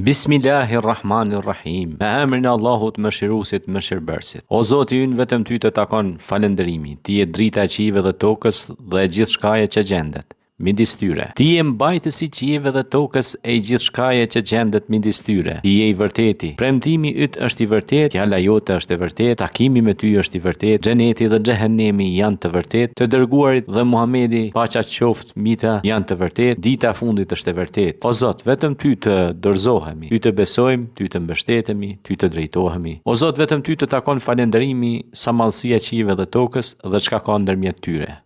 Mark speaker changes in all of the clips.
Speaker 1: Bismillahirrahmanirrahim. Me emrin e Allahut mëshiruesit mëshirbërësit. O Zoti ynë, vetëm ty të takon falënderimi. Ti je drita e qiejve dhe tokës dhe e gjithçkaje që gjendet midis tyre. Ti je mbajtësi i qiejve dhe tokës e gjithçkaje që gjendet midis tyre. Ti je i vërteti. Premtimi yt është i vërtet, fjala jote është e vërtet, takimi me ty është i vërtet, xheneti dhe xhehenemi janë të vërtet, të dërguarit dhe Muhamedi, paqja qoftë mbi ta, janë të vërtet, dita e fundit është e vërtet. O Zot, vetëm ty të dorëzohemi, ty të besojmë, ty të mbështetemi, ty të drejtohemi. O Zot, vetëm ty të takon falënderimi sa mallësia e qiejve dhe tokës dhe çka ka ndërmjet tyre.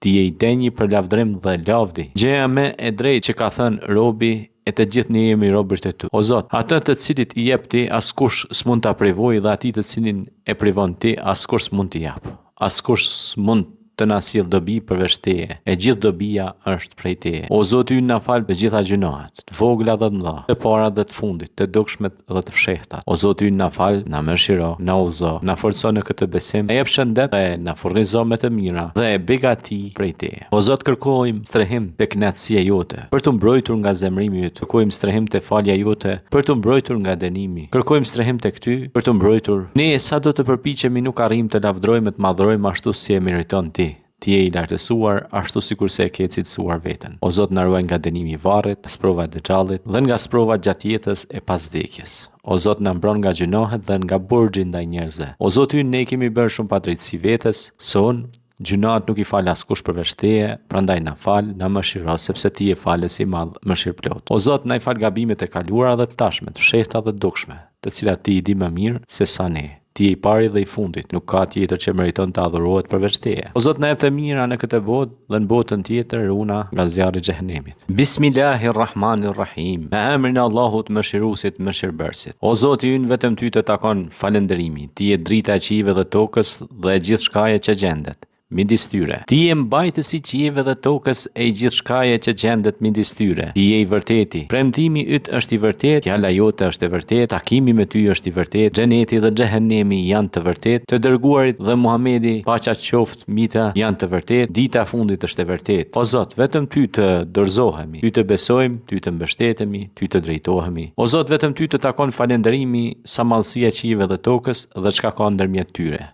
Speaker 1: Ti je i denjë për lavdrim dhe lavdi. Gjëja më e drejtë që ka thënë robi, e të gjithë ne jemi robërt e tu. O Zot, atë të cilit i jep ti, askush s'mund ta privojë, dhe atij të cilin e privon ti, askush s'mund t'i jap. Askush s'mund të na sjell dobi përveç teje. E gjithë dobia është prej teje. O Zoti ynë, na fal të gjitha gjunahet, të vogla dhe të mëdha, të para dhe të fundit, të dukshmet dhe të fshehta. O Zoti ynë, na fal, na mëshiro, na udhëzo, na forco në këtë besim, e jep shëndet dhe na furnizo me të mira dhe e begati prej teje. O Zot, kërkojmë strehim te kënaqësia jote, për të mbrojtur nga zemrimi yt. Kërkojmë strehim te falja jote, për të mbrojtur nga dënimi. Kërkojmë strehim tek ty, për të mbrojtur. Ne sa do të përpiqemi nuk arrijmë të lavdrojmë, të madhrojmë ashtu si e meriton ti. Ti je i lartësuar ashtu sikur se e ke cilësuar veten. O Zot, na ruaj nga dënimi i varrit, sprova e dëxhallit dhe nga sprova gjatë jetës e pas vdekjes. O Zot, na mbron nga gjunohet dhe nga burxhi ndaj njerëzve. O Zot ynë, ne kemi bërë shumë padrejtësi vetes, son gjunat nuk i fal askush përveç teje, prandaj na fal, na mëshiro, sepse ti je falës i madh, mëshirplot. O Zot, na i fal gabimet e kaluara dhe të tashme, të fshehta dhe të dukshme, të cilat ti i di më mirë se sa ne. Ti je i pari dhe i fundit, nuk ka tjetër që meriton të adhurohet përveç teje. O Zot, na jep të mira në këtë botë dhe në botën tjetër runa nga zjarri i xhehenemit. Bismillahirrahmanirrahim. Me emrin e Allahut mëshiruesit mëshirbërësit. O Zoti ynë, vetëm ty të takon falënderimi. Ti je drita e qiejve dhe tokës dhe e gjithçkaje që gjendet midis tyre. Ti je mbajtësi i qiejve dhe tokës e gjithçkaje që gjendet midis tyre. Ti je i vërteti. Premtimi yt është i vërtet, fjala jote është e vërtet, takimi me ty është i vërtet, xheneti dhe xhehenemi janë të vërtet, të dërguarit dhe Muhamedi, paqja qoftë mbi ta, janë të vërtet, dita e fundit është e vërtet. O Zot, vetëm ty të dorëzohemi, ty të besojmë, ty të mbështetemi, ty të drejtohemi. O Zot, vetëm ty të takon falënderimi sa mallësia e qiejve dhe tokës dhe çka ka ndërmjet tyre.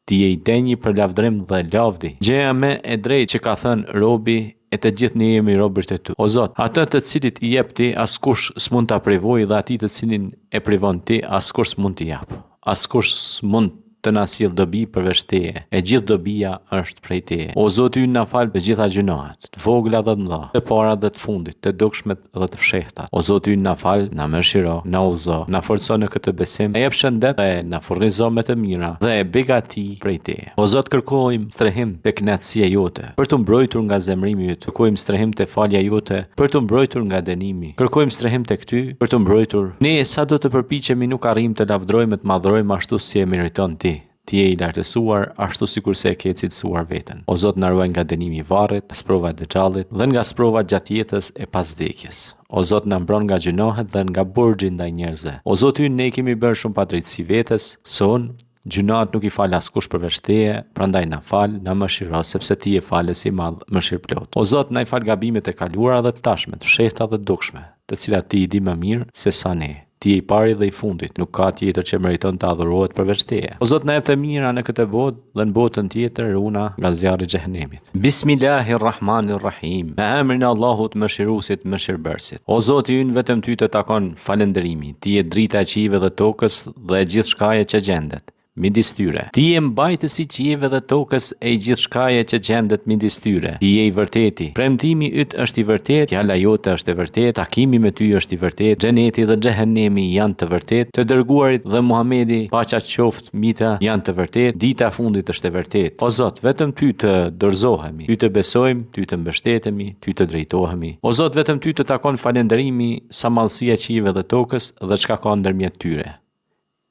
Speaker 1: Ti je i denjë për lavdrim dhe lavdi. Gjëja më e drejtë që ka thënë robi, e të gjithë ne jemi robërt e tu. O Zot, atë të cilit i jep ti, askush s'mund ta privojë, dhe atij të cilin e privon ti, askush s'mund t'i jap. Askush s'mund të na sjell dobi përveç teje. E gjithë dobia është prej teje. O Zoti ynë, na fal të gjitha gjunahet, të vogla dhe të mëdha, të para dhe të fundit, të dukshmet dhe të fshehta. O Zoti ynë, na fal, na mëshiro, na udhëzo, na forco në këtë besim, e jep shëndet dhe na furnizo me të mira dhe e begati prej teje. O Zot, kërkojmë strehim te kënaqësia jote, për të mbrojtur nga zemrimi yt. Kërkojmë strehim te falja jote, për të mbrojtur nga dënimi. Kërkojmë strehim tek ty, për të mbrojtur. Ne sa do të përpiqemi nuk arrijmë të lavdrojmë, të madhrojmë ashtu si e meriton ti. Ti je i lartësuar ashtu sikur se e ke cilësuar veten. O Zot, na ruaj nga dënimi i varrit, sprova e dëxhallit dhe nga sprova gjatë jetës e pas vdekjes. O Zot, na mbron nga gjunohet dhe nga burxhi ndaj njerëzve. O Zot ynë, ne kemi bërë shumë padrejtësi vetes, son gjunat nuk i fal askush përveç teje, prandaj na fal, na mëshiro, sepse ti je falës i madh, mëshirplot. O Zot, na i fal gabimet e kaluara dhe të tashme, të fshehta dhe të dukshme, të cilat ti i di më mirë se sa ne. Ti je i pari dhe i fundit, nuk ka tjetër që meriton të adhurohet përveç teje. O Zot, na jep të mira në këtë botë dhe në botën tjetër runa nga zjarri i xhehenemit. Bismillahirrahmanirrahim. Me emrin e Allahut mëshiruesit mëshirbërësit. O Zoti ynë, vetëm ty të takon falënderimi. Ti je drita e qiejve dhe tokës dhe e gjithçkaje që gjendet midis tyre. Ti je mbajtësi i qiejve dhe tokës e gjithçkaje që gjendet midis tyre. Ti je i vërteti. Premtimi yt është i vërtet, fjala jote është e vërtet, takimi me ty është i vërtet, xheneti dhe xhehenemi janë të vërtet, të dërguarit dhe Muhamedi, paqja qoftë mbi ta, janë të vërtet, dita e fundit është e vërtet. O Zot, vetëm ty të dorëzohemi, ty të besojmë, ty të mbështetemi, ty të drejtohemi. O Zot, vetëm ty të takon falënderimi sa mallësia e qiejve dhe tokës dhe çka ka ndërmjet tyre.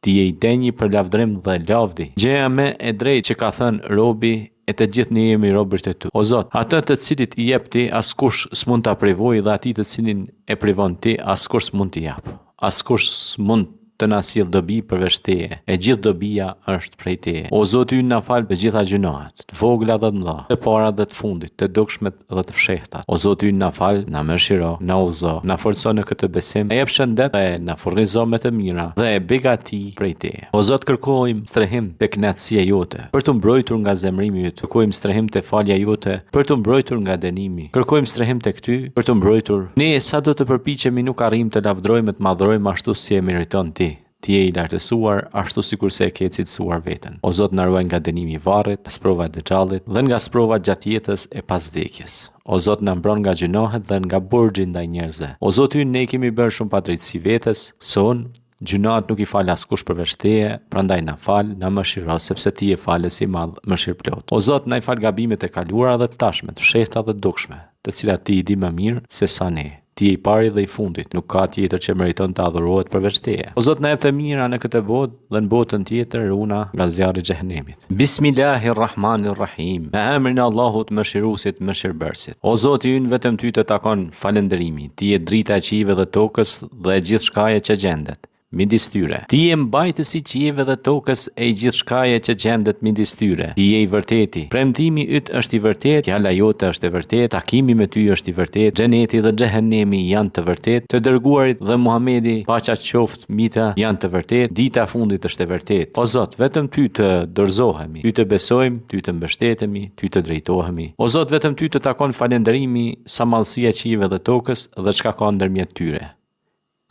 Speaker 1: Ti je i denjë për lavdrim dhe lavdi. Gjëja më e drejtë që ka thënë robi, e të gjithë ne jemi robërt e tu. O Zot, atë të cilit i jep ti, askush s'mund ta privojë, dhe atij të cilin e privon ti, askush s'mund t'i jap. Askush s'mund të na sjell dobi përveç Teje, e gjithë dobia është prej Teje. O Zoti ynë, na fal të gjitha gjunahet, të vogla dhe të mëdha, të para dhe të fundit, të dukshmet dhe të fshehta. O Zoti ynë, na fal, na mëshiro, na udhëzo, na forco në këtë besim, e jep shëndet dhe na furnizo me të mira dhe e begati prej Teje. O Zot, kërkojmë strehim te kënaqësia jote, për të mbrojtur nga zemrimi yt. Kërkojmë strehim te falja jote, për të mbrojtur nga dënimi. Kërkojmë strehim tek Ty, për të mbrojtur. Ne sa do të përpiqemi nuk arrijmë të lavdrojmë, të madhrojmë ashtu si e meriton Ti. Ti je i lartësuar ashtu sikur se e ke cilësuar veten. O Zot, na ruaj nga dënimi i varrit, sprova e dëxhallit dhe nga sprova gjatë jetës e pas vdekjes. O Zot, na mbron nga gjunohet dhe nga burxhi ndaj njerëzve. O Zot, ne kemi bërë shumë padrejtësi vetes, son gjunat nuk i fal askush përveç Teje, prandaj na fal, na mëshiro, sepse Ti je falës i madh, mëshirëplot. O Zot, na i fal gabimet e kaluara dhe të tashme, të fshehta dhe të dukshme, të cilat Ti i di më mirë se sa ne. Ti je i pari dhe i fundit, nuk ka tjetër që meriton të adhurohet përveç Teje. O Zot, na jep të mira në këtë botë dhe në botën tjetër runa nga zjarri i xhehenemit. Bismillahirrahmanirrahim. Me emrin e Allahut mëshiruesit, mëshirbërësit. O Zoti ynë, vetëm Ty të takon falënderimi. Ti je drita e qive dhe tokës dhe gjithçkaje që gjendet midis tyre. Ti je mbajtësi i qijeve dhe tokës e gjithçkaje që gjendet midis tyre. Ti je i vërteti. Premtimi yt është i vërtet, fjala jote është e vërtet, takimi me Ty është i vërtet, xheneti dhe xhehenemi janë të vërtet, të dërguarit dhe Muhamedi, paqja qoftë mbi ta, janë të vërtet, dita e fundit është e vërtet. O Zot, vetëm Ty të dorëzohemi, Ty të besojmë, Ty të mbështetemi, Ty të drejtohemi. O Zot, vetëm Ty të takon falënderimi, sa mallësia e qijeve dhe tokës dhe çka ka ndërmjet tyre.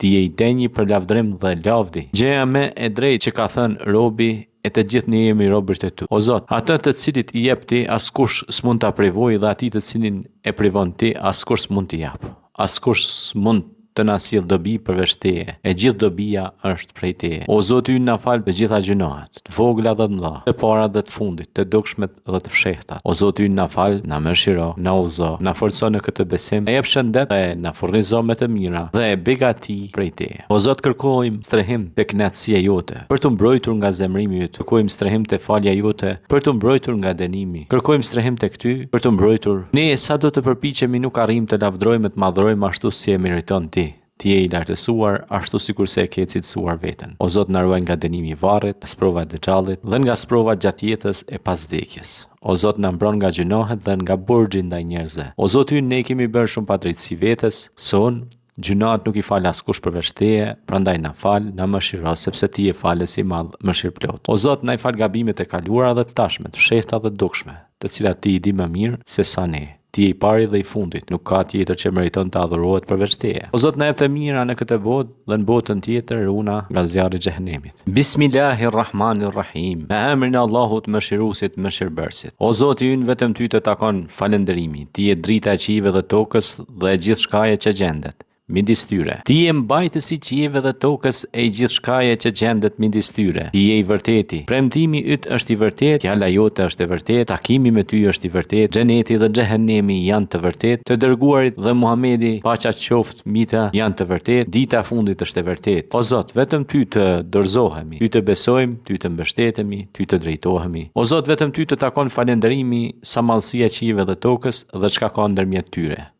Speaker 1: Ti je i denjë për lavdrim dhe lavdi. Gjëja më e drejtë që ka thënë robi, e të gjithë ne jemi robërt e Tu. O Zot, atë të cilit i jep Ti, askush s'mund ta privojë, dhe atij të cilin e privon Ti, askush s'mund t'i jap. Askush s'mund të na sjell dobi përveç Teje, e gjithë dobia është prej Teje. O Zoti ynë, na fal të gjitha gjunahet, të vogla dhe të mëdha, të para dhe të fundit, të dukshmet dhe të fshehta. O Zoti ynë, na fal, na mëshiro, na udhëzo, na forco në këtë besim, e jep shëndet dhe na furnizo me të mira dhe e begati prej Teje. O Zot, kërkojmë strehim te kënaqësia jote, për të mbrojtur nga zemrimi yt. Kërkojmë strehim te falja jote, për të mbrojtur nga dënimi. Kërkojmë strehim tek Ty, për të mbrojtur. Ne sa do të përpiqemi nuk arrijmë të lavdrojmë, të madhrojmë ashtu si e meriton Ti. Ti je i lartësuar ashtu sikur se e ke cilësuar veten. O Zot, na ruaj nga dënimi i varrit, sprova e dëxhallit dhe nga sprova gjatë jetës e pas vdekjes. O Zot, na mbron nga gjunohet dhe nga burxhi ndaj njerëzve. O Zot ynë, ne kemi bërë shumë padrejtësi vetes, son gjunat nuk i fal askush përveç Teje, prandaj na fal, na mëshiro, sepse Ti je falës i madh, mëshirëplot. O Zot, na i fal gabimet e kaluara dhe të tashme, të fshehta dhe të dukshme, të cilat Ti i di më mirë se sa ne. Ti je i pari dhe i fundit, nuk ka tjetër që meriton të adhurohet përveç Teje. O Zot, na jep të mira në këtë botë dhe në botën tjetër runa nga zjarri i xhehenemit. Bismillahirrahmanirrahim. Me emrin e Allahut mëshiruesit, mëshirbërësit. O Zoti ynë, vetëm Ty të takon falënderimi. Ti je drita e qijeve dhe tokës dhe e gjithçkaje që gjendet midis tyre. Ti je mbajtësi i qijeve dhe tokës e gjithçkaje që gjendet midis tyre. Ti je i vërteti. Premtimi yt është i vërtet, fjala jote është e vërtet, takimi me Ty është i vërtet, xheneti dhe xhehenemi janë të vërtet, të dërguarit dhe Muhamedi, paqja qoftë mbi ta, janë të vërtet, dita e fundit është e vërtet. O Zot, vetëm Ty të dorëzohemi, Ty të besojmë, Ty të mbështetemi, Ty të drejtohemi. O Zot, vetëm Ty të takon falënderimi, sa mallësia e qijeve dhe tokës dhe çka ka ndërmjet tyre.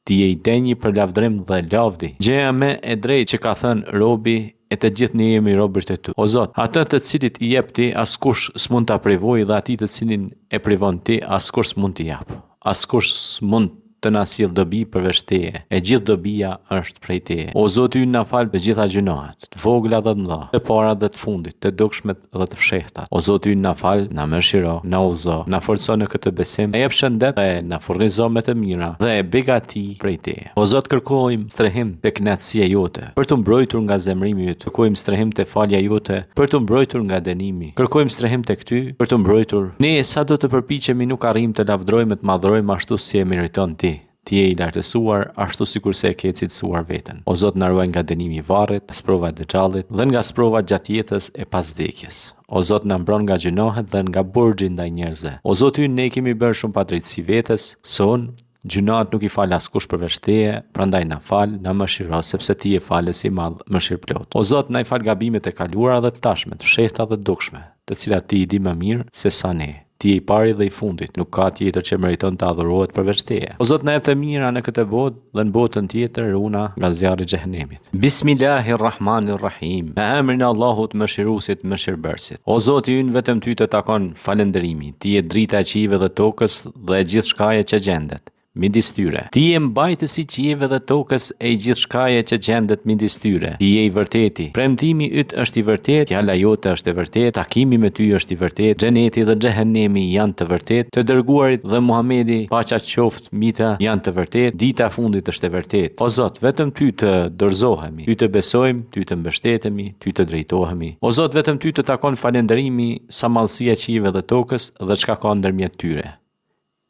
Speaker 1: Ti je i denjë për lavdrim dhe lavdi. Gjëja më e drejtë që ka thënë robi, e të gjithë ne jemi robërt e Tu. O Zot, atë të cilit i jep Ti, askush s'mund ta privojë, dhe atij të cilin e privon Ti, askush s'mund t'i jap. Askush s'mund të na sjell dobi përveç Teje, e gjithë dobia është prej Teje. O Zoti ynë, na fal të gjitha gjunahet, të vogla dhe të mëdha, të para dhe të fundit, të dukshmet dhe të fshehta. O Zoti ynë, na fal, na mëshiro, na udhëzo, na forco në këtë besim, e jep shëndet dhe na furnizo me të mira dhe e begati prej Teje. O Zot, kërkojmë strehim te kënaqësia jote, për të mbrojtur nga zemrimi yt. Kërkojmë strehim te falja jote, për të mbrojtur nga dënimi. Kërkojmë strehim tek Ty, për të mbrojtur. Ne sa do të përpiqemi nuk arrijmë të lavdrojmë, të madhrojmë ashtu si e meriton Ti. Ti je i lartësuar ashtu sikur se e ke cilësuar veten. O Zot, na ruaj nga dënimi i varrit, sprova e dëxhallit dhe nga sprova gjatë jetës e pas vdekjes. O Zot, na mbron nga gjunohet dhe nga burxhi ndaj njerëzve. O Zot ynë, ne kemi bërë shumë padrejtësi vetes, son gjunat nuk i fal askush përveç Teje, prandaj na fal, na mëshiro, sepse Ti je falës i madh, mëshirëplot. O Zot, na i fal gabimet e kaluara dhe të tashme, të fshehta dhe të dukshme, të cilat Ti i di më mirë se sa ne. Ti je I pari dhe I fundit, nuk ka tjetër që meriton të adhurohet përveç Teje. O Zot, na jep të mira në këtë botë dhe në botën tjetër runa nga zjarri I xhehenemit. Bismillahirrahmanirrahim. Me emrin e Allahut Mëshiruesit, Mëshirbërësit. O Zoti ynë, vetëm Ty të takon falënderimi. Ti je drita e qiejve dhe tokës dhe e gjithçkaje që gjendet midis tyre. Ti je mbajtësi I qiejve dhe tokës e gjithçkaje që gjendet midis tyre. Ti je I vërteti. Premtimi yt është I vërtet, fjala jote është e vërtet, takimi me Ty është I vërtet, xheneti dhe xhehenemi janë të vërtet, të dërguarit dhe Muhamedi, paqja qoftë mita, janë të vërtet, dita e fundit është e vërtet. O Zot, vetëm Ty të dorëzohemi, Ty të besojmë, Ty të mbështetemi, Ty të drejtohemi. O Zot, vetëm Ty të takon falënderimi sa mallësia e qiejve dhe tokës dhe çka ka ndërmjet tyre.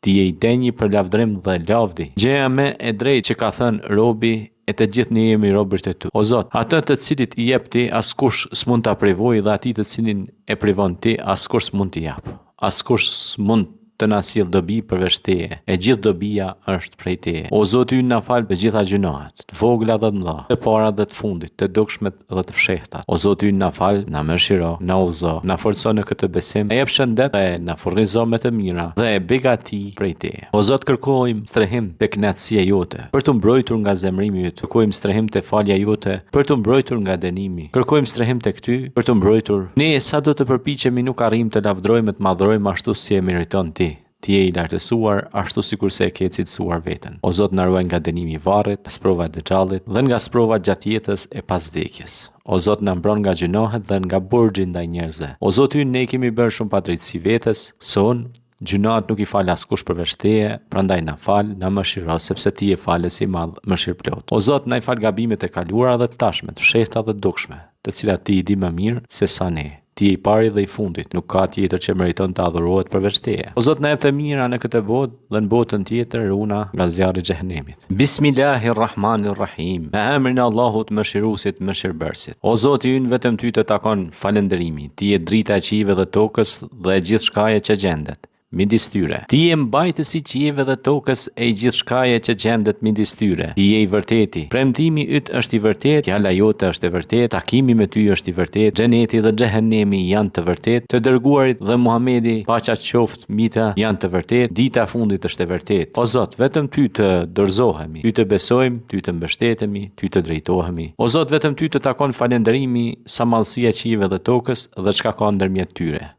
Speaker 1: Ti je I denjë për lavdrim dhe lavdi. Gjëja më e drejtë që ka thënë robi, e të gjithë ne jemi robërt e Tu. O Zot, atë të cilit I jep Ti, askush s'mund ta privojë dhe atij të cilin e privon Ti, askush s'mund t'i jap. Askush s'mund të na sjell dobi përveç Teje. E gjithë dobia është prej Teje. O Zoti ynë, na fal të gjitha gjunahet, të vogla dhe të mëdha, të para dhe të fundit, të dukshmet dhe të fshehta. O Zoti ynë, na fal, na mëshiro, na udhëzo, na forco në këtë besim, e jep shëndet dhe na furnizo me të mira dhe e begati prej Teje. O Zot, kërkojmë strehim te kënaqësia jote, për të mbrojtur nga zemrimi yt. Kërkojmë strehim te falja jote, për të mbrojtur nga dënimi. Kërkojmë strehim tek Ty, për të mbrojtur. Ne sa do të përpiqemi nuk arrijmë të lavdrojmë, të madhrojmë ashtu si e meriton Ti. Ti je I lartësuar ashtu sikurse e ke cilësuar veten. O Zot, na ruaj nga dënimi I varrit, sprova e dëxhallit dhe nga sprova gjatë jetës e pas vdekjes. O Zot, na mbron nga gjunohet dhe nga burxhi ndaj njerëzve. O Zot ynë, ne kemi bërë shumë padrejtësi vetes, son gjunat nuk I fal askush përveç Teje, prandaj na fal, na mëshiro, sepse Ti je falës I madh, mëshirëplot. O Zot, na I fal gabimet e kaluara dhe të tashme, të fshehta dhe të dukshme, të cilat Ti I di më mirë se sa ne. Ti je I pari dhe I fundit, nuk ka tjetër që meriton të adhurohet përveç Teje. O Zot, na jep të mira në këtë botë dhe në botën tjetër runa nga zjarri I xhehenemit. Bismillahirrahmanirrahim. Me emrin e Allahut Mëshiruesit, Mëshirbërësit. O Zoti ynë, vetëm Ty të takon falënderimi. Ti je drita e qiejve dhe tokës dhe e gjithçkaje që gjendet midis tyre. Ti je mbajtësi I qiejve dhe tokës e gjithçkaje që gjendet midis tyre. Ti je I vërteti. Premtimi yt është I vërtet, fjala jote është e vërtet, takimi me Ty është I vërtet, xheneti dhe xhehenemi janë të vërtet, të dërguarit dhe Muhamedi, paqja qoftë mita, janë të vërtet, dita e fundit është e vërtet. O Zot, vetëm Ty të dorëzohemi, Ty të besojmë, Ty të mbështetemi, Ty të drejtohemi. O Zot, vetëm Ty të takon falënderimi sa mallësia e qiejve dhe tokës dhe çka ka ndërmjet tyre.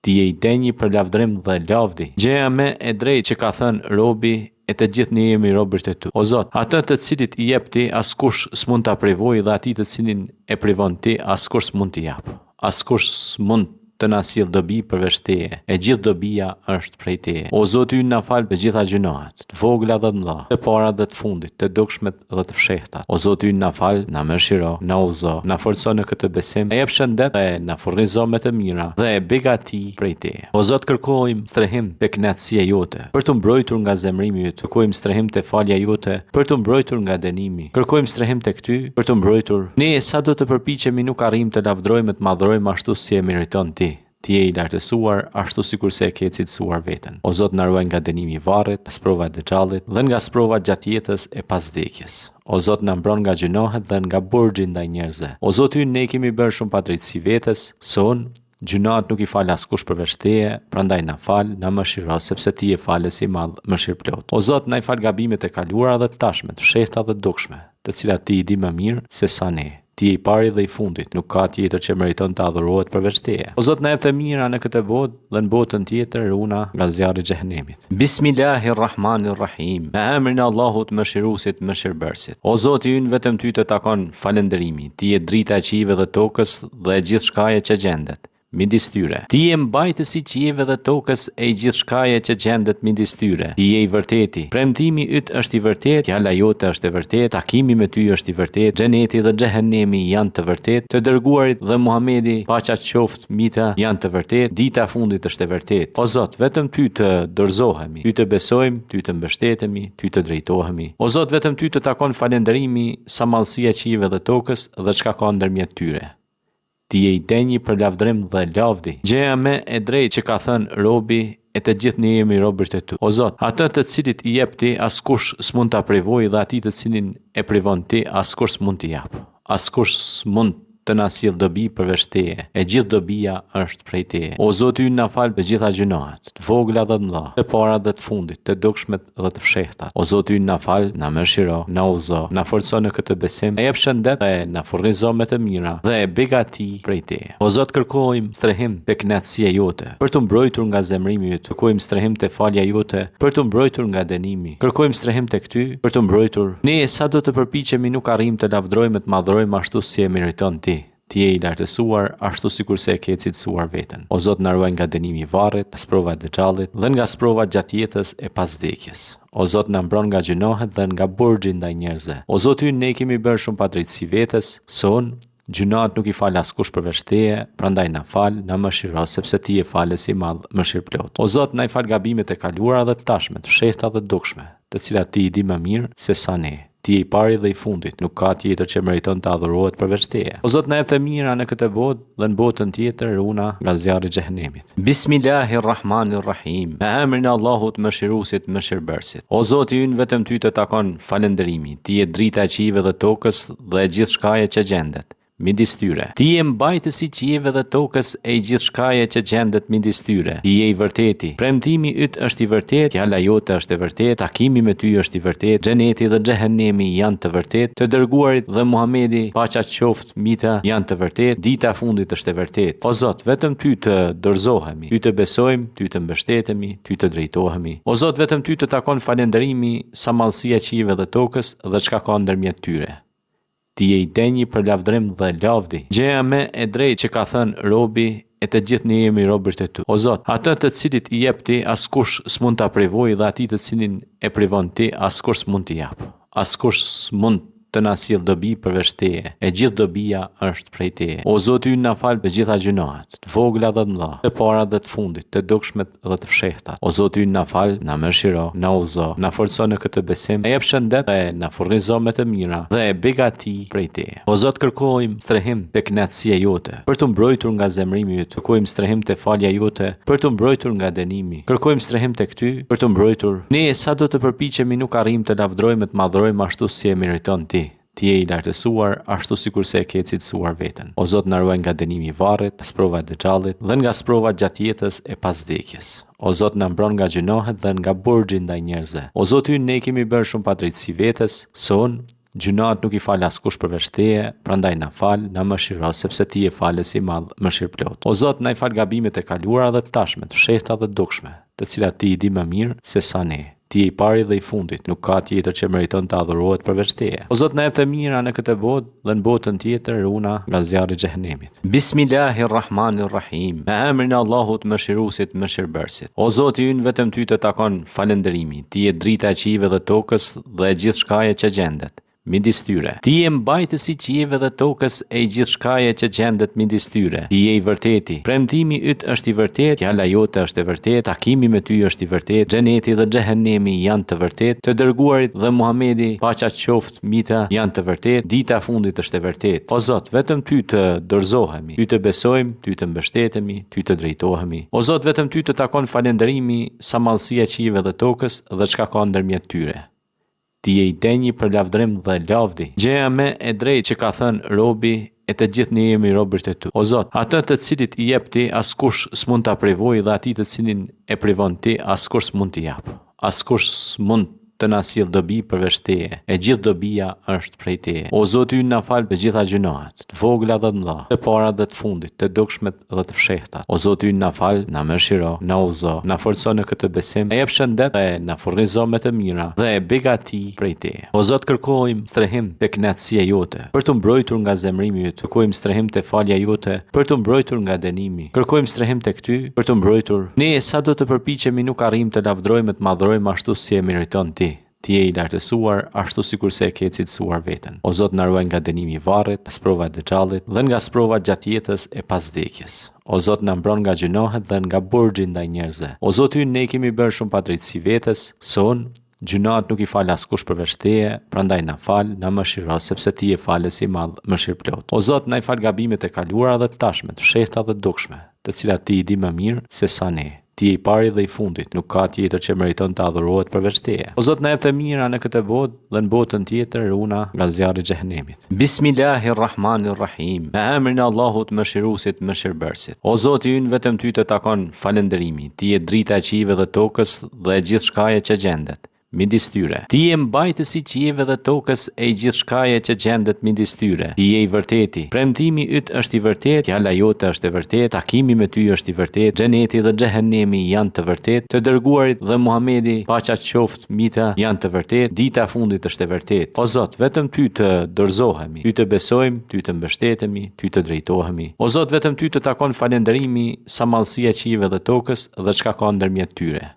Speaker 1: Ti je I denjë për lavdrim dhe lavdi. Gjëja më e drejtë që ka thënë robi, e të gjithë ne jemi robërt e Tu. O Zot, atë të cilit I jep Ti, askush s'mund ta privojë dhe atij të cilin e privon Ti, askush s'mund t'i jap. Askush s'mund të na sjell dobi përveç Teje. E gjithë dobia është prej Teje. O Zoti ynë, na fal të gjitha gjunahet, të vogla dhe të mëdha, të para dhe të fundit, të dukshmet dhe të fshehta. O Zoti ynë, na fal, na mëshiro, na udhëzo, na forco në këtë besim, e jep shëndet dhe na furnizo me të mira dhe e begati prej Teje. O Zot, kërkojmë strehim te kënaqësia jote, për të mbrojtur nga zemrimi yt. Kërkojmë strehim te falja jote, për të mbrojtur nga dënimi. Kërkojmë strehim tek Ty, për të mbrojtur. Ne sa do të përpiqemi nuk arrijmë të lavdrojmë, të madhrojmë ashtu si e meriton Ti. Ti je I lartësuar ashtu sikurse e ke cilësuar veten. O Zot, na ruaj nga dënimi I varrit, sprova e dëxhallit dhe nga sprova gjatë jetës e pas vdekjes. O Zot, na mbron nga gjunohet dhe nga burxhi ndaj njerëzve. O Zot ynë, ne kemi bërë shumë padrejtësi vetes, son gjunat nuk I fal askush përveç Teje, prandaj na fal, na mëshiro, sepse Ti je falës I madh, mëshirëplot. O Zot, na I fal gabimet e kaluara dhe të tashme, të fshehta dhe të dukshme, të cilat Ti I di më mirë se sa ne. Ti je I pari dhe I fundit, nuk ka tjetër që meriton të adhurohet përveç Teje. O Zot, na jep të mira në këtë botë dhe në botën tjetër runa nga zjarri I xhehenemit. Bismillahirrahmanirrahim. Me emrin e Allahut Mëshiruesit, Mëshirbërësit. O Zoti ynë, vetëm Ty të takon falënderimi. Ti je drita e qiejve dhe tokës dhe e gjithçkaje që gjendet midis tyre. Ti je mbajtësi I qiejve dhe tokës e gjithçkaje që gjendet midis tyre. Ti je I vërteti. Premtimi yt është I vërtet, fjala jote është e vërtet, takimi me Ty është I vërtet, xheneti dhe xhehenemi janë të vërtet, të dërguarit dhe Muhamedi, paqja qoftë mita, janë të vërtet, dita e fundit është e vërtet. O Zot, vetëm Ty të dorëzohemi, Ty të besojmë, Ty të mbështetemi, Ty të drejtohemi. O Zot, vetëm Ty të takon falënderimi sa mallësia e qiejve dhe tokës dhe çka ka ndërmjet tyre. Ti je I denjë për lavdrim dhe lavdi. Gjëja më e drejtë që ka thënë robi, e të gjithë ne jemi robërt e Tu. O Zot, atë të cilit I jep Ti, askush s'mund ta privojë dhe atij të cilin e privon Ti, askush s'mund t'i jap. Askush s'mund të na sjell dobi përveç Teje, e gjithë dobia është prej Teje. O Zoti ynë, na fal të gjitha gjunahet, të vogla dhe të mëdha, të para dhe të fundit, të dukshmet dhe të fshehtat. O Zoti ynë, na fal, na mëshiro, na udhëzo, na forco në këtë besim, e jep shëndet dhe na furnizo me të mira dhe e begati prej Teje. O Zot, kërkojmë strehim te kënaqësia jote, për të mbrojtur nga zemrimi yt. Kërkojmë strehim te falja jote, për të mbrojtur nga dënimi. Kërkojmë strehim tek Ty, për të mbrojtur. Ne sa do të përpiqemi nuk arrim të lavdrojmë të madhrojmë ashtu si e meriton Ti. Ti je i lartësuar ashtu sikurse e ke cilësuar veten. O Zot, na ruaj nga dënimi i varrit, nga sprova e dëxhallit dhe nga sprova gjatë jetës e pas vdekjes. O Zot, na mbron nga gjunohet dhe nga burxhi ndaj njerëzve. O Zot, ne kemi bërë shumë padrejtësi vetes, son gjunat nuk i fal askush përveç Teje, prandaj na fal, na mëshiro, sepse Ti je falës i madh, mëshirëplot. O Zot, na i fal gabimet e kaluara dhe të tashme, të fshehta dhe të dukshme, të cilat Ti i di më mirë se sa ne. Ti je i pari dhe i fundit, nuk ka tjetër që meriton të adhurohet përveç Teje. O Zot, na jep të mira në këtë botë dhe në botën tjetër runa nga zjarri i xhehenemit. Bismillahirrahmanirrahim. Me emrin e Allahut mëshiruesit, mëshirbërësit. O Zoti ynë, vetëm Ty të takon falënderimi. Ti je drita e qiejve dhe tokës dhe e gjithë shkaje që gjendet midis tyre. Ti je mbajtësi i qiejve dhe tokës e gjithë shkaje që gjendet midis tyre. Ti je i vërteti. Premtimi yt është i vërtet, fjala jote është e vërtet, takimi me Ty është i vërtet, xheneti dhe xhehenemi janë të vërtet, të dërguarit dhe Muhamedi, paqja qoftë mbi ta, janë të vërtet, dita e fundit është e vërtet. O Zot, vetëm Ty të dorëzohemi, Ty të besojmë, Ty të mbështetemi, Ty të drejtohemi. O Zot, vetëm Ty të takon falënderimi sa mallësia e qiejve dhe tokës dhe çka ka ndërmjet tyre. Ti je i denjë për lavdrim dhe lavdi. Gjëja më e drejtë që ka thënë robi, e të gjithë ne jemi robërt e Tu. O Zot, atë të cilit i jep Ti, askush s'mund ta privojë, dhe atij të cilin e privon Ti, askush s'mund t'i jap. Askush s'mund të na sjell dobi përveç Teje, e gjithë dobia është prej Teje. O Zoti ynë, na fal të gjitha gjunahet, të vogla dhe të mëdha, të para dhe të fundit, të dukshmet dhe të fshehtat. O Zoti ynë, na fal, na mëshiro, na udhëzo, na forco në këtë besim, e jep shëndet dhe na furnizo me të mira dhe e begati prej Teje. O Zot, kërkojmë strehim te kënaqësia jote, për të mbrojtur nga zemrimi yt. Kërkojmë strehim te falja jote, për të mbrojtur nga dënimi. Kërkojmë strehim tek Ty, për të mbrojtur. Ne sa do të përpiqemi nuk arrim të lavdrojmë të madhrojmë ashtu si e meriton Ti. Ti je i lartësuar ashtu sikurse e ke cilësuar veten. O Zot, na ruaj nga dënimi i varrit, nga sprova e dëxhallit dhe nga sprova gjatë jetës e pas vdekjes. O Zot, na mbron nga gjunohet dhe nga burxhi ndaj njerëzve. O Zot ynë, ne kemi bërë shumë padrejtësi vetes, son gjunat nuk i fal askush përveç Teje, prandaj na fal, na mëshiro, sepse Ti je falës i madh, mëshirëplot. O Zot, na i fal gabimet e kaluara dhe të tashme, të fshehta dhe të dukshme, të cilat Ti i di më mirë se sa ne. Ti je i pari dhe i fundit, nuk ka tjetër që meriton të adhurohet përveç Teje. O Zot, na jep të mira në këtë botë dhe në botën tjetër runa nga zjarri i xhehenemit. Bismillahirrahmanirrahim. Me emrin e Allahut mëshiruesit, mëshirbërësit. O Zoti ynë, vetëm Ty të takon falënderimi. Ti je drita e qiejve dhe tokës dhe e gjithë shkaje që gjendet midis tyre. Ti je mbajtësi i qiejve dhe tokës e gjithë shkaje që gjendet midis tyre. Ti je i vërteti. Premtimi yt është i vërtet, fjala jote është e vërtet, takimi me Ty është i vërtet, xheneti dhe xhehenemi janë të vërtet, të dërguarit dhe Muhamedi, paqja qoftë mbi ta, janë të vërtet, dita e fundit është e vërtet. O Zot, vetëm Ty të dorëzohemi, Ty të besojmë, Ty të mbështetemi, Ty të drejtohemi. O Zot, vetëm Ty të takon falënderimi sa mallësia e qiejve dhe tokës dhe çka ka ndërmjet tyre. Ti je i denjë për lavdrim dhe lavdi. Gjëja më e drejtë që ka thënë robi, e të gjithë ne jemi robërt e Tu. O Zot, atë të cilit i jep Ti, askush s'mund ta privojë, dhe atij të cilin e privon Ti, askush s'mund t'i jap. Askush s'mund të na sjell dobi përveç Teje, e gjithë dobia është prej Teje. O Zoti ynë, na fal të gjitha gjunahet, të vogla dhe të mëdha, të para dhe të fundit, të dukshmet dhe të fshehtat. O Zoti ynë, na fal, na mëshiro, na udhëzo, na forco në këtë besim, e jep shëndet dhe na furnizo me të mira dhe e begati prej Teje. O Zot, kërkojmë strehim te kënaqësia jote, për të mbrojtur nga zemrimi yt. Kërkojmë strehim te falja jote, për të mbrojtur nga dënimi. Kërkojmë strehim tek Ty, për të mbrojtur. Ne sa do të përpiqemi nuk arrim të lavdrojmë të madhrojmë ashtu si e meriton Ti. Ti je i lartësuar ashtu sikurse e ke cilësuar veten. O Zot, na ruaj nga dënimi i varrit, nga sprova e dëxhallit dhe nga sprova gjatë jetës e pas vdekjes. O Zot, na mbron nga gjunohet dhe nga burxhi ndaj njerëzve. O Zot ynë, ne kemi bërë shumë padrejtësi vetes, son gjunat nuk i fal askush përveç Teje, prandaj na fal, na mëshiro, sepse Ti je falës i madh, mëshirëplot. O Zot, na i fal gabimet e kaluara dhe të tashme, të fshehta dhe të dukshme, të cilat Ti i di më mirë se sa ne. Ti je i pari dhe i fundit, nuk ka tjetër që meriton të adhurohet përveç teje. O Zot, na jep të mira në këtë botë dhe në botën tjetër runa nga zjarri i xhehenemit. Bismillahirrahmanirrahim. Me emrin e Allahut Mëshiruesit, Mëshirbërësit. O Zoti ynë, vetëm ty të takon falënderimi. Ti je drita e qive dhe tokës dhe e gjithë shkaje që gjendet midis tyre. Ti je mbajtësi i qive dhe tokës e gjithë shkaje që gjendet midis tyre. Ti je i vërteti. Premtimi yt është i vërtet, fjala jote është e vërtet, takimi me ty është i vërtet, xheneti dhe xhehenemi janë të vërtet, të dërguarit dhe Muhamedi, paqja qoftë mita, janë të vërtet, dita e fundit është e vërtet. O Zot, vetëm ty të dorëzohemi, ty të besojmë, ty të mbështetemi, ty të drejtohemi. O Zot, vetëm ty të takon falënderimi sa mallësia e qive dhe tokës dhe çka ka ndërmjet tyre.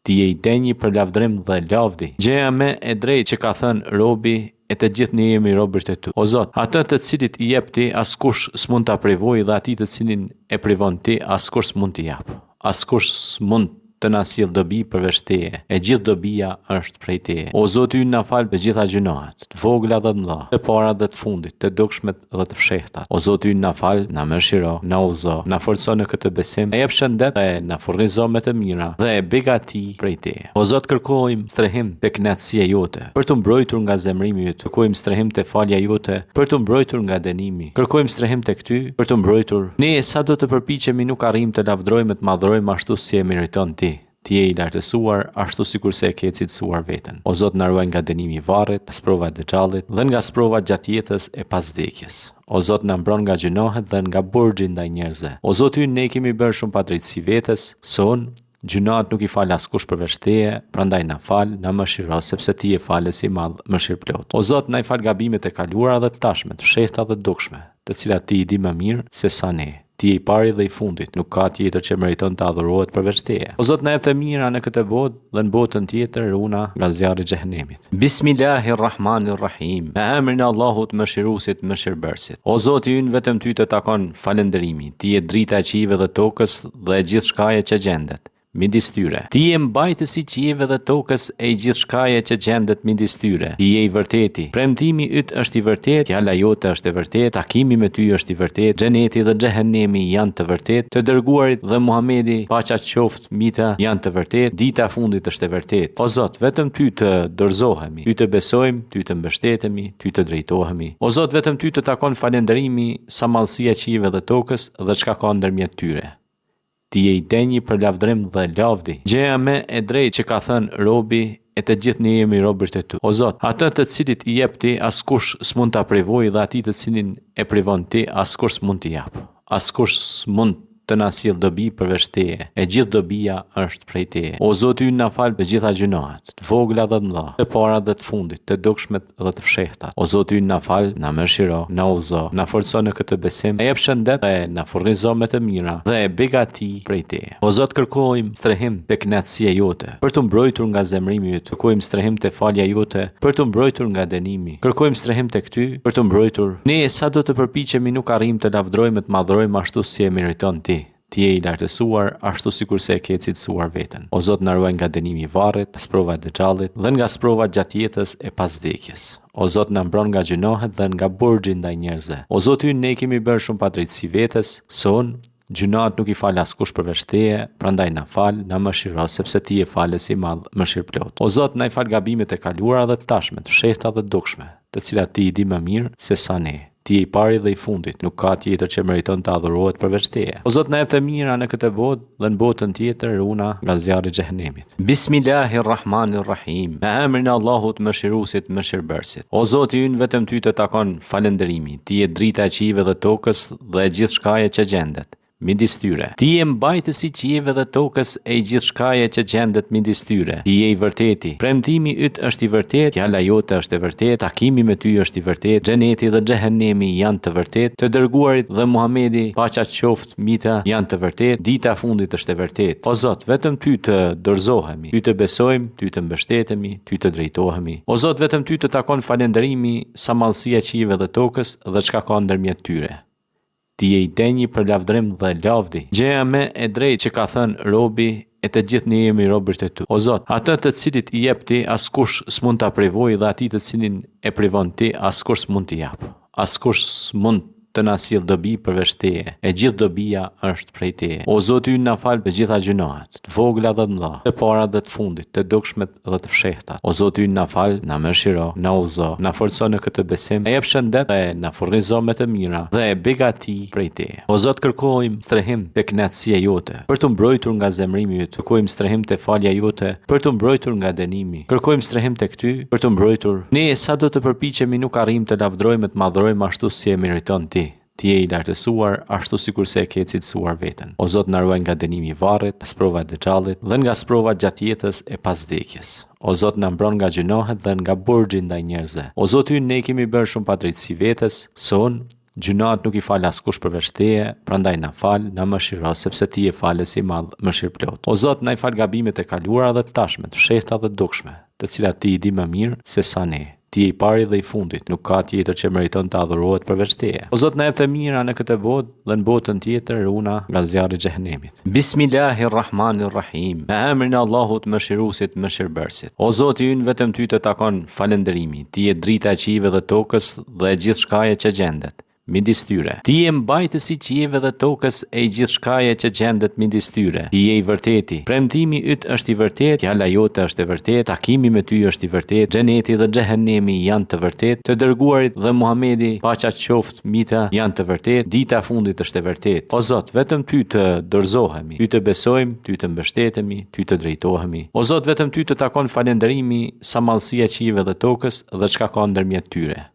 Speaker 1: Ti je i denjë për lavdrim dhe lavdi. Gjëja më e drejtë që ka thënë robi, e të gjithë ne jemi robërt e tu. O Zot, atë të cilit i jep ti, askush s'mund ta privojë, dhe atij të cilin e privon ti, askush s'mund t'i jap. Askush s'mund të na sjell dobi përveç teje. E gjithë dobia është prej teje. O Zoti ynë, na fal të gjitha gjunohat, të vogla dhe të mëdha, të para dhe të fundit, të dukshmet dhe të fshehtat. O Zoti ynë, na fal, na mëshiro, na udhëzo, na forco në këtë besim, e jep shëndet dhe na furnizo me të mira dhe e begati prej teje. O Zot, kërkojmë strehim te kënaqësia jote, për të mbrojtur nga zemrimi yt. Kërkojmë strehim te falja jote, për të mbrojtur nga dënimi. Kërkojmë strehim tek ty, për të mbrojtur. Ne sa do të përpiqemi nuk arrijmë të lavdrojmë, të madhrojmë ashtu si e meriton ti. Ti je i lartësuar ashtu sikur se e ke cilësuar veten. O Zot, na ruaj nga dënimi i varrit, sprova e dexhallit dhe nga sprova gjatë jetës e pas vdekjes. O Zot, na mbron nga gjunohet dhe nga burxhi ndaj njerëzve. O Zot, ne kemi bërë shumë padrejtësi vetes, son gjunat nuk i fal askush përveç teje, prandaj na fal, na mëshiro, sepse ti je falës i madh, mëshirplot. O Zot, na i fal gabimet e kaluara dhe të tashme, të fshehta dhe të dukshme, të cilat ti i di më mirë se sa ne. Ti je i pari dhe i fundit, nuk ka tjetër që meriton të adhurohet përveç teje. O Zot, na jep të mira në këtë botë dhe në botën tjetër runa nga zjarri i xhehenemit. Bismillahirrahmanirrahim. Me emrin e Allahut Mëshiruesit, Mëshirbërësit. O Zoti ynë, vetëm ty të takon falënderimi. Ti je drita e qive dhe tokës dhe e gjithë shkaje që gjendet midis tyre. Ti je mbajtësi i qive dhe tokës e gjithë shkaje që gjendet midis tyre. Ti je i vërteti. Premtimi yt është i vërtet, fjala jote është e vërtet, takimi me ty është i vërtet, xheneti dhe xhehenemi janë të vërtet, të dërguarit dhe Muhamedi, paqja qoftë mita, janë të vërtet, dita e fundit është e vërtet. O Zot, vetëm ty të dorëzohemi, ty të besojmë, ty të mbështetemi, ty të drejtohemi. O Zot, vetëm ty të takon falënderimi sa mallësia e qive dhe tokës dhe çka ka ndërmjet tyre. Ti je i denjë për lavdrim dhe lavdi. Gjëja më e drejtë që ka thënë robi, e të gjithë ne jemi robërt e tu. O Zot, atë të cilit i jep ti, askush s'mund ta privojë, dhe atij të cilin e privon ti, askush s'mund t'i jap. Askush s'mund të na sjell dobi përveç teje. E gjithë dobia është prej teje. O Zoti ynë, na fal të gjitha gjunohat, të vogla dhe të mëdha, të para dhe të fundit, të dukshmet dhe të fshehtat. O Zoti ynë, na fal, na mëshiro, na udhëzo, na forco në këtë besim, e jep shëndet dhe na furnizo me të mira dhe e begati prej teje. O Zot, kërkojmë strehim te kënaqësia jote, për të mbrojtur nga zemrimi yt. Kërkojmë strehim te falja jote, për të mbrojtur nga dënimi. Kërkojmë strehim tek ty, për të mbrojtur. Ne sa do të përpiqemi nuk arrijmë të lavdrojmë, të madhrojmë ashtu si e meriton ti. Ti je i lartësuar ashtu sikur se e ke cilësuar veten. O Zot, na ruaj nga dënimi i varrit, sprova e dexhallit dhe nga sprova gjatë jetës e pas vdekjes. O Zot, na mbron nga gjunohet dhe nga burxhi ndaj njerëzve. O Zot ynë, ne kemi bërë shumë padrejtësi vetes, son gjunat nuk i fal askush përveç teje, prandaj na fal, na mëshiro, sepse ti je falës i madh, mëshirplot. O Zot, na i fal gabimet e kaluara dhe të tashme, të fshehta dhe të dukshme, të cilat ti i di më mirë se sa ne. Ti je i pari dhe i fundit, nuk ka tjetër që meriton të adhurohet përveç teje. O Zot, na jep të mira në këtë botë dhe në botën tjetër runa nga zjarri i xhehenemit. Bismillahirrahmanirrahim. Me emrin e Allahut Mëshiruesit, Mëshirbërësit. O Zoti ynë, vetëm ty të takon falënderimi. Ti je drita e qive dhe tokës dhe e gjithë shkaje që gjendet midis tyre. Ti je mbajtësi i qive dhe tokës e gjithë shkaje që gjendet midis tyre. Ti je i vërteti. Premtimi yt është i vërtet, fjala jote është e vërtet, takimi me ty është i vërtet, xheneti dhe xhehenemi janë të vërtet, të dërguarit dhe Muhamedi, paqja qoftë mita, janë të vërtet, dita e fundit është e vërtet. O Zot, vetëm ty të dorëzohemi, ty të besojmë, ty të mbështetemi, ty të drejtohemi. O Zot, vetëm ty të takon falënderimi sa mallësia e qive dhe tokës dhe çka ka ndërmjet tyre. Ti je i denjë për lavdrim dhe lavdi. Gjëja më e drejtë që ka thënë robi, e të gjithë ne jemi robërt e tu. O Zot, atë të cilit i jep ti, askush s'mund ta privojë, dhe atij të cilin e privon ti, askush s'mund t'i jap. Askush s'mund të na sjell dobi përveç Teje, e gjithë dobia është prej Teje. O Zoti ynë, na fal të gjitha gjunahet, të vogla dhe të mëdha, të para dhe të fundit, të dukshmet dhe të fshehta. O Zoti ynë, na fal, na mëshiro, na udhëzo, na forco në këtë besim, e jep shëndet dhe na furnizo me të mira dhe e begati prej Teje. O Zot, kërkojmë strehim te kënaqësia jote, për të mbrojtur nga zemrimi yt. Kërkojmë strehim te falja jote, për të mbrojtur nga dënimi. Kërkojmë strehim tek Ty, për të mbrojtur. Ne sa do të përpiqemi nuk arrijmë të lavdrojmë, të madhrojmë ashtu si e meriton Ti. Ti je i lartësuar, ashtu sikur se e ke cilësuar veten. O Zot, na ruaj nga dënimi i varrit, sprova e dëxhallit dhe nga sprova gjatë jetës e pas vdekjes. O Zot, na mbron nga gjunohet dhe nga burxhi ndaj njerëzve. O Zot ynë, ne kemi bërë shumë padrejtësi vetes, son gjunat nuk i fal askush përveç Teje, prandaj na fal, na mëshiro, sepse Ti je falës i madh, mëshirëplot. O Zot, na i fal gabimet e kaluara dhe të tashme, të fshehta dhe të dukshme, të cilat Ti i di më mirë se sa ne. Ti je i pari dhe i fundit, nuk ka tjetër që meriton të adhurohet përveç Teje. O Zot, na jep të mira në këtë botë dhe në botën tjetër, runa nga zjarri i xhehenemit. Bismillahirrahmanirrahim. Me emrin e Allahut mëshiruesit, mëshirbërësit. O Zoti ynë, vetëm Ty të takon falënderimi. Ti je drita e qiejve dhe tokës dhe e gjithë shkaje që gjendet midis tyre. Ti je mbajtësi i qiejve dhe tokës e gjithë shkaje që gjendet midis tyre. Ti je i vërteti. Premtimi yt është i vërtet, fjala jote është e vërtet, takimi me Ty është i vërtet, xheneti dhe xhehenemi janë të vërtet, të dërguarit dhe Muhamedi, paqja qoftë mita, janë të vërtet, dita e fundit është e vërtet. O Zot, vetëm Ty të dorëzohemi, Ty të besojmë, Ty të mbështetemi, Ty të drejtohemi. O Zot, vetëm Ty të takon falënderimi, sa mallësia e qiejve dhe tokës dhe çka ka ndërmjet tyre.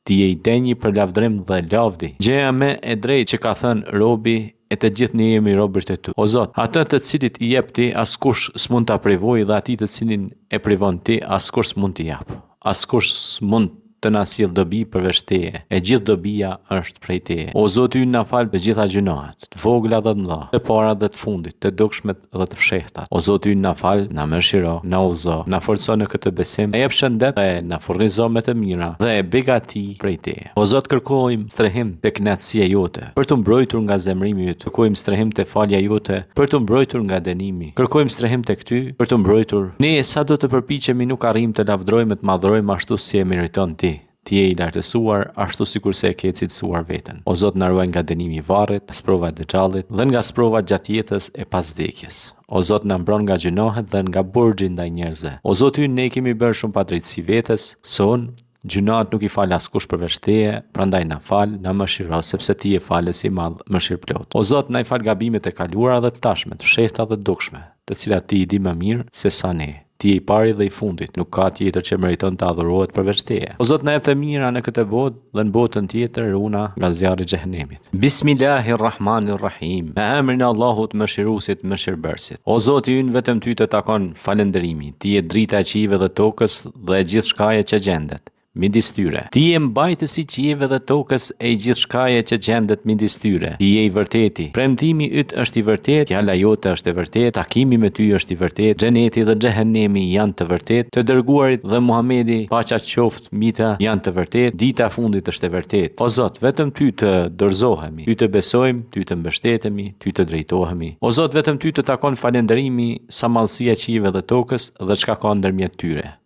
Speaker 1: Ti je i denjë për lavdrim dhe lavdi. Gjëja më e drejtë që ka thënë robi, e të gjithë ne jemi robërt e Tu. O Zot, atë të cilit i jep Ti, askush s'mund ta privojë, dhe atij të cilin e privon Ti, askush s'mund t'i jap. Askush s'mund të na sjell dobi përveç Teje, e gjithë dobia është prej Teje. O Zoti ynë, na fal të gjitha gjunahet, të vogla dhe të mëdha, të para dhe të fundit, të dukshmet dhe të fshehta. O Zoti ynë, na fal, na mëshiro, na udhëzo, na forco në këtë besim, e jep shëndet dhe na furnizo me të mira dhe e begati prej Teje. O Zot, kërkojmë strehim te kënaqësia jote, për të mbrojtur nga zemrimi yt. Kërkojmë strehim te falja jote, për të mbrojtur nga dënimi. Kërkojmë strehim tek Ty, për të mbrojtur. Ne sa do të përpiqemi nuk arrijmë të lavdrojmë, të madhrojmë ashtu si e meriton Ti. Ti je i lartësuar, ashtu sikur se e ke cilësuar veten. O Zot, na ruaj nga dënimi i varrit, sprova e dëxhallit dhe nga sprova gjatë jetës e pas vdekjes. O Zot, na mbron nga gjunohet dhe nga burxhi ndaj njerëzve. O Zot ynë, ne kemi bërë shumë padrejtësi vetes, son gjunat nuk i fal askush përveç Teje, prandaj na fal, na mëshiro, sepse Ti je falës i madh, mëshirëplot. O Zot, na i fal gabimet e kaluara dhe të tashme, të fshehta dhe të dukshme, të cilat Ti i di më mirë se sa ne. Ti je i pari dhe i fundit, nuk ka tjetër që meriton të adhurohet përveç Teje. O Zot, na jep të mira në këtë botë dhe në botën tjetër, runa nga zjarri i xhehenemit. Bismillahirrahmanirrahim. Me emrin e Allahut mëshiruesit, mëshirbërësit. O Zoti ynë, vetëm Ty të takon falënderimi. Ti je drita e qiejve dhe tokës dhe e gjithë shkaje që gjendet midis tyre. Ti je mbajtësi i qiejve dhe tokës e gjithë shkaje që gjendet midis tyre. Ti je i vërteti. Premtimi yt është i vërtet, fjala jote është e vërtet, takimi me Ty është i vërtet, xheneti dhe xhehenemi janë të vërtet, të dërguarit dhe Muhamedi, paqja qoftë mita, janë të vërtet, dita e fundit është e vërtet. O Zot, vetëm Ty të dorëzohemi, Ty të besojmë, Ty të mbështetemi, Ty të drejtohemi. O Zot, vetëm Ty të takon falënderimi, sa mallësia e qiejve dhe tokës dhe çka ka ndërmjet tyre.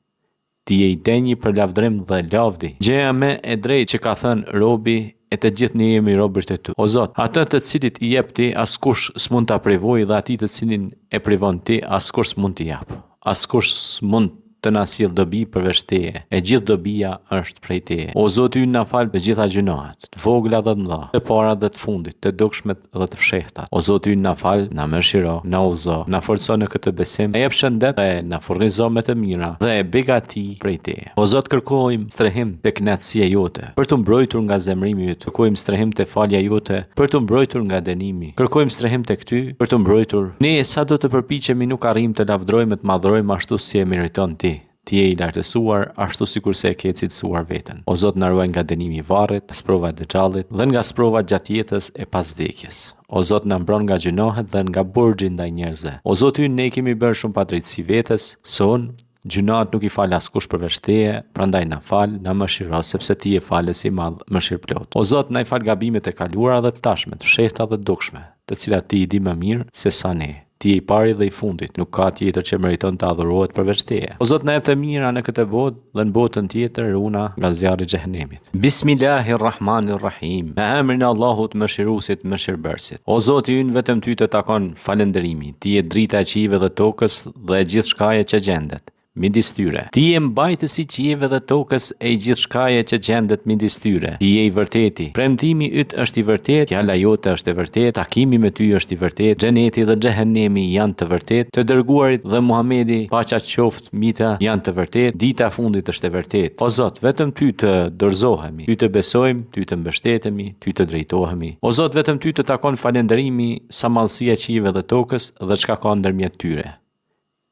Speaker 1: Ti je i denjë për lavdrim dhe lavdi. Gjëja më e drejtë që ka thënë robi, e të gjithë ne jemi robërt e Tu. O Zot, atë të cilit i jep Ti, askush s'mund ta privojë, dhe atij të cilin e privon Ti, askush s'mund t'i jap. Askush s'mund të na sjell dobi përveç Teje, e gjithë dobia është prej Teje. O Zoti ynë, na fal të gjitha gjunahet, të vogla dhe të mëdha, të para dhe të fundit, të dukshmet dhe të fshehta. O Zoti ynë, na fal, na mëshiro, na udhëzo, na forco në këtë besim, e jep shëndet dhe na furnizo me të mira dhe e begati prej Teje. O Zot, kërkojmë strehim te kënaqësia jote, për të mbrojtur nga zemrimi yt. Kërkojmë strehim te falja jote, për të mbrojtur nga dënimi. Kërkojmë strehim tek Ty, për të mbrojtur. Ne sa do të përpiqemi nuk arrijmë të lavdrojmë, të madhrojmë ashtu si e meriton Ti. Ti je i lartësuar, ashtu sikur se e ke cilësuar veten. O Zot, na ruaj nga dënimi i varrit, sprova e dëxhallit dhe nga sprova gjatë jetës e pas vdekjes. O Zot, na mbron nga gjunohet dhe nga burxhi ndaj njerëzve. O Zot ynë, ne kemi bërë shumë padrejtësi vetes, son gjunat nuk i fal askush përveç Teje, prandaj na fal, na mëshiro, sepse Ti je falës i madh, mëshirëplot. O Zot, na i fal gabimet e kaluara dhe të tashme, të fshehta dhe të dukshme, të cilat Ti i di më mirë se sa ne. Ti je i pari dhe i fundit, nuk ka tjetër që meriton të adhurohet përveç teje. O Zot, na jep të mira në këtë botë dhe në botën tjetër runa nga zjarri i xhehenemit. Bismillahirrahmanirrahim. Me emrin e Allahut mëshiruesit, mëshirbërësit. O Zoti ynë, vetëm ty të takon falënderimi. Ti je drita e qiejve dhe tokës dhe e gjithçkaje që gjendet midis tyre. Ti je mbajtësi i qiejve dhe tokës e gjithçkaje që gjendet midis tyre. Ti je i vërteti. Premtimi yt është i vërtetë, fjala jote është e vërtetë, takimi me ty është i vërtetë, xheneti dhe xhehenemi janë të vërtetë, të dërguarit dhe Muhamedi, paqja qoftë mbi të, janë të vërtetë, dita e fundit është e vërtetë. O Zot, vetëm ty të dorëzohemi, ty të besojmë, ty të mbështetemi, ty të drejtohemi. O Zot, vetëm ty të takon falënderimi sa mallësia e qiejve dhe tokës dhe çka ka ndërmjet tyre.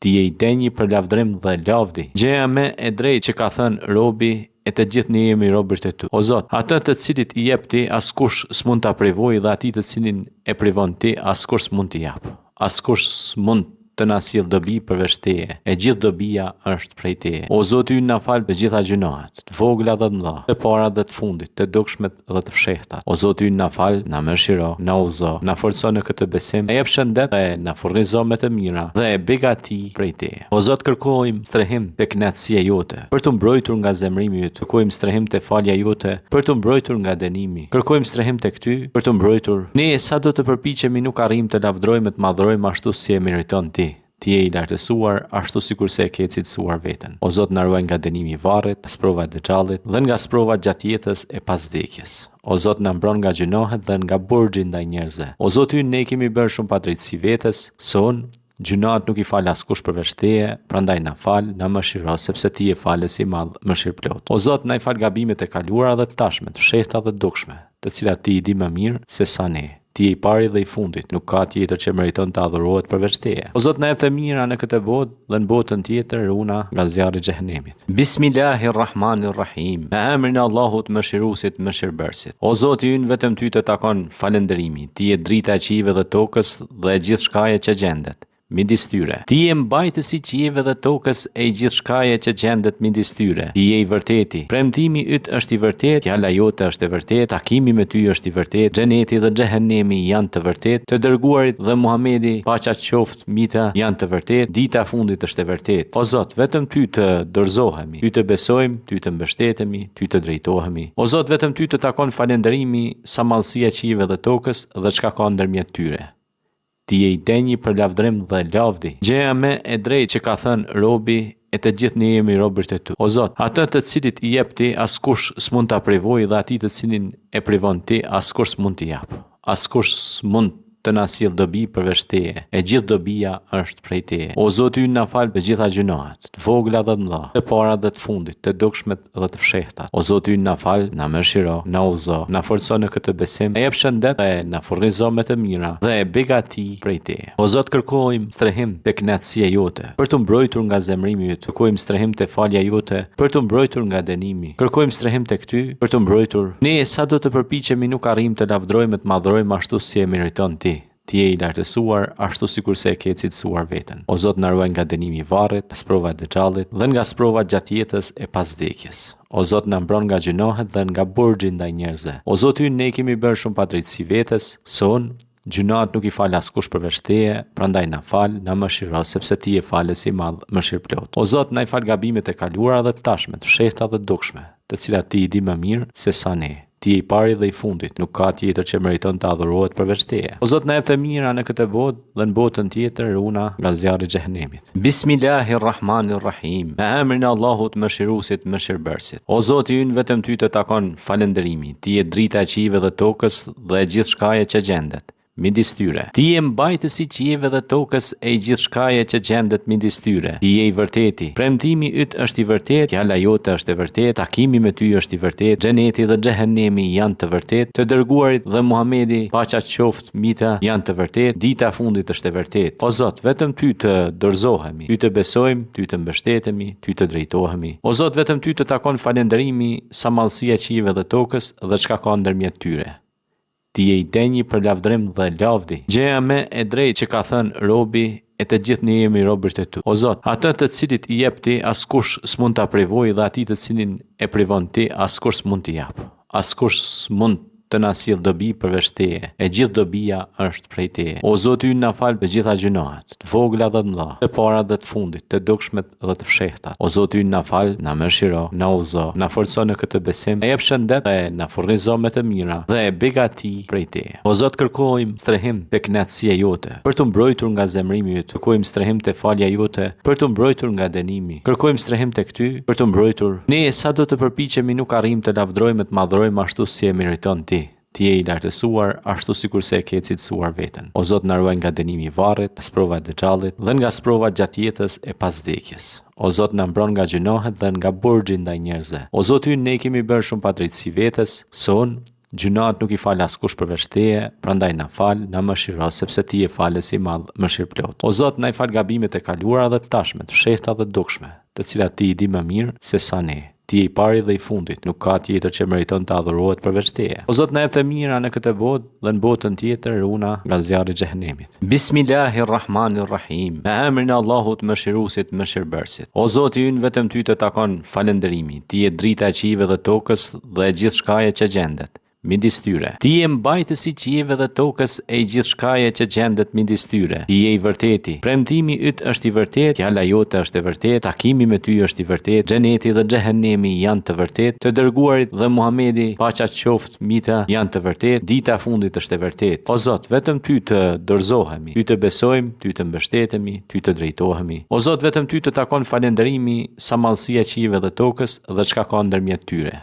Speaker 1: Ti je i denjë për lavdrim dhe lavdi. Gjëja më e drejtë që ka thënë robi, e të gjithë ne jemi robërt e tu. O Zot, atë të cilit i jep ti, askush s'mund ta privojë, dhe atij të cilin e privon ti, askush s'mund t'i jap. Askush s'mund të na sjell dobi përveç teje. E gjithë dobia është prej teje. O Zoti ynë, na fal të gjitha gjunahet, të vogla dhe të mëdha, të para dhe të fundit, të dukshmet dhe të fshehta. O Zoti ynë, na fal, na mëshiro, na udhëzo, na forco në këtë besim, e jep shëndet dhe na furnizo me të mira dhe e begati prej teje. O Zot, kërkojmë strehim te kënaqësia jote, për të mbrojtur nga zemrimi yt. Kërkojmë strehim te falja jote, për të mbrojtur nga dënimi. Kërkojmë strehim tek ty, për të mbrojtur. Ne sa do të përpiqemi nuk arrijmë të lavdrojmë, të madhrojmë ashtu si e meriton ti. Ti je i lartësuar ashtu sikur se e ke cilësuar veten. O Zot, na ruaj nga dënimi i varrit, sprova e dëxhallit dhe nga sprova gjatë jetës e pas vdekjes. O Zot, na mbron nga gjunohet dhe nga burxhi ndaj njerëzve. O Zot ynë, ne kemi bërë shumë padrejtësi vetes, son gjunat nuk i fal askush përveç teje, prandaj na fal, na mëshiro, sepse ti je falës i madh, mëshirplot. O Zot, na i fal gabimet e kaluara dhe të tashme, të fshehta dhe të dukshme, të cilat ti i di më mirë se sa ne. Ti je i pari dhe i fundit, nuk ka tjetër që meriton të adhurohet përveç teje. O Zot, na jep të mira në këtë botë dhe në botën tjetër runa nga zjarri i xhehenemit. Bismillahirrahmanirrahim. Me emrin e Allahut mëshiruesit, mëshirbërësit. O Zoti ynë, vetëm ty të takon falënderimi. Ti je drita e qiejve dhe tokës dhe e gjithçkaje që gjendet midis tyre. Ti je mbajtësi i qiejve dhe tokës e gjithçkaje që gjendet midis tyre. Ti je i vërteti. Premtimi yt është i vërtetë, fjala jote është e vërtetë, takimi me ty është i vërtetë, xheneti dhe xhehenemi janë të vërtetë, të dërguarit dhe Muhamedi, paqja qoftë mbi të, janë të vërtetë, dita e fundit është e vërtetë. O Zot, vetëm ty të dorëzohemi, ty të besojmë, ty të mbështetemi, ty të drejtohemi. O Zot, vetëm ty të takon falënderimi sa mallësia e qiejve dhe tokës dhe çka ka ndërmjet tyre. Ti je i denjë për lavdrim dhe lavdi. Gjëja më e drejtë që ka thënë robi, e të gjithë ne jemi robërt e tu. O Zot, atë të cilit i jep ti, askush s'mund ta privojë, dhe atij të cilin e privon ti, askush s'mund t'i jap. Askush s'mund të na sjell dobi përveç teje. E gjithë dobia është prej teje. O Zoti ynë, na fal të gjitha gjunahet, të vogla dhe të mëdha, të para dhe të fundit, të dukshmet dhe të fshehta. O Zoti ynë, na fal, na mëshiro, na udhëzo, na forco në këtë besim, e jep shëndet dhe na furnizo me të mira dhe e begati prej teje. O Zot, kërkojmë strehim te kënaqësia jote, për të mbrojtur nga zemrimi yt. Kërkojmë strehim te falja jote, për të mbrojtur nga dënimi. Kërkojmë strehim tek ty, për të mbrojtur. Ne sa do të përpiqemi nuk arrijmë të lavdrojmë, të madhrojmë ashtu si e meriton ti. Ti je i lartësuar ashtu sikur se e ke cilësuar veten. O Zot, na ruaj nga dënimi i varrit, sprova e dëxhallit dhe nga sprova gjatë jetës e pas vdekjes. O Zot, na mbron nga gjunohet dhe nga burxhi ndaj njerëzve. O Zot ynë, ne kemi bërë shumë padrejtësi vetes, son gjunat nuk i fal askush përveç teje, prandaj na fal, na mëshiro, sepse ti je falës i madh, mëshirplot. O Zot, na i fal gabimet e kaluara dhe të tashme, të fshehta dhe të dukshme, të cilat ti i di më mirë se sa ne. Ti je i pari dhe i fundit, nuk ka tjetër që meriton të adhurohet përveç teje. O Zot, na jep të mira në këtë botë dhe në botën tjetër runa nga zjarri i xhehenemit. Bismillahirrahmanirrahim. Me emrin e Allahut mëshiruesit, mëshirbërësit. O Zoti ynë, vetëm ty të takon falënderimi. Ti je drita e qiejve dhe tokës dhe e gjithçkaje që gjendet midis tyre. Ti je mbajtësi i qiejve dhe tokës e gjithçkaje që gjendet midis tyre. Ti je i vërteti. Premtimi yt është i vërtetë, fjala jote është e vërtetë, takimi me ty është i vërtetë, xheneti dhe xhehenemi janë të vërtetë, të dërguarit dhe Muhamedi, paqja qoftë mbi të, janë të vërtetë, dita e fundit është e vërtetë. O Zot, vetëm ty të dorëzohemi, ty të besojmë, ty të mbështetemi, ty të drejtohemi. O Zot, vetëm ty të takon falënderimi sa mallësia e qiejve dhe tokës dhe çka ka ndërmjet tyre. Ti je i denjë për lavdrim dhe lavdi. Gjëja më e drejtë që ka thënë robi, e të gjithë ne jemi robërt e tu. O Zot, atë të cilit i jep ti, askush s'mund ta privojë, dhe atij të cilin e privon ti, askush s'mund t'i jap. Askush s'mund të na sjell dobi përveç Teje, e gjithë dobia është prej Teje. O Zoti ynë, na fal të gjitha gjunahet, të vogla dhe të mëdha, të para dhe të fundit, të dukshmet dhe të fshehta. O Zoti ynë, na fal, na mëshiro, na udhëzo, na forco në këtë besim, e jep shëndet dhe na furnizo me të mira dhe e begati prej Teje. O Zot, kërkojmë strehim te kënaqësia jote, për të mbrojtur nga zemrimi yt. Kërkojmë strehim te falja jote, për të mbrojtur nga dënimi. Kërkojmë strehim tek Ty, për të mbrojtur. Ne sa do të përpiqemi nuk arrim të lavdrojmë, të madhrojmë ashtu si e meriton Ti. Ti je i lartësuar, ashtu sikur se e ke cilësuar veten. O Zot, na ruaj nga dënimi i varrit, sprova e dëxhallit dhe nga sprova gjatë jetës e pas vdekjes. O Zot, na mbron nga gjunohet dhe nga burxhi ndaj njerëzve. O Zot ynë, ne kemi bërë shumë padrejtësi vetes, son gjunat nuk i fal askush përveç Teje, prandaj na fal, na mëshiro, sepse Ti je falës i madh, mëshirëplot. O Zot, na i fal gabimet e kaluara dhe të tashme, të fshehta dhe të dukshme, të cilat Ti i di më mirë se sa ne. Ti je i pari dhe i fundit, nuk ka tjetër që meriton të adhurohet përveç Teje. O Zot, na jep të mira në këtë botë dhe në botën tjetër runa nga zjarri i xhehenemit. Bismillahirrahmanirrahim. Me emrin e Allahut mëshiruesit, mëshirbërësit. O Zoti ynë, vetëm Ty të takon falënderimi. Ti je drita e qive dhe tokës dhe e gjithë shkaje që gjendet midis tyre. Ti je mbajtësi i qiejve dhe tokës e gjithë shkaje që gjendet midis tyre. Ti je i vërteti. Premtimi yt është i vërtet, fjala jote është e vërtet, takimi me Ty është i vërtet, xheneti dhe xhehenemi janë të vërtet, të dërguarit dhe Muhamedi, paqja qoftë mbi të, janë të vërtet, dita e fundit është e vërtet. O Zot, vetëm Ty të dorëzohemi, Ty të besojmë, Ty të mbështetemi, Ty të drejtohemi. O Zot, vetëm Ty të takon falënderimi, sa mallësia e qiejve dhe tokës dhe çka ka ndërmjet tyre.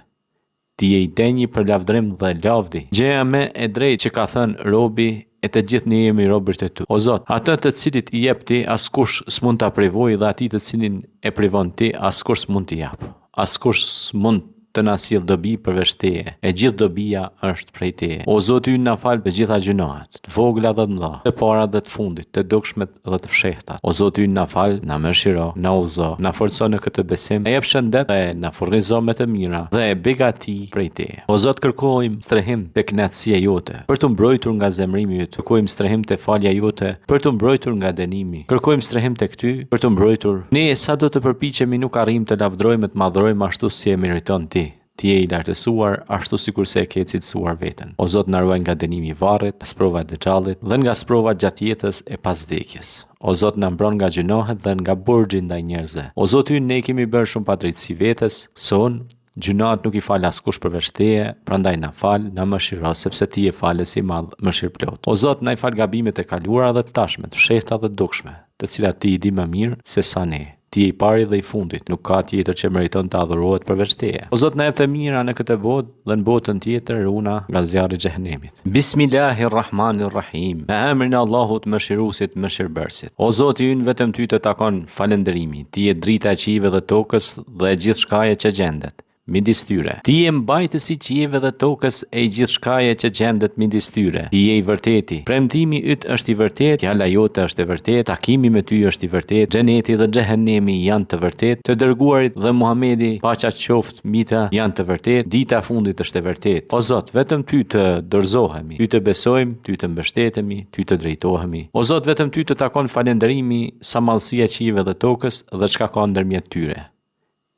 Speaker 1: Ti je i denjë për lavdrim dhe lavdi. Gjëja më e drejtë që ka thënë robi, e të gjithë ne jemi robërt e Tu. O Zot, atë të cilit i jep Ti, askush s'mund ta privojë, dhe atij të cilin e privon Ti, askush s'mund t'i jap. Askush s'mund të na sjell dobi përveç Teje, e gjithë dobia është prej Teje. O Zoti ynë, na fal të gjitha gjunahet, të vogla dhe të mëdha, të para dhe të fundit, të dukshmet dhe të fshehta. O Zoti ynë, na fal, na mëshiro, na udhëzo, na forco në këtë besim, e jep shëndet dhe na furnizo me të mira dhe e begati prej Teje. O Zot, kërkojmë strehim te kënaqësia jote, për të mbrojtur nga zemrimi yt. Kërkojmë strehim te falja jote, për të mbrojtur nga dënimi. Kërkojmë strehim tek Ty, për të mbrojtur. Ne sa do të përpiqemi nuk arrim të lavdrojmë, të madhrojmë ashtu si e meriton Ti. Ti je i lartësuar, ashtu sikur se e ke cilësuar veten. O Zot, na ruaj nga dënimi i varrit, sprova e dëxhallit dhe nga sprova gjatë jetës e pas vdekjes. O Zot, na mbron nga gjunohet dhe nga burxhi ndaj njerëzve. O Zot ynë, ne kemi bërë shumë padrejtësi vetes, son gjunat nuk i fal askush përveç Teje, prandaj na fal, na mëshiro, sepse Ti je falës i madh, mëshirëplot. O Zot, na i fal gabimet e kaluara dhe të tashme, të fshehta dhe të dukshme, të cilat Ti i di më mirë se sa ne. Ti je i pari dhe i fundit, nuk ka tjetër që meriton të adhurohet përveç Teje. O Zot, na jep të mira në këtë botë dhe në botën tjetër runa nga zjarri i xhehenemit. Bismillahirrahmanirrahim. Me emrin e Allahut mëshiruesit, mëshirbërësit. O Zoti ynë, vetëm Ty të takon falënderimi. Ti je drita e qiejve dhe tokës dhe e gjithë shkaje që gjendet midis tyre. Ti je mbajtësi i qiejve dhe tokës e gjithë shkaje që gjendet midis tyre. Ti je i vërteti. Premtimi yt është i vërtet, fjala jote është e vërtet, takimi me Ty është i vërtet, xheneti dhe xhehenemi janë të vërtet, të dërguarit dhe Muhamedi, paqja qoftë mbi të, janë të vërtet, dita e fundit është e vërtet. O Zot, vetëm Ty të dorëzohemi, Ty të besojmë, Ty të mbështetemi, Ty të drejtohemi. O Zot, vetëm Ty të takon falënderimi, sa mallësia e qiejve dhe tokës dhe çka ka ndërmjet tyre.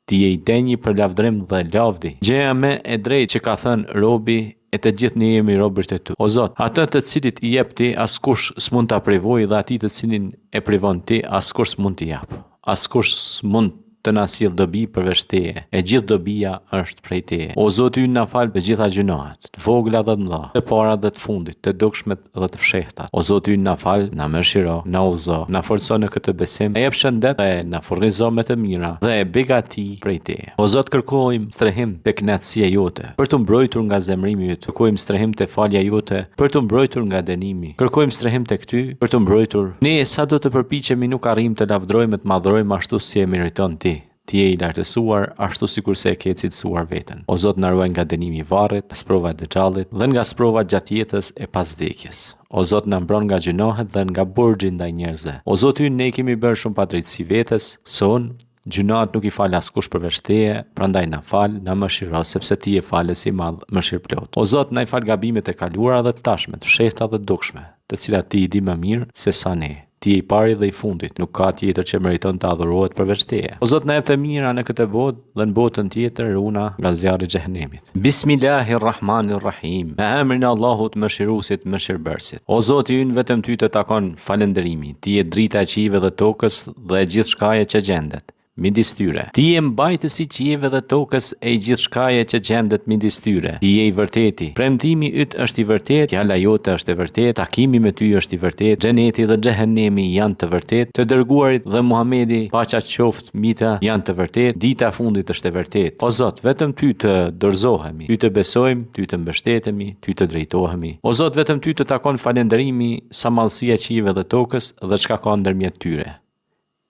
Speaker 1: Ti je i denjë për lavdrim dhe lavdi. Gjëja më e drejtë që ka thënë robi, e të gjithë ne jemi robërt e Tu. O Zot, atë të cilit i jep Ti, askush s'mund ta privojë, dhe atij të cilin e privon Ti, askush s'mund t'i jap. Askush s'mund të na sjell dobi përveç Teje, e gjithë dobia është prej Teje. O Zoti ynë, na fal të gjitha gjunahet, të vogla dhe të mëdha, të para dhe të fundit, të dukshmet dhe të fshehta. O Zoti ynë, na fal, na mëshiro, na udhëzo, na forco në këtë besim, e jep shëndet dhe na furnizo me të mira dhe e begati prej Teje. O Zot, kërkojmë strehim te kënaqësia jote, për të mbrojtur nga zemrimi yt. Kërkojmë strehim te falja jote, për të mbrojtur nga dënimi. Kërkojmë strehim tek Ty, për të mbrojtur. Ne sa do të përpiqemi nuk arrim të lavdrojmë, të madhrojmë ashtu si e meriton Ti. Ti je i lartësuar, ashtu sikur se e ke cilësuar veten. O Zot, na ruaj nga dënimi i varrit, sprova e dëxhallit dhe nga sprova gjatë jetës e pas vdekjes. O Zot, na mbron nga gjunohet dhe nga burxhi ndaj njerëzve. O Zot ynë, ne kemi bërë shumë padrejtësi vetes, son gjunat nuk i fal askush përveç Teje, prandaj na fal, na mëshiro, sepse Ti je falës i madh, mëshirëplot. O Zot, na i fal gabimet e kaluara dhe të tashme, të fshehta dhe të dukshme, të cilat Ti i di më mirë se sa ne. Ti je i pari dhe i fundit, nuk ka tjetër që meriton të adhurohet përveç teje. O Zot, na jep të mira në këtë botë dhe në botën tjetër runa nga zjarri i xhehenemit. Bismillahirrahmanirrahim. Me emrin e Allahut mëshiruesit, mëshirbërësit. O Zoti ynë, vetëm ty të takon falënderimi. Ti je drita e qiejve dhe tokës dhe e gjithçkaje që gjendet midis tyre. Ti je mbajtësi i qiejve dhe tokës e gjithçkaje që gjendet midis tyre. Ti je i vërteti. Premtimi yt është i vërtet, fjala jote është e vërtet, takimi me ty është i vërtet, xheneti dhe xhehenemi janë të vërtet, të dërguarit dhe Muhamedi, paqja qoftë mita, janë të vërtet, dita e fundit është e vërtet. O Zot, vetëm ty të dorëzohemi, ty të besojmë, ty të mbështetemi, ty të drejtohemi. O Zot, vetëm ty të takon falënderimi sa mallësia e qiejve dhe tokës dhe çka ka ndërmjet tyre.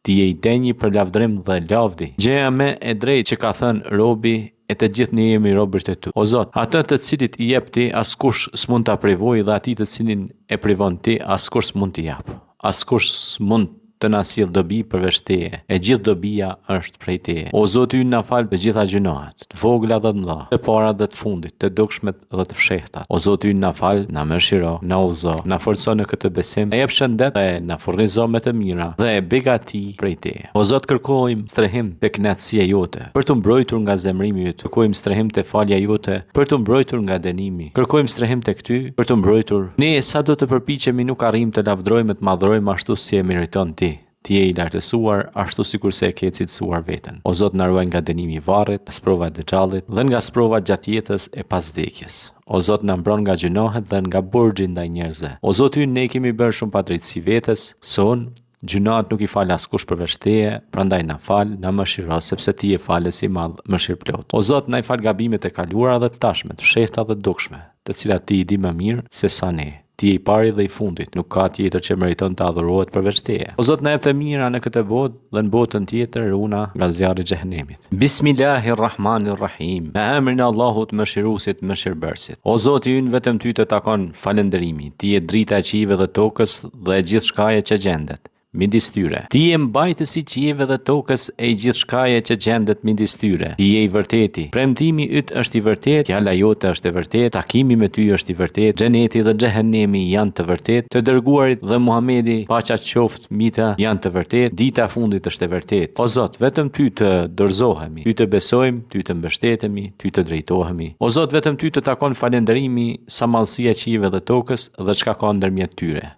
Speaker 1: Ti je i denjë për lavdrim dhe lavdi. Gjëja më e drejtë që ka thënë robi, e të gjithë ne jemi robërt e tu. O Zot, atë të cilit i jep ti, askush s'mund ta privojë, dhe atij të cilin e privon ti, askush s'mund t'i jap. Askush s'mund të na sjell dobi përveç teje. E gjithë dobia është prej teje. O Zoti ynë, na fal të gjitha gjunahet, të vogla dhe të mëdha, të para dhe të fundit, të dukshmet dhe të fshehta. O Zoti ynë, na fal, na mëshiro, na udhëzo, na forco në këtë besim, na jep shëndet dhe na furnizo me të mira dhe e begati prej teje. O Zot, kërkojmë strehim te kënaqësia jote, për të mbrojtur nga zemrimi yt. Kërkojmë strehim te falja jote, për të mbrojtur nga dënimi. Kërkojmë strehim tek ty, për të mbrojtur. Ne sa do të përpiqemi nuk arrijmë të lavdrojmë, të madhrojmë ashtu si e meriton ti. Ti je i lartësuar, ashtu sikurse e ke cilësuar veten. O Zot, na ruaj nga dënimi i varrit, sprova e dëxhallit dhe nga sprova gjatë jetës e pas vdekjes. O Zot, na mbron nga gjunohet dhe nga burxhi ndaj njerëzve. O Zot ynë, ne kemi bërë shumë padrejtësi vetes, son gjunat nuk i fal askush përveç teje, prandaj na fal, na mëshiro, sepse ti je falës i madh, mëshirëplot. O Zot, na i fal gabimet e kaluara dhe të tashme, të fshehta dhe të dukshme, të cilat ti i di më mirë se sa ne. Ti je i pari dhe i fundit, nuk ka tjetër që meriton të adhurohet përveç teje. O Zot, na jep të mira në këtë botë dhe në botën tjetër runa nga zjarri i xhehenemit. Bismillahirrahmanirrahim. Me emrin e Allahut mëshiruesit, mëshirbërësit. O Zoti ynë, vetëm ty të takon falënderimi. Ti je drita e qiejve dhe tokës dhe e gjithçkaje që gjendet midis tyre. Ti je mbajtësi i qiejve dhe tokës e gjithçkaje që gjendet midis tyre. Ti je i vërteti. Premtimi yt është i vërtet, fjala jote është e vërtet, takimi me ty është i vërtet, xheneti dhe xhehenemi janë të vërtet, të dërguarit dhe Muhamedi, paqja qoftë mita, janë të vërtet, dita e fundit është e vërtet. O Zot, vetëm ty të dorëzohemi, ty të besojmë, ty të mbështetemi, ty të drejtohemi. O Zot, vetëm ty të takon falënderimi sa mallësia e qiejve dhe tokës dhe çka ka ndërmjet tyre.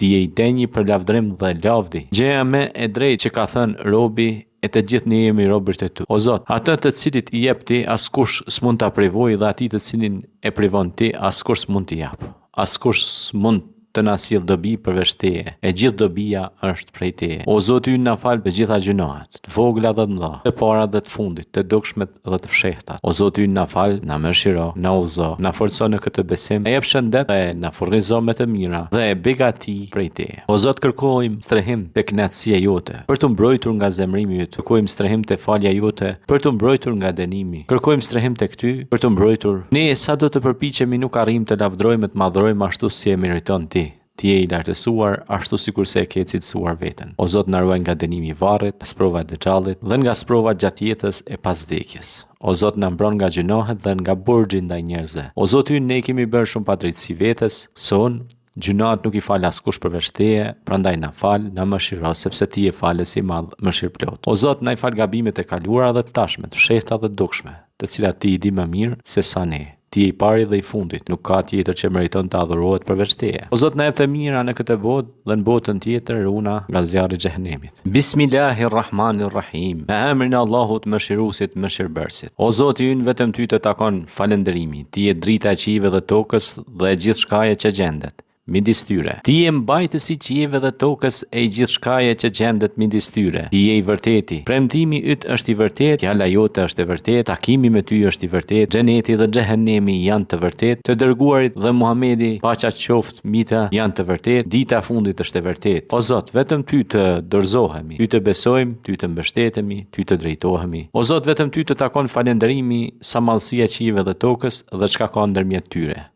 Speaker 1: Ti je i denjë për lavdrim dhe lavdi. Gjëja më e drejtë që ka thënë robi, e të gjithë ne jemi robërt e tu. O Zot, atë të cilit i jep ti, askush s'mund ta privojë, dhe atij të cilin e privon ti, askush s'mund t'i jap. Askush s'mund të na sjell dobi përveç teje. E gjithë dobia është prej teje. O Zoti ynë, na fal të gjitha gjunahet, të vogla dhe të mëdha, të para dhe të fundit, të dukshmet dhe të fshehta. O Zoti ynë, na fal, na mëshiro, na udhëzo, na forco në këtë besim, na jep shëndet dhe na furnizo me të mira dhe e begati prej teje. O Zot, kërkojmë strehim te kënaqësia jote, për të mbrojtur nga zemrimi yt. Kërkojmë strehim te falja jote, për të mbrojtur nga dënimi. Kërkojmë strehim tek ty, për të mbrojtur. Ne sa do të përpiqemi nuk arrijmë të lavdrojmë, të madhrojmë ashtu si e meriton ti. Ti je i lartësuar, ashtu sikurse e ke cilësuar veten. O Zot, na ruaj nga dënimi i varrit, sprova e dëxhallit dhe nga sprova gjatë jetës e pas vdekjes. O Zot, na mbron nga gjunohet dhe nga burxhi ndaj njerëzve. O Zot ynë, ne kemi bërë shumë padrejtësi vetes, son gjunat nuk i fal askush përveç teje, prandaj na fal, na mëshiro, sepse ti je falës i madh, mëshirëplot. O Zot, na i fal gabimet e kaluara dhe të tashme, të fshehta dhe të dukshme, të cilat ti i di më mirë se sa ne. Ti je i pari dhe i fundit, nuk ka tjetër që meriton të adhurohet përveç teje. O Zot, na jep të mira në këtë botë dhe në botën tjetër runa nga zjarri i xhehenemit. Bismillahirrahmanirrahim. Me emrin e Allahut mëshiruesit, mëshirbërësit. O Zoti ynë, vetëm ty të takon falënderimi. Ti je drita e qiejve dhe tokës dhe e gjithçkaje që gjendet midis tyre. Ti je mbajtësi i qiejve dhe tokës e gjithçkaje që gjendet midis tyre. Ti je i vërteti. Premtimi yt është i vërtet, fjala jote është e vërtet, takimi me ty është i vërtet, xheneti dhe xhehenemi janë të vërtet, të dërguarit dhe Muhamedi, paqja qoftë mita, janë të vërtet, dita e fundit është e vërtet. O Zot, vetëm ty të dorëzohemi, ty të besojmë, ty të mbështetemi, ty të drejtohemi. O Zot, vetëm ty të takon falënderimi sa mallësia e qiejve dhe tokës dhe çka ka ndërmjet tyre.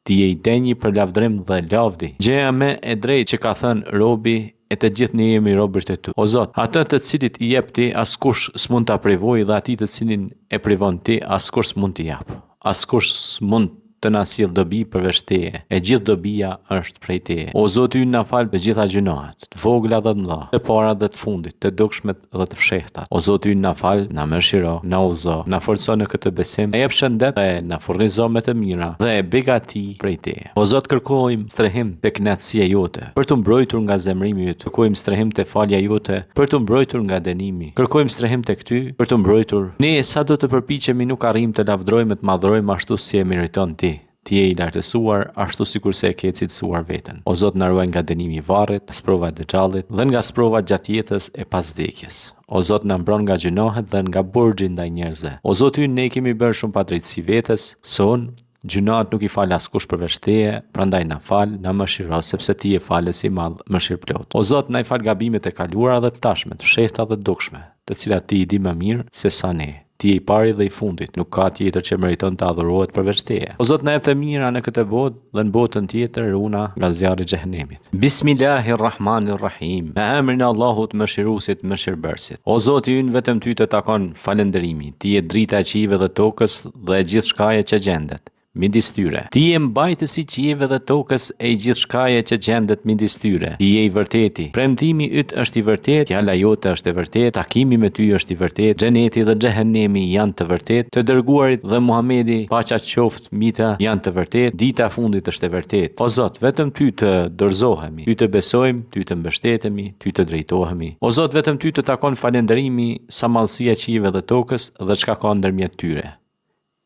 Speaker 1: Ti je i denjë për lavdrim dhe lavdi. Gjëja më e drejtë që ka thënë robi, e të gjithë ne jemi robërt e tu. O Zot, atë të cilit i jep ti, askush s'mund ta privojë, dhe atij të cilin e privon ti, askush s'mund t'i jap. Askush s'mund të na sjell dobi përveç Teje, e gjithë dobia është prej Teje. O Zoti ynë, na fal të gjitha gjunohat, të vogla dhe të mëdha, të para dhe të fundit, të dukshmet dhe të fshehtat. O Zoti ynë, na fal, na mëshiro, na udhëzo, na forco në këtë besim, e jep shëndet dhe na furnizo me të mira dhe e begati prej Teje. O Zot, kërkojmë strehim te kënaqësia jote, për të mbrojtur nga zemrimi yt. Kërkojmë strehim te falja jote, për të mbrojtur nga dënimi. Kërkojmë strehim tek Ty, për të mbrojtur. Ne sa do të përpiqemi nuk arrim të lavdrojmë të madhrojmë ashtu si e meriton Ti. Ti je i lartësuar, ashtu sikur se e ke cilësuar veten. O Zot, na ruaj nga dënimi i varrit, sprova e dëxhallit dhe nga sprova gjatë jetës e pas vdekjes. O Zot, na mbron nga gjunohet dhe nga burxhi ndaj njerëzve. O Zot, ne kemi bërë shumë padrejtësi vetes, son gjunohat nuk i fal askush përveç Teje, prandaj na fal, na mëshiro, sepse Ti je falës i madh, mëshirëplot. O Zot, na i fal gabimet e kaluara dhe të tashme, të fshehta dhe të dukshme, të cilat Ti i di më mirë se sa ne. Ti je i pari dhe i fundit, nuk ka tjetër që meriton të adhurohet përveç Teje. O Zot, na jep të mira në këtë botë dhe në botën tjetër runa nga zjarri i xhehenemit. Bismillahirrahmanirrahim. Me emrin e Allahut mëshiruesit, mëshirbërësit. O Zoti ynë, vetëm Ty të takon falënderimi. Ti je drita e qiejve dhe tokës dhe e gjithë shkaje që gjendet midis tyre. Ti je mbajtësi i qiejve dhe tokës e gjithë shkaje që gjendet midis tyre. Ti je i vërteti. Premtimi yt është i vërtet, fjala jote është e vërtet, takimi me Ty është i vërtet, xheneti dhe xhehenemi janë të vërtet, të dërguarit dhe Muhamedi, paqja qoftë mbi ta, janë të vërtet, dita e fundit është e vërtet. O Zot, vetëm Ty të dorëzohemi, Ty të besojmë, Ty të mbështetemi, Ty të drejtohemi. O Zot, vetëm Ty të takon falënderimi sa mallësia e qiejve dhe tokës dhe çka ka ndërmjet tyre.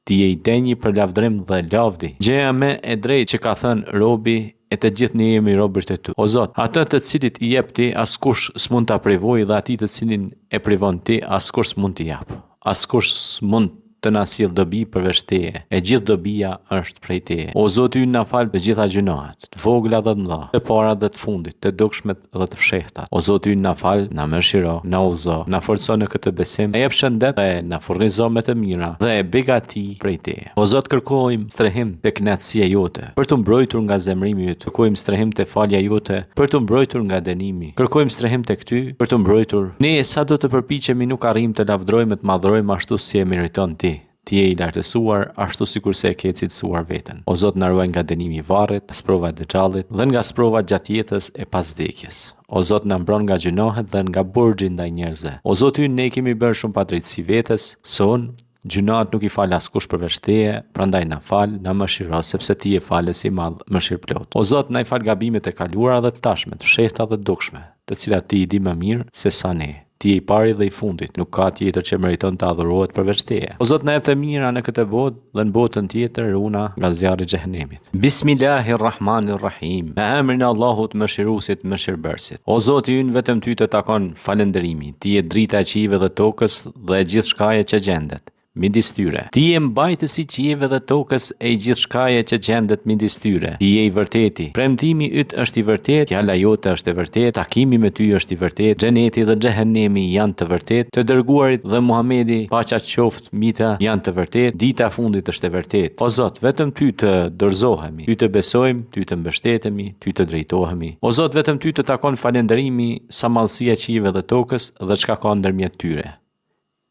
Speaker 1: Ti je i denjë për lavdrim dhe lavdi. Gjëja më e drejtë që ka thënë robi, e të gjithë ne jemi robërt e Tu. O Zot, atë të cilit i jep Ti, askush s'mund ta privojë, dhe atij të cilin e privon Ti, askush s'mund t'i jap. Askush s'mund të na sjell dobi përveç Teje, e gjithë dobia është prej Teje. O Zoti ynë, na fal të gjitha gjunohat, të vogla dhe të mëdha, të para dhe të fundit, të dukshmet dhe të fshehtat. O Zoti ynë, na fal, na mëshiro, na udhëzo, na forco në këtë besim, e jep shëndet dhe na furnizo me të mira dhe e begati prej Teje. O Zot, kërkojmë strehim te kënaqësia jote, për të mbrojtur nga zemrimi yt. Kërkojmë strehim te falja jote, për të mbrojtur nga dënimi. Kërkojmë strehim tek Ty, për të mbrojtur. Ne sa do të përpiqemi nuk arrim të lavdrojmë të madhrojmë ashtu si e meriton Ti. Ti je i lartësuar, ashtu sikur se e ke cilësuar veten. O Zot, na ruaj nga dënimi i varrit, sprova e dëxhallit dhe nga sprova gjatë jetës e pas vdekjes. O Zot, na mbron nga gjunohet dhe nga burxhi ndaj njerëzve. O Zot ynë, ne kemi bërë shumë padrejtësi vetes, son gjunohat nuk i fal askush përveç Teje, prandaj na fal, na mëshiro, sepse Ti je falës i madh, mëshirëplot. O Zot, na i fal gabimet e kaluara dhe të tashme, të fshehta dhe të dukshme, të cilat Ti i di më mirë se sa ne. Ti je i pari dhe i fundit, nuk ka tjetër që meriton të adhurohet përveç Teje. O Zot, na jep të mira në këtë botë dhe në botën tjetër runa nga zjarri i xhehenemit. Bismillahirrahmanirrahim. Me emrin e Allahut mëshiruesit, mëshirbërësit. O Zoti ynë, vetëm Ty të takon falënderimi. Ti je drita e qiejve dhe tokës dhe e gjithë shkaje që gjendet midis tyre. Ti je mbajtësi i qiejve dhe tokës e gjithë shkaje që gjendet midis tyre. Ti je i vërteti. Premtimi yt është i vërtet, fjala jote është e vërtet, takimi me Ty është i vërtet, xheneti dhe xhehenemi janë të vërtet, të dërguarit dhe Muhamedi, paqja qoftë mbi ta, janë të vërtet, dita e fundit është e vërtet. O Zot, vetëm Ty të dorëzohemi, Ty të besojmë, Ty të mbështetemi, Ty të drejtohemi. O Zot, vetëm Ty të takon falënderimi sa mallësia e qiejve dhe tokës dhe çka ka ndërmjet tyre.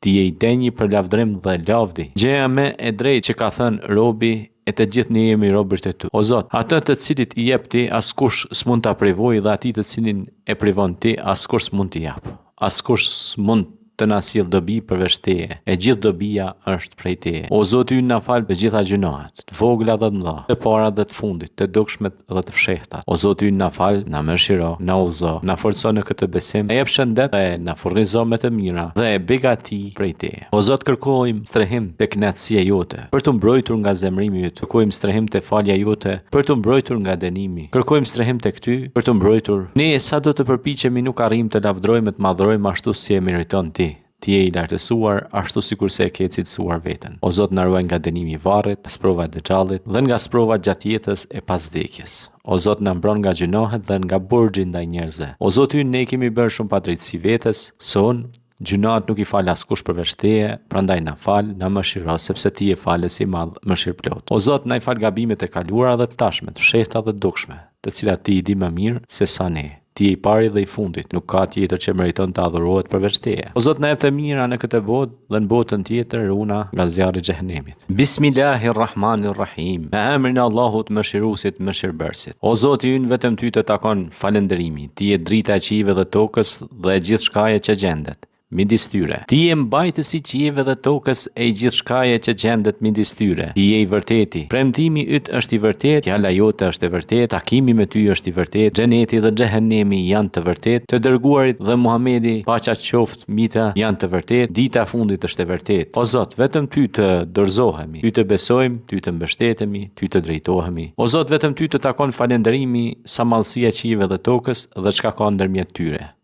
Speaker 1: Ti je i denjë për lavdrim dhe lavdi. Gjëja më e drejtë që ka thënë robi, e të gjithë ne jemi robërt e Tu. O Zot, atë të cilit i jep Ti, askush s'mund ta privojë, dhe atij të cilin e privon Ti, askush s'mund t'i jap. Askush s'mund të na sjell dobi përveç Teje, e gjithë dobia është prej Teje. O Zoti ynë, na fal të gjitha gjunohat, të vogla dhe të mëdha, të para dhe të fundit, të dukshmet dhe të fshehtat. O Zoti ynë, na fal, na mëshiro, na udhëzo, na forco në këtë besim, e jep shëndet dhe na furnizo me të mira dhe e begati prej Teje. O Zot, kërkojmë strehim te kënaqësia jote, për të mbrojtur nga zemrimi yt. Kërkojmë strehim te falja jote, për të mbrojtur nga dënimi. Kërkojmë strehim tek Ty, për të mbrojtur. Ne sa do të përpiqemi nuk arrim të lavdrojmë të madhrojmë ashtu si e meriton Ti. Ti je i lartësuar, ashtu sikur se e ke cilësuar veten. O Zot, na ruaj nga dënimi i varrit, sprova e dëxhallit dhe nga sprova gjatë jetës e pas vdekjes. O Zot, na mbron nga gjunohet dhe nga burxhi ndaj njerëzve. O Zot ynë, ne kemi bërë shumë padrejtësi vetes, son gjunat nuk i fal askush përveç Teje, prandaj na fal, na mëshiro, sepse Ti je falës i madh, mëshirëplot. O Zot, na i fal gabimet e kaluara dhe të tashme, të fshehta dhe të dukshme, të cilat Ti i di më mirë se sa ne. Ti je I pari dhe I fundit, nuk ka tjetër që meriton të adhurohet përveç Teje. O Zot, na jep të mira në këtë botë dhe në botën tjetër, runa nga zjarri I xhehenemit. Bismillahirrahmanirrahim. Me emrin e Allahut Mëshiruesit, Mëshirbërësit. O Zoti ynë, vetëm Ty të takon falënderimi. Ti je drita e qiejve dhe tokës dhe e gjithë shkaje që gjendet midis tyre. Ti je mbajtësi I qiejve dhe tokës e gjithë shkaje që gjendet midis tyre. Ti je I vërteti. Premtimi yt është I vërtet, fjala jote është e vërtet, takimi me Ty është I vërtet, xheneti dhe xhehenemi janë të vërtet, të dërguarit dhe Muhamedi, paqja qoftë mita, janë të vërtet, dita e fundit është e vërtet. O Zot, vetëm Ty të dorëzohemi, Ty të besojmë, Ty të mbështetemi, Ty të drejtohemi. O Zot, vetëm Ty të takon falënderimi, sa mallësia e qiejve dhe tokës dhe çka ka ndërmjet tyre.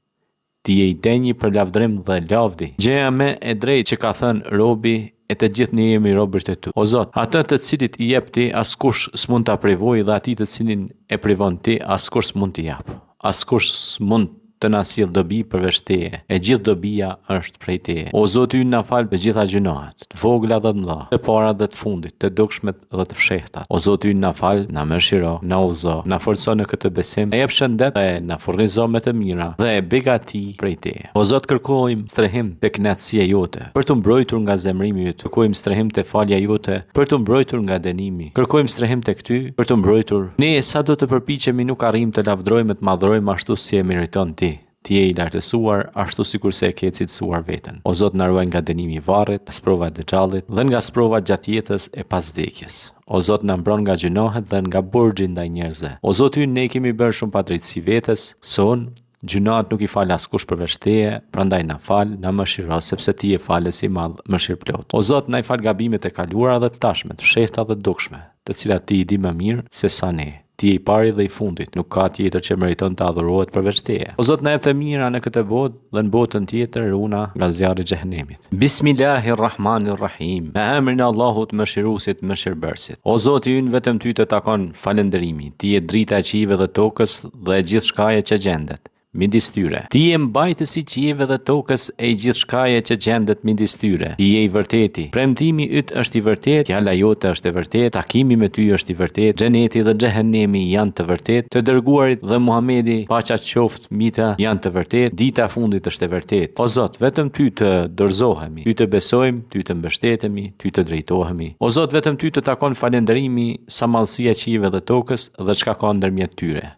Speaker 1: Ti je I denjë për lavdrim dhe lavdi. Gjëja më e drejtë që ka thënë robi, e të gjithë ne jemi robërt e Tu. O Zot, atë të cilit I jep Ti, askush s'mund ta privojë, dhe atij të cilin e privon Ti, askush s'mund t'i jap. Askush s'mund të na sjell dobi përveç Teje. E gjithë dobia është prej Teje. O Zoti ynë, na fal të gjitha gjunahet, të vogla dhe të mëdha, të para dhe të fundit, të dukshmet dhe të fshehtat. O Zoti ynë, na fal, na mëshiro, na udhëzo, na forco në këtë besim, e jep shëndet dhe na furnizo me të mira dhe e begati prej Teje. O Zot, kërkojmë strehim te kënaqësia jote, për të mbrojtur nga zemrimi yt. Kërkojmë strehim te falja jote, për të mbrojtur nga dënimi. Kërkojmë strehim tek Ty, për të mbrojtur. Ne sa do të përpiqemi nuk arrijmë të lavdrojmë, të madhrojmë ashtu si e meriton Ti. Ti je I lartësuar, ashtu sikur se e ke cilësuar veten. O Zot, na ruaj nga dënimi I varrit, sprova e dëxhallit dhe nga sprova gjatë jetës e pas vdekjes. O Zot, na mbron nga gjunohet dhe nga burxhi ndaj njerëzve. O Zot, ne kemi bërë shumë padrejtësi vetes, son gjunahet nuk I fal askush përveç Teje, prandaj na fal, na mëshiro, sepse Ti je falës I madh, mëshirëplot. O Zot, na I fal gabimet e kaluara dhe të tashme, të fshehta dhe të dukshme, të cilat Ti I di më mirë se sa ne. Ti je I pari dhe I fundit, nuk ka tjetër që meriton të adhurohet përveç Teje. O Zot, na jep të mira në këtë botë dhe në botën tjetër, runa nga zjarri I xhehenemit. Bismillahirrahmanirrahim. Me emrin e Allahut Mëshiruesit, Mëshirbërësit. O Zoti ynë, vetëm Ty të takon falënderimi. Ti je drita e qiejve dhe tokës dhe e gjithë shkaje që gjendet midis tyre. Ti je mbajtësi I qiejve dhe tokës e gjithë shkaje që gjendet midis tyre. Ti je I vërteti. Premtimi yt është I vërtet, fjala jote është e vërtet, takimi me Ty është I vërtet, xheneti dhe xhehenemi janë të vërtet, të dërguarit dhe Muhamedi, paqja qoftë mita, janë të vërtet, dita e fundit është e vërtet. O Zot, vetëm Ty të dorëzohemi, Ty të besojmë, Ty të mbështetemi, Ty të drejtohemi. O Zot, vetëm Ty të takon falënderimi, sa mallësia e qiejve dhe tokës dhe çka ka ndërmjet tyre.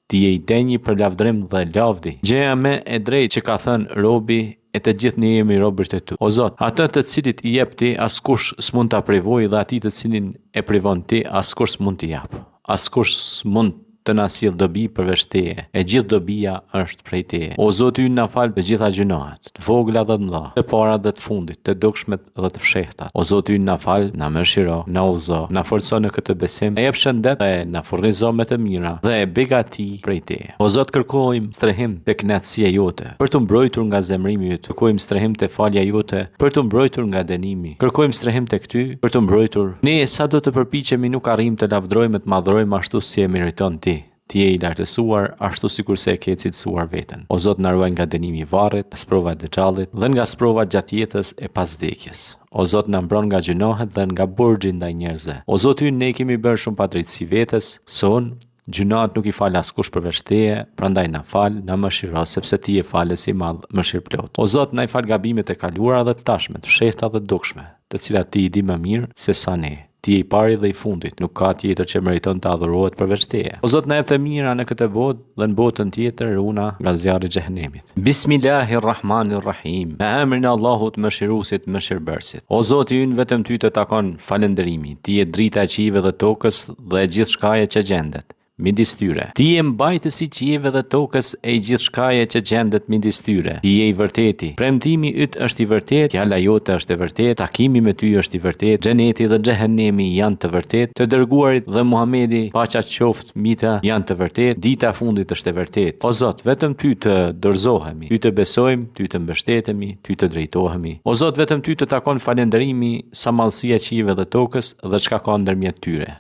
Speaker 1: Ti je I denjë për lavdrim dhe lavdi. Gjëja më e drejtë që ka thënë robi, e të gjithë ne jemi robërt e Tu. O Zot, atë të cilit I jep Ti, askush s'mund ta privojë, dhe atij të cilin e privon Ti, askush s'mund t'i jap. Askush s'mund të na sjell dobi përveç Teje. E gjithë dobia është prej Teje. O Zoti ynë, na fal të gjitha gjunahet, të vogla dhe të mëdha, të para dhe të fundit, të dukshmet dhe të fshehtat. O Zoti ynë, na fal, na mëshiro, na udhëzo, na forco në këtë besim, e jep shëndet dhe na furnizo me të mira dhe e begati prej Teje. O Zot, kërkojmë strehim te kënaqësia jote, për të mbrojtur nga zemrimi yt. Kërkojmë strehim te falja jote, për të mbrojtur nga dënimi. Kërkojmë strehim tek Ty, për të mbrojtur. Ne sa do të përpiqemi nuk arrijmë të lavdrojmë, të madhrojmë ashtu si e meriton Ti. Ti je I lartësuar, ashtu sikur se e ke cilësuar veten. O Zot, na ruaj nga dënimi I varrit, sprova e dëxhallit dhe nga sprova gjatë jetës e pas vdekjes. O Zot, na mbron nga gjunohet dhe nga burxhi ndaj njerëzve. O Zot ynë, ne kemi bërë shumë padrejtësi vetes, son gjunahet nuk I fal askush përveç Teje, prandaj na fal, na mëshiro, sepse Ti je falës I madh, mëshirëplot. O Zot, na I fal gabimet e kaluara dhe të tashme, të fshehta dhe të dukshme, të cilat Ti I di më mirë se sa ne. Ti je I pari dhe I fundit, nuk ka tjetër që meriton të adhurohet përveç Teje. O Zot, na jep të mira në këtë botë dhe në botën tjetër, runa nga zjarri I xhehenemit. Bismillahirrahmanirrahim. Me emrin e Allahut Mëshiruesit, Mëshirbërësit. O Zoti ynë, vetëm Ty të takon falënderimi. Ti je drita e qiejve dhe tokës dhe e gjithë shkaje që gjendet midis tyre. Ti je mbajtësi I qiejve dhe tokës e gjithë shkaje që gjendet midis tyre. Ti je I vërteti. Premtimi yt është I vërtet, fjala jote është e vërtet, takimi me Ty është I vërtet, xheneti dhe xhehenemi janë të vërtet, të dërguarit dhe Muhamedi, paqja qoftë mita, janë të vërtet, dita e fundit është e vërtet. O Zot, vetëm Ty të dorëzohemi, Ty të besojmë, Ty të mbështetemi, Ty të drejtohemi. O Zot, vetëm Ty të takon falënderimi, sa mallësia e qiejve dhe tokës dhe çka ka ndërmjet tyre.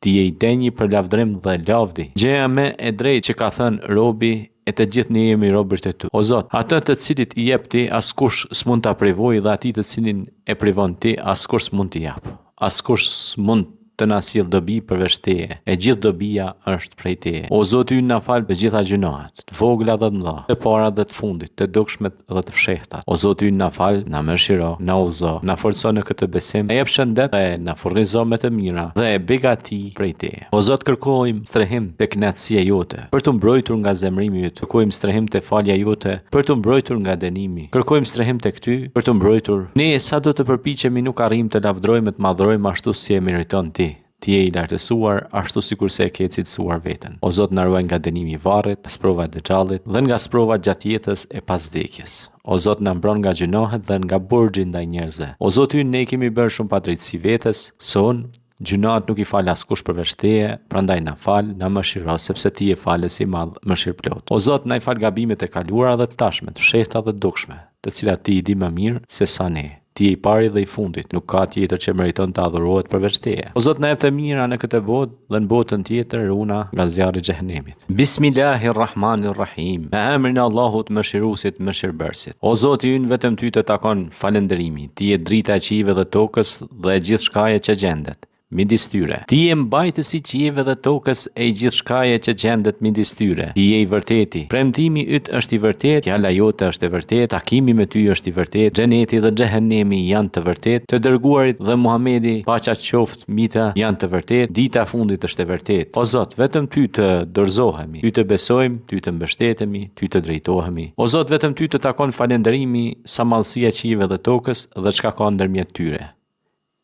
Speaker 1: Ti je I denjë për lavdrim dhe lavdi. Gjëja më e drejtë që ka thënë robi, e të gjithë ne jemi robërt e Tu. O Zot, atë të cilit I jep Ti, askush s'mund ta privojë, dhe atij të cilin e privon Ti, askush s'mund t'i jap. Askush s'mund të na sjell dobi përveç Teje, e gjithë dobia është prej Teje. O Zoti ynë, na fal për gjitha gjunahet, të vogla dhe të mëdha, të para dhe të fundit, të dukshmet dhe të fshehtat. O Zoti ynë, na fal, na mëshiro, na udhëzo, na forco në këtë besim, e jep shëndet dhe na furnizo me të mira dhe e begati prej Teje. O Zot, kërkojmë strehim te kënaqësia jote, për të mbrojtur nga zemrimi yt. Kërkojmë strehim te falja jote, për të mbrojtur nga dënimi. Kërkojmë strehim tek Ty, për të mbrojtur. Ne sa do të përpiqemi nuk arrijmë të lavdrojmë, të madhrojmë ashtu si e meriton Ti. Ti je i lartësuar ashtu sikur se e ke cilësuar veten. O Zot, na ruaj nga dënimi i varrit, nga sprova e dëxhallit dhe nga sprova gjatë jetës e pas vdekjes. O Zot, na mbron nga gjunohet dhe nga burxhi ndaj njerëzve. O Zot ynë, ne kemi bërë shumë padrejtësi vetes, son gjunat nuk i fal askush përveç Teje, prandaj na fal, na mëshiro, sepse Ti je falës i madh, mëshirëplot. O Zot, na i fal gabimet e kaluara dhe të tashme, të fshehta dhe të dukshme, të cilat Ti i di më mirë se sa ne. Ti je i pari dhe i fundit, nuk ka tjetër që meriton të adhurohet përveç Teje. O Zot, na jep të mira në këtë botë dhe në botën tjetër, runa nga zjarri i xhehenemit. Bismillahirrahmanirrahim. Me emrin e Allahut mëshiruesit, mëshirbërësit. O Zoti ynë, vetëm Ty të takon falënderimi. Ti je drita e qiejve dhe tokës dhe e gjithë shkaje që gjendet midis tyre. Ti je mbajtësi i qiejve dhe tokës e gjithë shkaje që gjendet midis tyre. Ti je i vërteti. Premtimi yt është i vërtet, fjala jote është e vërtet, takimi me Ty është i vërtet, xheneti dhe xhehenemi janë të vërtet, të dërguarit dhe Muhamedi, paqja qoftë mita, janë të vërtet, dita e fundit është e vërtet. O Zot, vetëm Ty të dorëzohemi, Ty të besojmë, Ty të mbështetemi, Ty të drejtohemi. O Zot, vetëm Ty të takon falënderimi, sa mallësia e qiejve dhe tokës dhe çka ka ndërmjet tyre.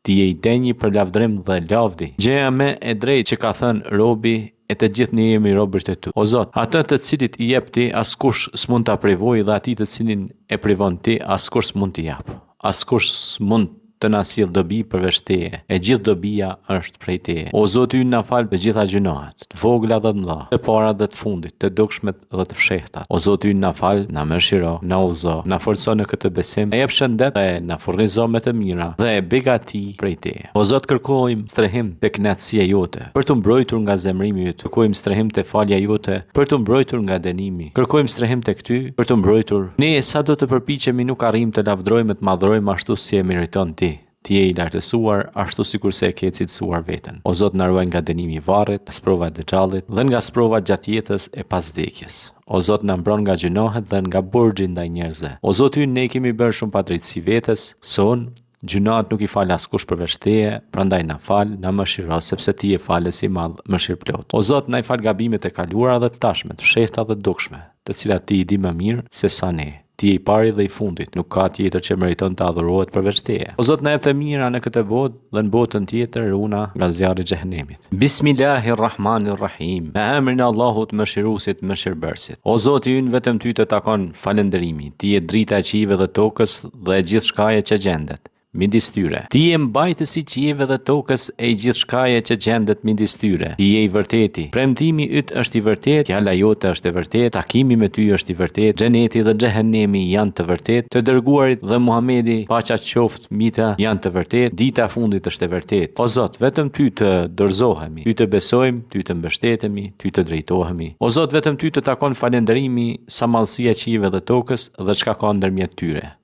Speaker 1: Ti je i denjë për lavdrim dhe lavdi. Gjëja më e drejtë që ka thënë robi, e të gjithë ne jemi robërt e Tu. O Zot, atë të cilit i jep Ti, askush s'mund ta privojë, dhe atij të cilin e privon Ti, askush s'mund t'i jap. Askush s'mund të na sjell dobi përveç Teje, e gjithë dobia është prej Teje. O Zoti ynë, na fal për gjitha gjunahet, të vogla dhe të mëdha, të para dhe të fundit, të dukshmet dhe të fshehtat. O Zoti ynë, na fal, na mëshiro, na udhëzo, na forco në këtë besim, e jep shëndet dhe na furnizo me të mira dhe e begati prej Teje. O Zot, kërkojmë strehim te kënaqësia jote, për të mbrojtur nga zemrimi yt. Kërkojmë strehim te falja jote, për të mbrojtur nga dënimi. Kërkojmë strehim tek Ty, për të mbrojtur. Ne sa do të përpiqemi nuk arrijmë të lavdrojmë, të madhrojmë ashtu si e meriton Ti. Ti je i lartësuar ashtu sikur se e ke cilësuar veten. O Zot, na ruaj nga dënimi i varrit, nga sprova e dëxhallit dhe nga sprova gjatë jetës e pas vdekjes. O Zot, na mbron nga gjunohet dhe nga burxhi ndaj njerëzve. O Zot ynë, ne kemi bërë shumë padrejtësi vetes, son gjunat nuk i fal askush përveç Teje, prandaj na fal, na mëshiro, sepse Ti je falës i madh, mëshirëplot. O Zot, na i fal gabimet e kaluara dhe të tashme, të fshehta dhe të dukshme, të cilat Ti i di më mirë se sa ne. Ti je i pari dhe i fundit, nuk ka tjetër që meriton të adhurohet përveç Teje. O Zot, na jep të mira në këtë botë dhe në botën tjetër, runa nga zjarri i xhehenemit. Bismillahirrahmanirrahim. Me emrin e Allahut mëshiruesit, mëshirbërësit. O Zoti ynë, vetëm Ty të takon falënderimi. Ti je drita e qiejve dhe tokës dhe e gjithë shkaje që gjendet midis tyre. Ti je mbajtësi i qiejve dhe tokës e gjithë shkaje që gjendet midis tyre. Ti je i vërteti. Premtimi yt është i vërtet, fjala jote është e vërtet, takimi me Ty është i vërtet, xheneti dhe xhehenemi janë të vërtet, të dërguarit dhe Muhamedi, paqja qoftë mita, janë të vërtet, dita e fundit është e vërtet. O Zot, vetëm Ty të dorëzohemi, Ty të besojmë, Ty të mbështetemi, Ty të drejtohemi. O Zot, vetëm Ty të takon falënderimi, sa mallësia e qiejve dhe tokës dhe çka ka ndërmjet tyre.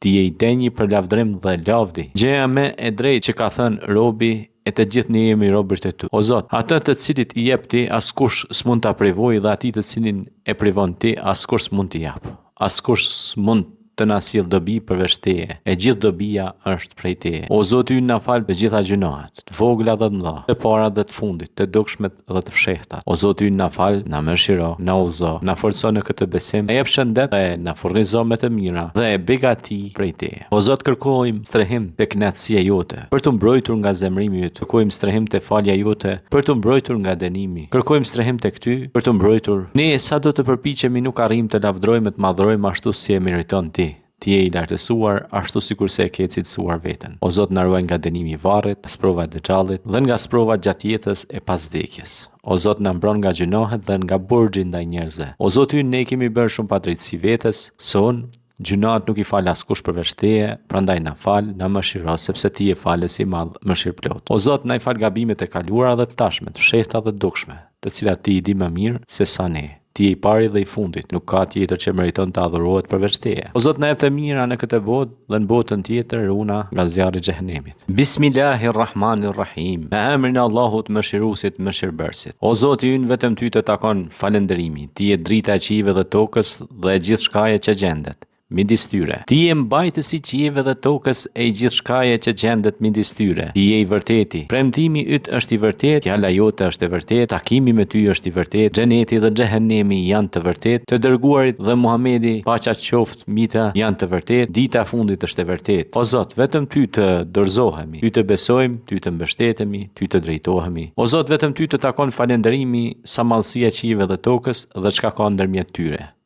Speaker 1: Ti je i denjë për lavdrim dhe lavdi. Gjëja më e drejtë që ka thënë robi, e të gjithë ne jemi robërt e Tu. O Zot, atë të cilit i jep Ti, askush s'mund ta privojë, dhe atij të cilin e privon Ti, askush s'mund t'i jap. Askush s'mund të na sjell dobi përveç Teje, e gjithë dobia është prej Teje. O Zoti ynë, na fal për gjitha gjunahet, të vogla dhe të mëdha, të para dhe të fundit, të dukshmet dhe të fshehtat. O Zoti ynë, na fal, na mëshiro, na udhëzo, na forco në këtë besim, e jep shëndet dhe na furnizo me të mira dhe e begati prej Teje. O Zot, kërkojmë strehim te kënaqësia jote, për të mbrojtur nga zemrimi yt. Kërkojmë strehim te falja jote, për të mbrojtur nga dënimi. Kërkojmë strehim tek Ty, për të mbrojtur. Ne sa do të përpiqemi nuk arrijmë të lavdrojmë, të madhrojmë ashtu si e meriton Ti. Ti je i lartësuar ashtu sikur se e ke cilësuar veten. O Zot, na ruaj nga dënimi i varrit, nga sprova e dëxhallit dhe nga sprova gjatë jetës e pas vdekjes. O Zot, na mbron nga gjunohet dhe nga burxhi ndaj njerëzve. O Zot ynë, ne kemi bërë shumë padrejtësi vetes, son gjunat nuk i fal askush përveç Teje, prandaj na fal, na mëshiro, sepse Ti je falës i madh, mëshirëplot. O Zot, na i fal gabimet e kaluara dhe të tashme, të fshehta dhe të dukshme, të cilat Ti i di më mirë se sa ne. Ti je i pari dhe i fundit, nuk ka tjetër që meriton të adhurohet përveç teje. O Zot, na jep të mira në këtë botë dhe në botën tjetër runa nga zjarri i xhehenemit. Bismillahirrahmanirrahim. Me emrin e Allahut Mëshiruesit, Mëshirbërësit. O Zoti ynë, vetëm ty të takon falënderimi. Ti je drita e qive dhe tokës dhe e gjithë shkaje që gjendet midis tyre. Ti je mbajtësi i qive dhe tokës e gjithë shkaje që gjendet midis tyre. Ti je i vërteti. Premtimi yt është i vërtet, fjala jote është e vërtet, takimi me ty është i vërtet, xheneti dhe xhehenemi janë të vërtet, të dërguarit dhe Muhamedi, paqja qoftë mbi të, janë të vërtet, dita e fundit është e vërtet. O Zot, vetëm ty të dorëzohemi, ty të besojmë, ty të mbështetemi, ty të drejtohemi. O Zot, vetëm ty të takon falënderimi sa mallësia e qive dhe tokës dhe çka ka ndërmjet tyre.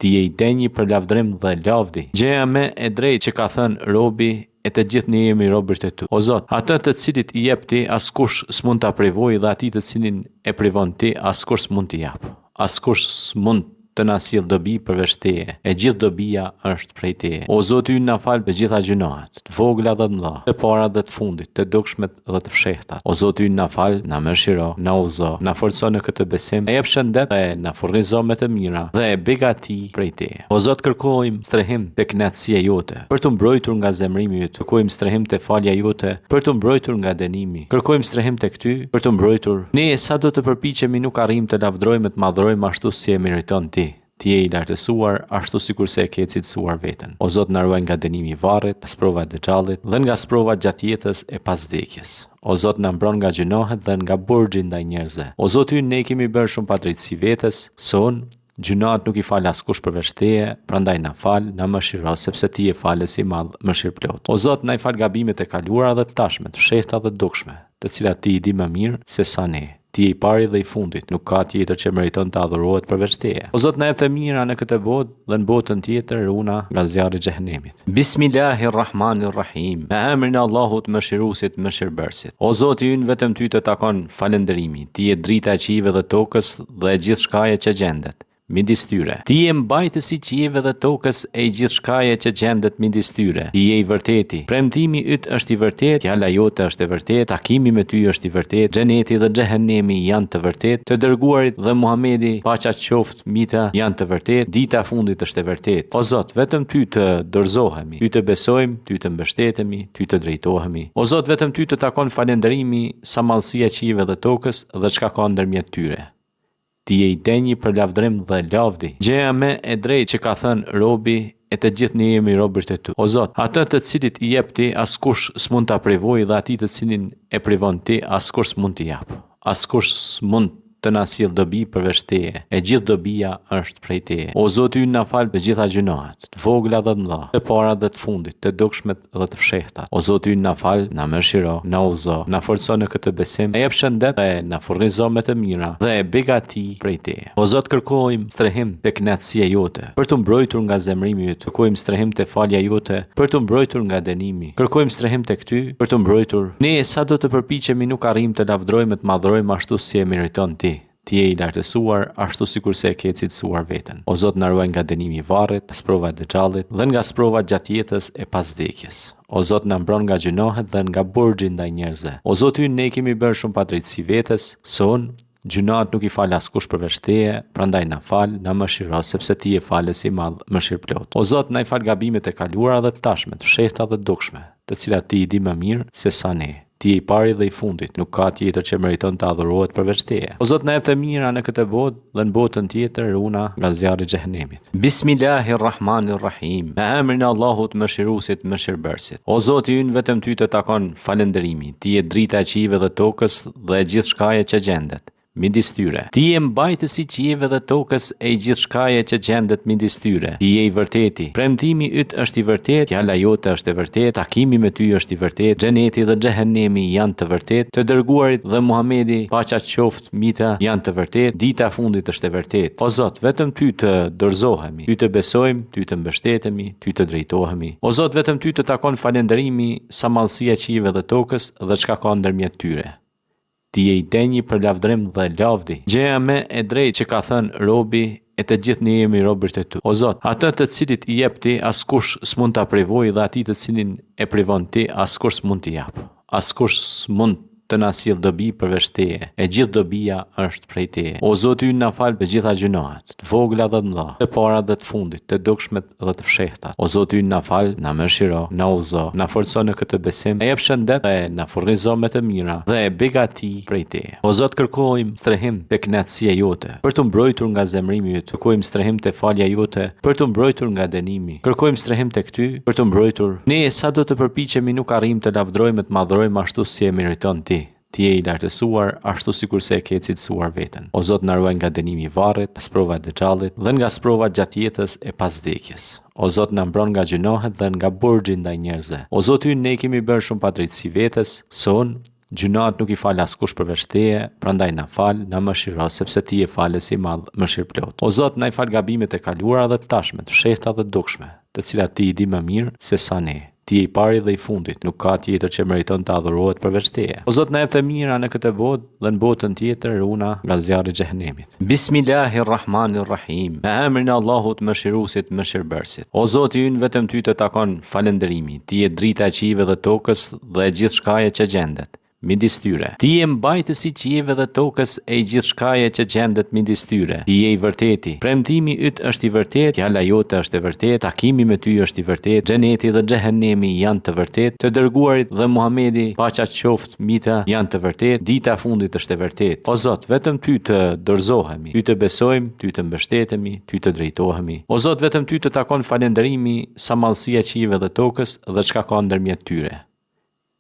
Speaker 1: Ti je i denjë për lavdrim dhe lavdi. Gjëja më e drejtë që ka thënë robi e të gjithë ne jemi robërt e tu. O Zot, atë të cilit i jep ti, askush s'mund ta privojë dhe atij të cilin e privon ti, askush s'mund t'i jap. Askush s'mund të na sjell dobi përveç teje. E gjithë dobia është prej teje. O Zoti ynë, na fal të gjitha gjunahet, të vogla dhe të mëdha, të para dhe të fundit, të dukshmet dhe të fshehtat. O Zoti ynë, na fal, na mëshiro, na udhëzo, na forco në këtë besim, e jep shëndet dhe na furnizo me të mira dhe e begati prej teje. O Zot, kërkojmë strehim te kënaqësia jote, për të mbrojtur nga zemrimi yt. Kërkojmë strehim te falja jote, për të mbrojtur nga dënimi. Kërkojmë strehim tek ty, për të mbrojtur. Ne sa do të përpiqemi nuk arrijmë të lavdrojmë, të madhrojmë ashtu si e meriton ti. Ti je i lartësuar ashtu sikur se e ke cilësuar veten. O Zot, na ruaj nga dënimi i varrit, nga sprova e dexhallit dhe nga sprova gjatë jetës e pas vdekjes. O Zot, na mbron nga gjunohet dhe nga burxhi ndaj njerëzve. O Zot ynë, ne kemi bërë shumë padrejtësi vetes, son gjunat nuk i fal askush përveç teje, prandaj na fal, na mëshiro, sepse ti je falës i madh, mëshirplot. O Zot, na i fal gabimet e kaluara dhe të tashme, të fshehta dhe të dukshme, të cilat ti i di më mirë se sa ne. Ti je i pari dhe i fundit, nuk ka tjetër që meriton të adhurohet përveç teje. O Zot, na jep të mira në këtë botë dhe në botën tjetër runa nga zjarri i xhehenemit. Bismillahirrahmanirrahim. Me emrin e Allahut Mëshiruesit, Mëshirbërësit. O Zoti ynë, vetëm ty të takon falënderimi. Ti je drita e qive dhe tokës dhe e gjithë shkaje që gjendet midis tyre. Ti je mbajtësi i qive dhe tokës e gjithë shkaje që gjendet midis tyre. Ti je i vërteti. Premtimi yt është i vërtet, fjala jote është e vërtet, takimi me ty është i vërtet, xheneti dhe xhehenemi janë të vërtet, të dërguarit dhe Muhamedi, paqja qoftë mbi të, janë të vërtet, dita e fundit është e vërtet. O Zot, vetëm ty të dorëzohemi, ty të besojmë, ty të mbështetemi, ty të drejtohemi. O Zot, vetëm ty të takon falënderimi sa mallësia e qive dhe tokës dhe çka ka ndërmjet tyre. Ti je i denjë për lavdrim dhe lavdi. Gjëja më e drejtë që ka thënë robi e të gjithë ne jemi robërt e tu. O Zot, atë të cilit i jep ti, askush s'mund ta privojë dhe atij të cilin e privon ti, askush s'mund t'i jap. Askush s'mund të na sjell dobi përveç teje. E gjithë dobia është prej teje. O Zoti ynë, na fal të gjitha gjunahet, të vogla dhe të mëdha, të para dhe të fundit, të dukshmet dhe të fshehtat. O Zoti ynë, na fal, na mëshiro, na udhëzo, na forco në këtë besim, e jep shëndet dhe na furnizo me të mira dhe e begati prej teje. O Zot, kërkojmë strehim te kënaqësia jote, për të mbrojtur nga zemrimi yt. Kërkojmë strehim te falja jote, për të mbrojtur nga dënimi. Kërkojmë strehim tek ty, për të mbrojtur. Ne sa do të përpiqemi nuk arrijmë të lavdrojmë, të madhrojmë ashtu si e meriton ti. Ti je i lartësuar ashtu sikur se e ke cilësuar veten. O Zot, na ruaj nga dënimi i varrit, nga sprova e dexhallit dhe nga sprova gjatë jetës e pas vdekjes. O Zot, na mbron nga gjunohet dhe nga burxhi ndaj njerëzve. O Zot ynë, ne kemi bërë shumë padrejtësi vetes, son gjunat nuk i fal askush përveç teje, prandaj na fal, na mëshiro, sepse ti je falës i madh, mëshirplot. O Zot, na i fal gabimet e kaluara dhe të tashme, të fshehta dhe të dukshme, të cilat ti i di më mirë se sa ne. Ti je i pari dhe i fundit, nuk ka tjetër që meriton të adhurohet përveç teje. O Zot, na jep të mira në këtë botë dhe në botën tjetër runa nga zjarri i xhehenemit. Bismillahirrahmanirrahim. Me emrin e Allahut Mëshiruesit, Mëshirbërësit. O Zoti ynë, vetëm ty të takon falënderimi. Ti je drita e qive dhe tokës dhe e gjithë shkaje që gjendet midis tyre. Ti je mbajtësi i qive dhe tokës e gjithë shkaje që gjendet midis tyre. Ti je i vërteti. Premtimi yt është i vërtet, fjala jote është e vërtet, takimi me ty është i vërtet, xheneti dhe xhehenemi janë të vërtet, të dërguarit dhe Muhamedi, paqja qoftë mbi të, janë të vërtet, dita e fundit është e vërtet. O Zot, vetëm ty të dorëzohemi, ty të besojmë, ty të mbështetemi, ty të drejtohemi. O Zot, vetëm ty të takon falënderimi sa mallësia e qive dhe tokës dhe çka ka ndërmjet tyre. Ti je i denjë për lavdrim dhe lavdi. Gjëja më e drejtë që ka thënë robi e të gjithë ne jemi robërt e tu. O Zot, atë të cilit i jep ti, askush s'mund ta privojë dhe atij të cilin e privon ti, askush s'mund t'i jap. Askush s'mund të na sjell dobi përveç Teje, e gjithë dobia është prej Teje. O Zoti ynë, na fal të gjitha gjunahet, të vogla dhe të mëdha, të para dhe të fundit, të dukshmet dhe të fshehta. O Zoti ynë, na fal, na mëshiro, na udhëzo, na forco në këtë besim, e jep shëndet dhe na furnizo me të mira dhe e begati prej Teje. O Zot, kërkojmë strehim te kënaqësia jote, për të mbrojtur nga zemrimi yt. Kërkojmë strehim te falja jote, për të mbrojtur nga dënimi. Kërkojmë strehim tek Ty, për të mbrojtur. Ne sa do të përpiqemi nuk arrijmë të lavdrojmë, të madhrojmë ashtu si e meriton Ti. Ti je i lartësuar, ashtu sikur se e ke cilësuar veten. O Zot, na ruaj nga dënimi i varrit, sprova e dëxhallit dhe nga sprova gjatë jetës e pas vdekjes. O Zot, na mbron nga gjunohet dhe nga burxhi ndaj njerëzve. O Zot ynë, ne kemi bërë shumë padrejtësi vetes, son gjunat nuk i fal askush përveç Teje, prandaj na fal, na mëshiro, sepse Ti je falës i madh, mëshirëplot. O Zot, na i fal gabimet e kaluara dhe të tashme, të fshehta dhe të dukshme, të cilat Ti i di më mirë se sa ne. Ti je i pari dhe i fundit, nuk ka tjetër që meriton të adhurohet përveç Teje. O Zot, na jep të mira në këtë botë dhe në botën tjetër runa nga zjarri i xhehenemit. Bismillahirrahmanirrahim. Me emrin e Allahut mëshiruesit, mëshirbërësit. O Zoti ynë, vetëm Ty të takon falënderimi. Ti je drita e qive dhe tokës dhe e gjithë shkaje që gjendet midis tyre. Ti je mbajtësi i qieve dhe tokës e gjithë shkaje që gjendet midis tyre. Ti je i vërteti. Premtimi yt është i vërtet, fjala jote është e vërtet, takimi me Ty është i vërtet, xheneti dhe xhehenemi janë të vërtet, të dërguarit dhe Muhamedi, paqja qoftë mbi të, janë të vërtet, dita e fundit është e vërtet. O Zot, vetëm Ty të dorëzohemi, Ty të besojmë, Ty të mbështetemi, Ty të drejtohemi. O Zot, vetëm Ty të takon falënderimi, sa mallësia e qive dhe tokës dhe çka ka ndërmjet tyre.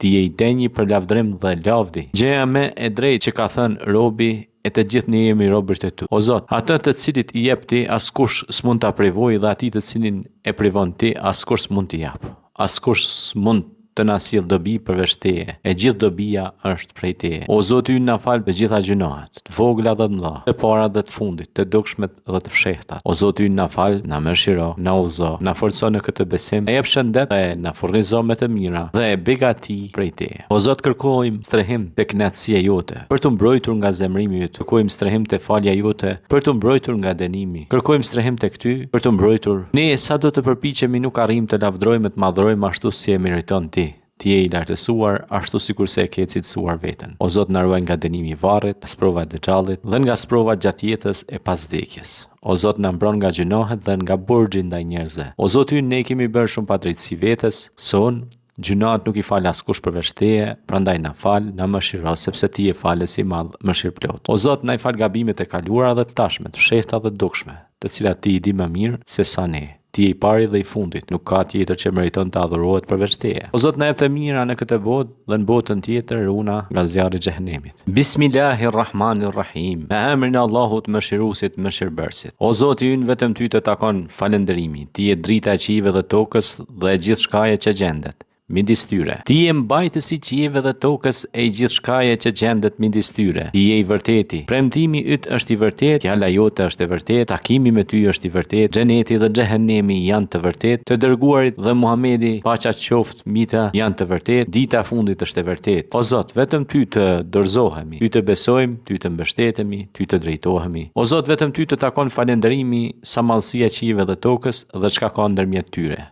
Speaker 1: Ti je i denjë për lavdrim dhe lavdi. Gjëja më e drejtë që ka thënë robi, e të gjithë ne jemi robërt e Tu. O Zot, atë të cilit i jep Ti, askush s'mund ta privojë, dhe atij të cilin e privon Ti, askush s'mund t'i jap. Askush s'mund të na sjell dobi përveç Teje, e gjithë dobia është prej Teje. O Zoti ynë, na fal të gjitha gjunahet, të vogla dhe të mëdha, të para dhe të fundit, të dukshmet dhe të fshehta. O Zoti ynë, na fal, na mëshiro, na udhëzo, na forco në këtë besim, e jep shëndet dhe na furnizo me të mira dhe e begati prej Teje. O Zot, kërkojmë strehim te kënaqësia jote, për të mbrojtur nga zemrimi yt. Kërkojmë strehim te falja jote, për të mbrojtur nga dënimi. Kërkojmë strehim tek Ty, për të mbrojtur. Ne sa do të përpiqemi nuk arrijmë të lavdrojmë, të madhrojmë ashtu si e meriton Ti. Ti je i lartësuar, ashtu sikur se e ke cilësuar veten. O Zot, na ruaj nga dënimi i varrit, sprova e dëxhallit dhe nga sprova gjatë jetës e pas vdekjes. O Zot, na mbron nga gjunohet dhe nga burxhi ndaj njerëzve. O Zot ynë, ne kemi bërë shumë padrejtësi vetes, son gjunat nuk i fal askush përveç Teje, prandaj na fal, na mëshiro, sepse Ti je falës i madh, mëshirëplot. O Zot, na i fal gabimet e kaluara dhe të tashme, të fshehta dhe të dukshme, të cilat Ti i di më mirë se sa ne. Ti je i pari dhe i fundit, nuk ka tjetër që meriton të adhurohet përveç Teje. O Zot, na jep të mira në këtë botë dhe në botën tjetër runa nga zjarri i xhehenemit. Bismillahirrahmanirrahim. Me emrin e Allahut mëshiruesit, mëshirbërësit. O Zoti ynë, vetëm Ty të takon falënderimi. Ti je drita e qive dhe tokës dhe e gjithë shkaje që gjendet midis tyre. Ti je mbajtësi i qieve dhe tokës e gjithë shkaje që gjendet midis tyre. Ti je i vërteti. Premtimi yt është i vërtet, fjala jote është e vërtet, takimi me Ty është i vërtet, xheneti dhe xhehenemi janë të vërtet, të dërguarit dhe Muhamedi, paqja qoftë mbi të, janë të vërtet, dita e fundit është e vërtet. O Zot, vetëm Ty të dorëzohemi, Ty të besojmë, Ty të mbështetemi, Ty të drejtohemi. O Zot, vetëm Ty të takon falënderimi, sa mallësia e qive dhe tokës dhe çka ka ndërmjet tyre.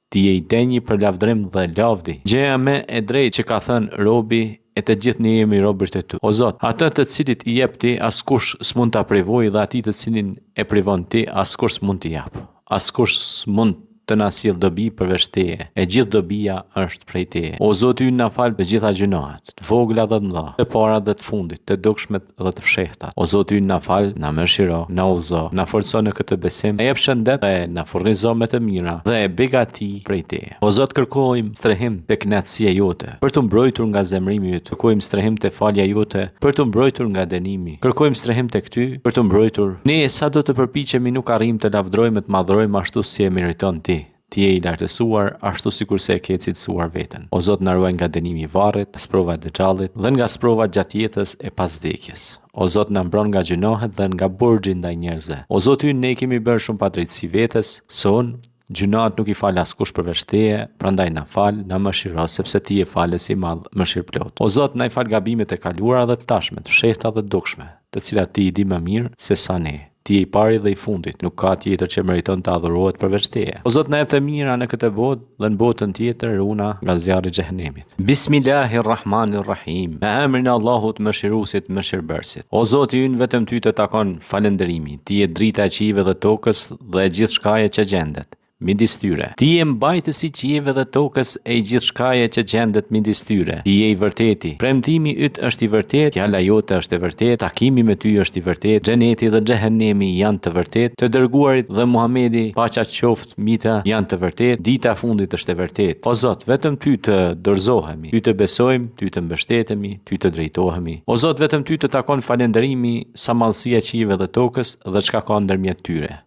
Speaker 1: Ti je i denjë për lavdrim dhe lavdi. Gjëja më e drejtë që ka thënë robi, e të gjithë ne jemi robërt e Tu. O Zot, atë të cilit i jep Ti, askush s'mund ta privojë, dhe atij të cilin e privon Ti, askush s'mund t'i jap. Askush s'mund të na sjell dobi përveç Teje, e gjithë dobia është prej Teje. O Zoti ynë, na fal të gjitha gjunahet, të vogla dhe të mëdha, të para dhe të fundit, të dukshmet dhe të fshehta. O Zoti ynë, na fal, na mëshiro, na udhëzo, na forco në këtë besim, e jep shëndet dhe na furnizo me të mira dhe e begati prej Teje. O Zot, kërkojmë strehim te kënaqësia jote, për të mbrojtur nga zemrimi yt. Kërkojmë strehim te falja jote, për të mbrojtur nga dënimi. Kërkojmë strehim tek Ty, për të mbrojtur. Ne sa do të përpiqemi nuk arrijmë të lavdrojmë, të madhrojmë ashtu si e meriton Ti. Ti je i lartësuar, ashtu sikur se e ke cilësuar veten. O Zot, na ruaj nga dënimi i varrit, sprova e dëxhallit dhe nga sprova gjatë jetës e pas vdekjes. O Zot, na mbron nga gjunohet dhe nga burxhi ndaj njerëzve. O Zot ynë, ne kemi bërë shumë padrejtësi vetes, son gjunat nuk i fal askush përveç Teje, prandaj na fal, na mëshiro, sepse Ti je falës i madh, mëshirëplot. O Zot, na i fal gabimet e kaluara dhe të tashme, të fshehta dhe të dukshme, të cilat Ti i di më mirë se sa ne. Ti je i pari dhe i fundit, nuk ka tjetër që meriton të adhurohet përveç teje. O Zot, na jep të mira në këtë botë dhe në botën tjetër runa nga zjarri i xhehenemit. Bismillahirrahmanirrahim. Me emrin e Allahut mëshiruesit, mëshirbërësit. O Zoti ynë, vetëm ty të takon falënderimi. Ti je drita e qiejve dhe tokës dhe e gjithçkaje që gjendet midis tyre. Ti je mbajtësi i qiejve dhe tokës e gjithçkaje që gjendet midis tyre. Ti je i vërteti. Premtimi yt është i vërtet, fjala jote është e vërtet, takimi me ty është i vërtet, xheneti dhe xhehenemi janë të vërtet, të dërguarit dhe Muhamedi, paqja qoftë mita, janë të vërtet, dita e fundit është e vërtet. O Zot, vetëm ty të dorëzohemi, ty të besojmë, ty të mbështetemi, ty të drejtohemi. O Zot, vetëm ty të takon falënderimi sa mallësia e qiejve dhe tokës dhe çka ka ndërmjet tyre.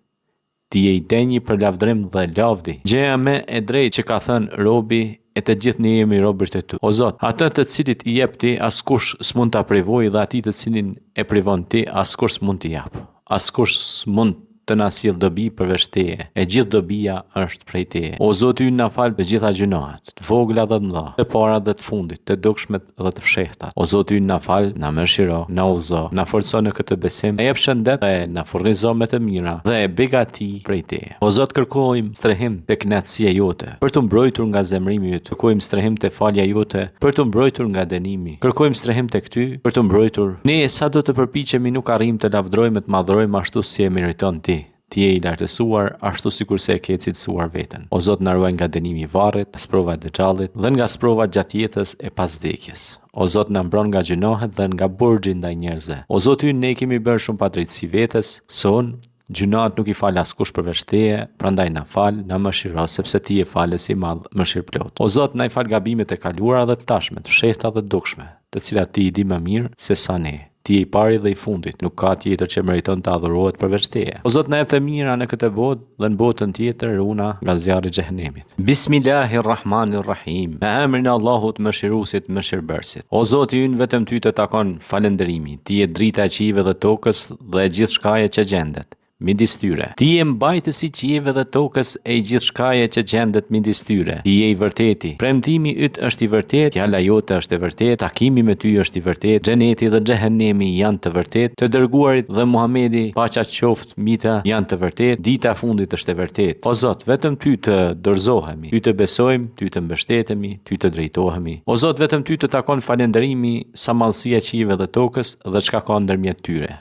Speaker 1: Ti je i denjë për lavdrim dhe lavdi. Gjëja më e drejtë që ka thënë robi, e të gjithë ne jemi robërt e tu. O Zot, atë të cilit i jep ti, askush s'mund ta privojë, dhe atij të cilin e privon ti, askush s'mund t'i jap. Askush s'mund të na sjell dobi përveç teje. E gjithë dobia është prej teje. O Zoti ynë, na fal të gjitha gjunahet, të vogla dhe të mëdha, të para dhe të fundit, të dukshmet dhe të fshehta. O Zoti ynë, na fal, na mëshiro, na udhëzo, na forco në këtë besim, na jep shëndet dhe na furnizo me të mira dhe e begati prej teje. O Zot, kërkojmë strehim te kënaqësia jote, për të mbrojtur nga zemrimi yt. Kërkojmë strehim te falja jote, për të mbrojtur nga dënimi. Kërkojmë strehim tek ty, për të mbrojtur. Ne sa do të përpiqemi nuk arrijmë të lavdrojmë, të madhrojmë ashtu si e meriton ti. Ti je i lartësuar ashtu sikurse e ke cilësuar veten. O Zot, na ruaj nga dënimi i varrit, sprova e dexhallit dhe nga sprova gjatë jetës e pas vdekjes. O Zot, na mbron nga gjunohet dhe nga burxhi ndaj njerëzve. O Zot, ne kemi bërë shumë padrejtësi vetes, son gjunat nuk i fal askush përveç teje, prandaj na fal, na mëshiro, sepse ti je falës i madh, mëshirëplot. O Zot, na i fal gabimet e kaluara dhe të tashme, të fshehta dhe të dukshme, të cilat ti i di më mirë se sa ne. Ti je i pari dhe i fundit, nuk ka tjetër që meriton të adhurohet përveç teje. O Zot, na jep të mira në këtë botë dhe në botën tjetër runa nga zjarri i xhehenemit. Bismillahirrahmanirrahim. Me emrin e Allahut mëshiruesit, mëshirbërësit. O Zoti ynë, vetëm ty të takon falënderimi. Ti je drita e qiejve dhe tokës dhe e gjithçkaje që gjendet midis tyre. Ti je mbajtësi i qiejve dhe tokës e gjithçkaje që gjendet midis tyre. Ti je i vërteti. Premtimi yt është i vërtet, fjala jote është e vërtet, takimi me ty është i vërtet, xheneti dhe xhehenemi janë të vërtet, të dërguarit dhe Muhamedi, paqja qoftë mita, janë të vërtet, dita e fundit është e vërtet. O Zot, vetëm ty të dorëzohemi, ty të besojmë, ty të mbështetemi, ty të drejtohemi. O Zot, vetëm ty të takon falënderimi sa mallësia e qiejve dhe tokës dhe çka ka ndërmjet tyre.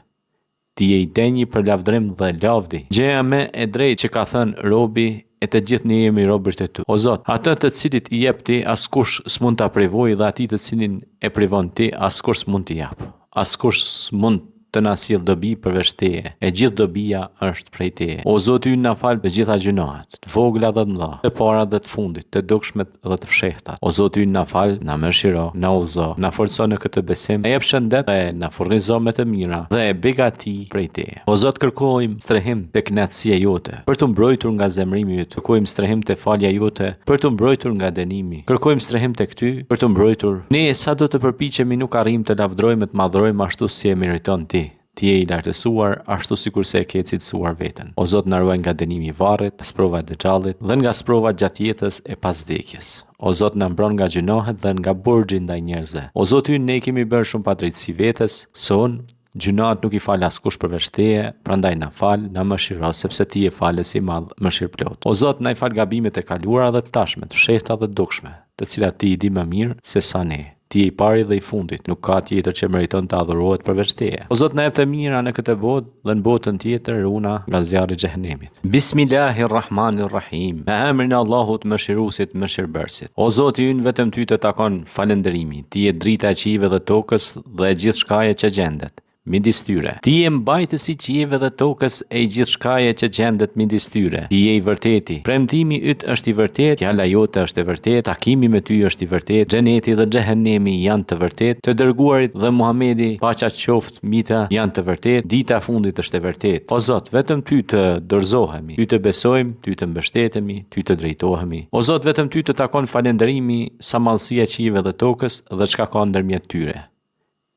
Speaker 1: Ti je i denjë për lavdrim dhe lavdi. Gjëja më e drejtë që ka thënë robi, e të gjithë ne jemi robërt e tu. O Zot, atë të cilit i jep ti, askush s'mund ta privojë, dhe atij të cilin e privon ti, askush s'mund t'i jap. Askush s'mund të na sjell dobi përveç teje. E gjithë dobia është prej teje. O Zoti ynë, na fal të gjitha gjunahet, të vogla dhe të mëdha, të para dhe të fundit, të dukshmet dhe të fshehta. O Zoti ynë, na fal, na mëshiro, na udhëzo, na forco në këtë besim, na jep shëndet dhe na furnizo me të mira dhe e begati prej teje. O Zot, kërkojmë strehim te kënaqësia jote, për të mbrojtur nga zemrimi yt. Kërkojmë strehim te falja jote, për të mbrojtur nga dënimi. Kërkojmë strehim tek ty, për të mbrojtur. Ne sa do të përpiqemi nuk arrijmë të lavdrojmë, të madhrojmë ashtu si e meriton ti. Ti je i lartësuar ashtu sikurse e ke cilësuar veten. O Zot, na ruaj nga dënimi i varrit, sprova e dexhallit dhe nga sprova gjatë jetës e pas vdekjes. O Zot, na mbron nga gjunohet dhe nga burxhi ndaj njerëzve. O Zot ynë, ne kemi bërë shumë padrejtësi vetes, son gjunat nuk i fal askush përveç teje, prandaj na fal, na mëshiro, sepse ti je falës i madh, mëshirëplot. O Zot, na i fal gabimet e kaluara dhe të tashme, të fshehta dhe të dukshme, të cilat ti i di më mirë se sa ne. Ti je i pari dhe i fundit, nuk ka tjetër që meriton të adhurohet përveç teje. O Zot, na jep të mira në këtë botë dhe në botën tjetër runa nga zjarri i xhehenemit. Bismillahirrahmanirrahim. Me emrin e Allahut mëshiruesit, mëshirbërësit. O Zoti ynë, vetëm ty të takon falënderimi. Ti je drita e qiejve dhe tokës dhe e gjithçkaje që gjendet midis tyre. Ti je mbajtësi i qiejve dhe tokës e gjithçkaje që gjendet midis tyre. Ti je i vërteti. Premtimi yt është i vërtet, fjala jote është e vërtet, takimi me ty është i vërtet, xheneti dhe xhehenemi janë të vërtet, të dërguarit dhe Muhamedi, paqja qoftë mita, janë të vërtet, dita e fundit është e vërtet. O Zot, vetëm ty të dorëzohemi, ty të besojmë, ty të mbështetemi, ty të drejtohemi. O Zot, vetëm ty të takon falënderimi sa mallësia e qiejve dhe tokës dhe çka ka ndërmjet tyre.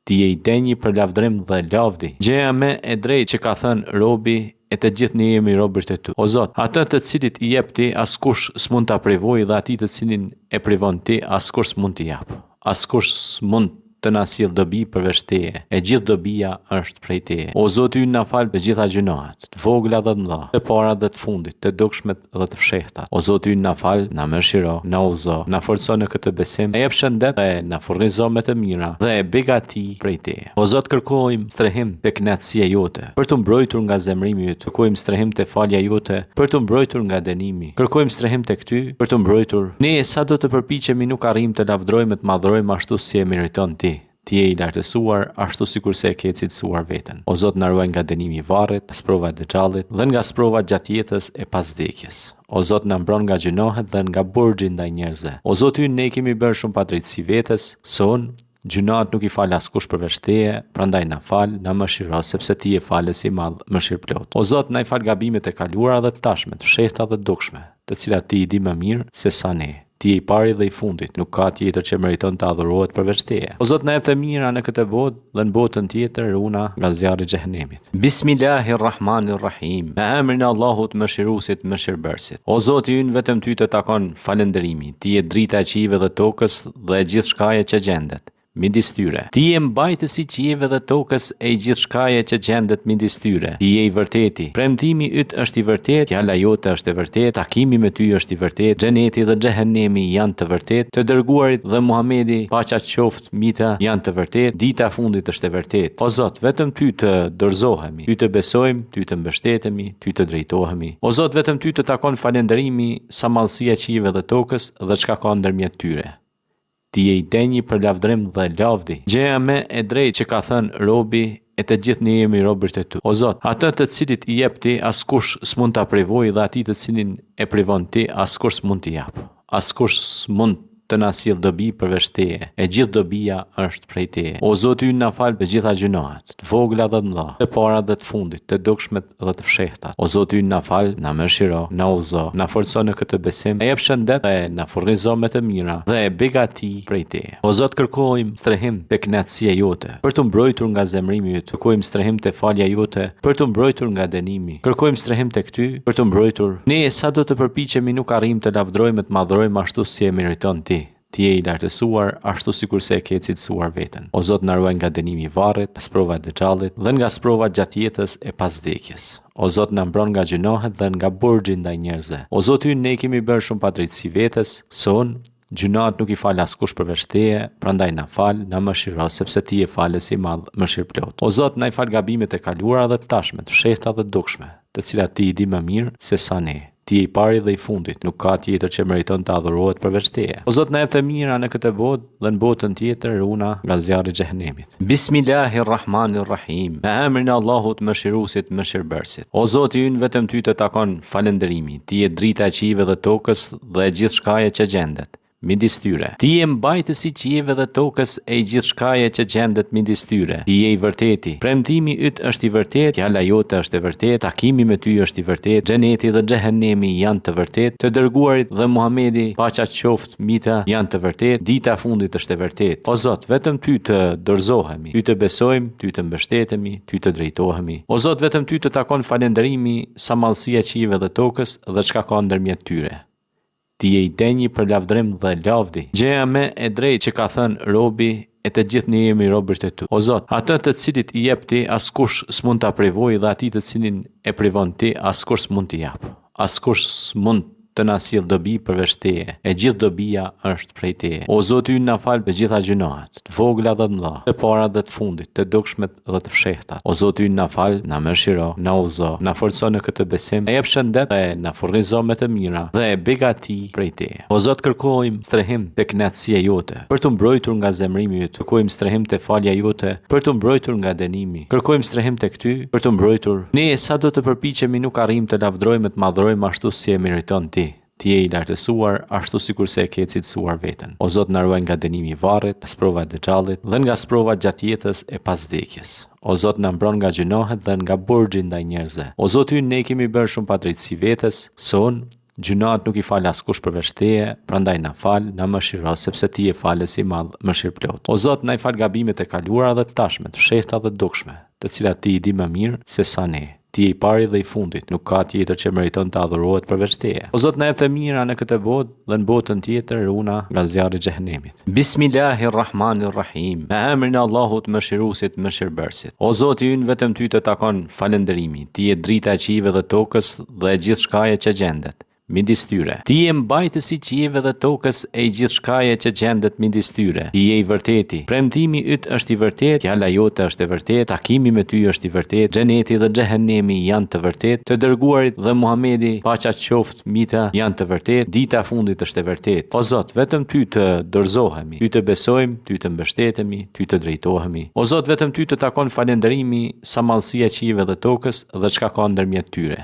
Speaker 1: Ti je i denjë për lavdrim dhe lavdi. Gjëja më e drejtë që ka thënë robi, e të gjithë ne jemi robërt e tu. O Zot, atë të cilit i jep ti, askush s'mund ta privojë, dhe atij të cilin e privon ti, askush s'mund t'i jap. Askush s'mund të na sjell dobi përveç Teje, e gjithë dobia është prej Teje. O Zoti ynë, na fal të gjitha gjunahet, të vogla dhe të mëdha, të para dhe të fundit, të dukshmet dhe të fshehtat. O Zoti ynë, na fal, na mëshiro, na udhëzo, na forco në këtë besim, e jep shëndet dhe na furnizo me të mira dhe e begati prej Teje. O Zot, kërkojmë strehim te kënaqësia jote, për të mbrojtur nga zemrimi yt. Kërkojmë strehim te falja jote, për të mbrojtur nga dënimi. Kërkojmë strehim tek Ty, për të mbrojtur. Ne sa do të përpiqemi nuk arrim të lavdrojmë të madhrojmë ashtu si e meriton Ti. Ti je i lartësuar ashtu sikur se e ke cilësuar veten. O Zot, na ruaj nga dënimi i varrit, nga sprova e dëxhallit dhe nga sprova gjatë jetës e pas vdekjes. O Zot, na mbron nga gjunohet dhe nga burxhi ndaj njerëzve. O Zot, ne kemi bërë shumë padrejtësi vetes, son gjunahet nuk i fal askush përveç Teje, prandaj na fal, na mëshiro, sepse Ti je falës i madh, mëshirëplot. O Zot, na i fal gabimet e kaluara dhe të tashme, të fshehta dhe të dukshme, të cilat Ti i di më mirë se sa ne. Ti je i pari dhe i fundit, nuk ka tjetër që meriton të adhurohet përveç Teje. O Zot, na jep të mira në këtë botë dhe në botën tjetër runa nga zjarri i xhehenemit. Bismillahirrahmanirrahim. Me emrin e Allahut mëshiruesit, mëshirbërësit. O Zoti ynë, vetëm Ty të takon falënderimi. Ti je drita e qiejve dhe tokës dhe e gjithë shkaje që gjendet midis tyre. Ti je mbajtësi i qiejve dhe tokës e gjithë shkaje që gjendet midis tyre. Ti je i vërteti. Premtimi yt është i vërtet, fjala jote është e vërtet, takimi me Ty është i vërtet, xheneti dhe xhehenemi janë të vërtet, të dërguarit dhe Muhamedi, paqja qoftë mbi ta, janë të vërtet, dita e fundit është e vërtet. O Zot, vetëm Ty të dorëzohemi, Ty të besojmë, Ty të mbështetemi, Ty të drejtohemi. O Zot, vetëm Ty të takon falënderimi sa mallësia e qiejve dhe tokës dhe çka ka ndërmjet tyre. Ti je i denjë për lavdrim dhe lavdi. Gjëja më e drejtë që ka thënë robi, e të gjithë ne jemi robërt e Tu. O Zot, atë të cilit i jep Ti, askush s'mund ta privojë, dhe atij të cilin e privon Ti, askush s'mund t'i jap. Askush s'mund të na sjell dobi përveç Teje, e gjithë dobia është prej Teje. O Zoti ynë, na fal të gjitha gjunahet, të vogla dhe të mëdha, të para dhe të fundit, të dukshmet dhe të fshehtat. O Zoti ynë, na fal, na mëshiro, na udhëzo, na forco në këtë besim, e jep shëndet dhe na furnizo me të mira dhe e begati prej Teje. O Zot, kërkojmë strehim te kënaqësia jote, për të mbrojtur nga zemrimi yt. Kërkojmë strehim te falja jote, për të mbrojtur nga dënimi. Kërkojmë strehim tek Ty, për të mbrojtur. Ne sa do të përpiqemi nuk arrim të lavdrojmë të madhrojmë ashtu si e meriton Ti. Ti je i lartësuar ashtu sikur se e ke cilësuar veten. O Zot, na ruaj nga dënimi i varrit, sprova e dëxhallit dhe nga sprova gjatë jetës e pas vdekjes. O Zot, na mbron nga gjunohet dhe nga burxhi ndaj njerëzve. O Zot ynë, ne kemi bërë shumë padrejtësi vetes, son gjunahet nuk i fal askush përveç Teje, prandaj na fal, na mëshiro, sepse Ti je falës i madh, mëshirëplot. O Zot, na i fal gabimet e kaluara dhe të tashme, të fshehta dhe të dukshme, të cilat Ti i di më mirë se sa ne. Ti je i pari dhe i fundit, nuk ka tjetër që meriton të adhurohet përveç Teje. O Zot, na jep të mira në këtë botë dhe në botën tjetër runa nga zjarri i xhehenemit. Bismillahirrahmanirrahim. Me emrin e Allahut mëshiruesit, mëshirbërësit. O Zoti ynë, vetëm Ty të takon falënderimi. Ti je drita e qiejve dhe tokës dhe e gjithë shkaje që gjendet midis tyre. Ti je mbajtësi i qiejve dhe tokës e gjithë shkaje që gjendet midis tyre. Ti je i vërteti. Premtimi yt është i vërtet, fjala jote është e vërtet, takimi me Ty është i vërtet, xheneti dhe xhehenemi janë të vërtet, të dërguarit dhe Muhamedi, paqja qoftë mbi ta, janë të vërtet, dita e fundit është e vërtet. O Zot, vetëm Ty të dorëzohemi, Ty të besojmë, Ty të mbështetemi, Ty të drejtohemi. O Zot, vetëm Ty të takon falënderimi sa mallësia e qiejve dhe tokës dhe çka ka ndërmjet tyre. Ti je i denjë për lavdrim dhe lavdi. Gjëja më e drejtë që ka thënë robi, e të gjithë ne jemi robërt e Tu. O Zot, atë të cilit i jep Ti, askush s'mund ta privojë, dhe atij të cilin e privon Ti, askush s'mund t'i jap. Askush s'mund të na sjell dobi përveç Teje, e gjithë dobia është prej Teje. O Zoti ynë, na fal të gjitha gjunahet, të vogla dhe të mëdha, të para dhe të fundit, të dukshmet dhe të fshehtat. O Zoti ynë, na fal, na mëshiro, na udhëzo, na forco në këtë besim, e jep shëndet dhe na furnizo me të mira dhe e begati prej Teje. O Zot, kërkojmë strehim te kënaqësia jote, për të mbrojtur nga zemrimi yt. Kërkojmë strehim te falja jote, për të mbrojtur nga dënimi. Kërkojmë strehim tek Ty, për të mbrojtur. Ne sa do të përpiqemi nuk arrim të lavdrojmë të madhrojmë ashtu si e meriton Ti. Ti je i lartësuar ashtu sikur se e ke cilësuar veten. O Zot, na ruaj nga dënimi i varrit, sprova e dëxhallit dhe nga sprova gjatë jetës e pas vdekjes. O Zot, na mbron nga gjunohet dhe nga burxhi ndaj njerëzve. O Zot ynë, ne kemi bërë shumë padrejtësi vetes, son gjunahet nuk i fal askush përveç Teje, prandaj na fal, na mëshiro, sepse Ti je falës i madh, mëshirëplot. O Zot, na i fal gabimet e kaluara dhe të tashme, të fshehta dhe të dukshme, të cilat Ti i di më mirë se sa ne. Ti je I pari dhe I fundit, nuk ka tjetër që meriton të adhurohet përveç Teje. O Zot, na jep të mira në këtë botë dhe në botën tjetër, runa nga zjarri I xhehenemit. Bismillahirrahmanirrahim. Me emrin e Allahut Mëshiruesit, Mëshirbërësit. O Zoti ynë, vetëm Ty të takon falënderimi. Ti je drita e qiejve dhe tokës dhe e gjithë shkaje që gjendet midis tyre. Ti je mbajtësi I qiejve dhe tokës e I gjithë shkaje që gjendet midis tyre. Ti je I vërteti. Premtimi yt është I vërtet, fjala jote është e vërtet, takimi me Ty është I vërtet, xheneti dhe xhehenemi janë të vërtet, të dërguarit dhe Muhamedi, paqja qoftë mita, janë të vërtet, dita e fundit është e vërtet. O Zot, vetëm Ty të dorëzohemi, Ty të besojmë, Ty të mbështetemi, Ty të drejtohemi. O Zot, vetëm Ty të takon falënderimi, sa mallësia e qiejve dhe tokës dhe çka ka ndërmjet tyre.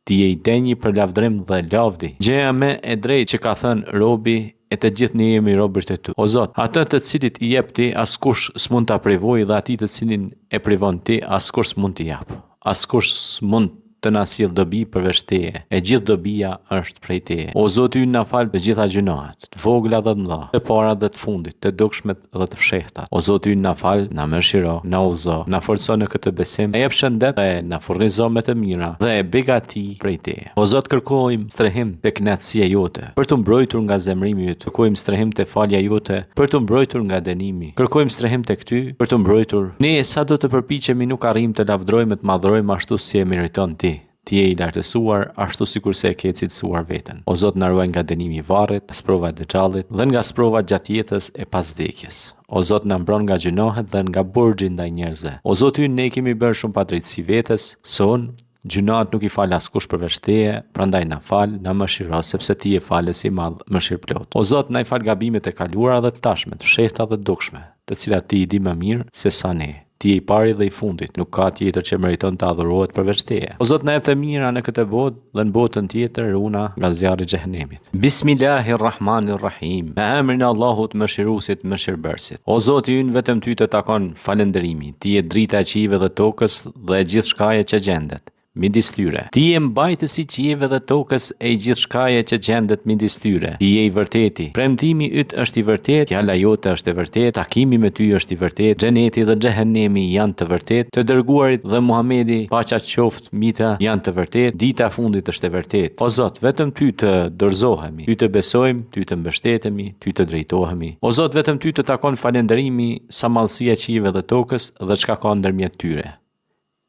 Speaker 1: Ti je I denjë për lavdrim dhe lavdi. Gjëja më e drejtë që ka thënë robi, e të gjithë ne jemi robërt e Tu. O Zot, atë të cilit I jep Ti, askush s'mund ta privojë, dhe atij të cilin e privon Ti, askush s'mund t'i jap. Askush s'mund të na sjell dobi përveç Teje. E gjithë dobia është prej Teje. O Zoti ynë, na fal të gjitha gjunahet, të vogla dhe të mëdha, të para dhe të fundit, të dukshmet dhe të fshehtat. O Zoti ynë, na fal, na mëshiro, na udhëzo, na forco në këtë besim, e jep shëndet dhe na furnizo me të mira dhe e begati prej Teje. O Zot, kërkojmë strehim te kënaqësia jote, për të mbrojtur nga zemrimi yt. Kërkojmë strehim te falja jote, për të mbrojtur nga dënimi. Kërkojmë strehim tek Ty, për të mbrojtur. Ne sa do të përpiqemi nuk arrijmë të lavdrojmë, të madhrojmë ashtu si e meriton Ti. Ti je I lartësuar, ashtu sikur se e ke cilësuar veten. O Zot, na ruaj nga dënimi I varrit, nga sprova e dexhallit dhe nga sprova gjatë jetës e pas vdekjes. O Zot, na mbron nga gjunohet dhe nga burxhi ndaj njerëzve. O Zot, ne kemi bërë shumë padrejtësi vetes, son gjunohet nuk I fal askush përveç Teje, prandaj na fal, na mëshiro, sepse Ti je falës I madh, mëshirëplot. O Zot, na I fal gabimet e kaluara dhe të tashme, të fshehta dhe të dukshme, të cilat Ti I di më mirë se sa ne. Ti je I pari dhe I fundit, nuk ka tjetër që meriton të adhurohet përveç Teje. O Zot, na jep të mira në këtë botë dhe në botën tjetër, runa nga zjarri I xhehenemit. Bismillahirrahmanirrahim. Me emrin e Allahut Mëshiruesit, Mëshirbërësit. O Zoti ynë, vetëm Ty të takon falënderimi. Ti je drita e qiejve dhe tokës dhe e gjithë shkaje që gjendet midis tyre. Ti je mbajtësi I qiejve dhe tokës e I gjithë shkaje që gjendet midis tyre. Ti je I vërteti. Premtimi yt është I vërtet, fjala jote është e vërtet, takimi me Ty është I vërtet, xheneti dhe xhehenemi janë të vërtet, të dërguarit dhe Muhamedi, paqja qoftë mita, janë të vërtet, dita e fundit është e vërtet. O Zot, vetëm Ty të dorëzohemi, Ty të besojmë, Ty të mbështetemi, Ty të drejtohemi. O Zot, vetëm Ty të takon falënderimi, sa mallësia e qiejve dhe tokës dhe çka ka ndërmjet tyre.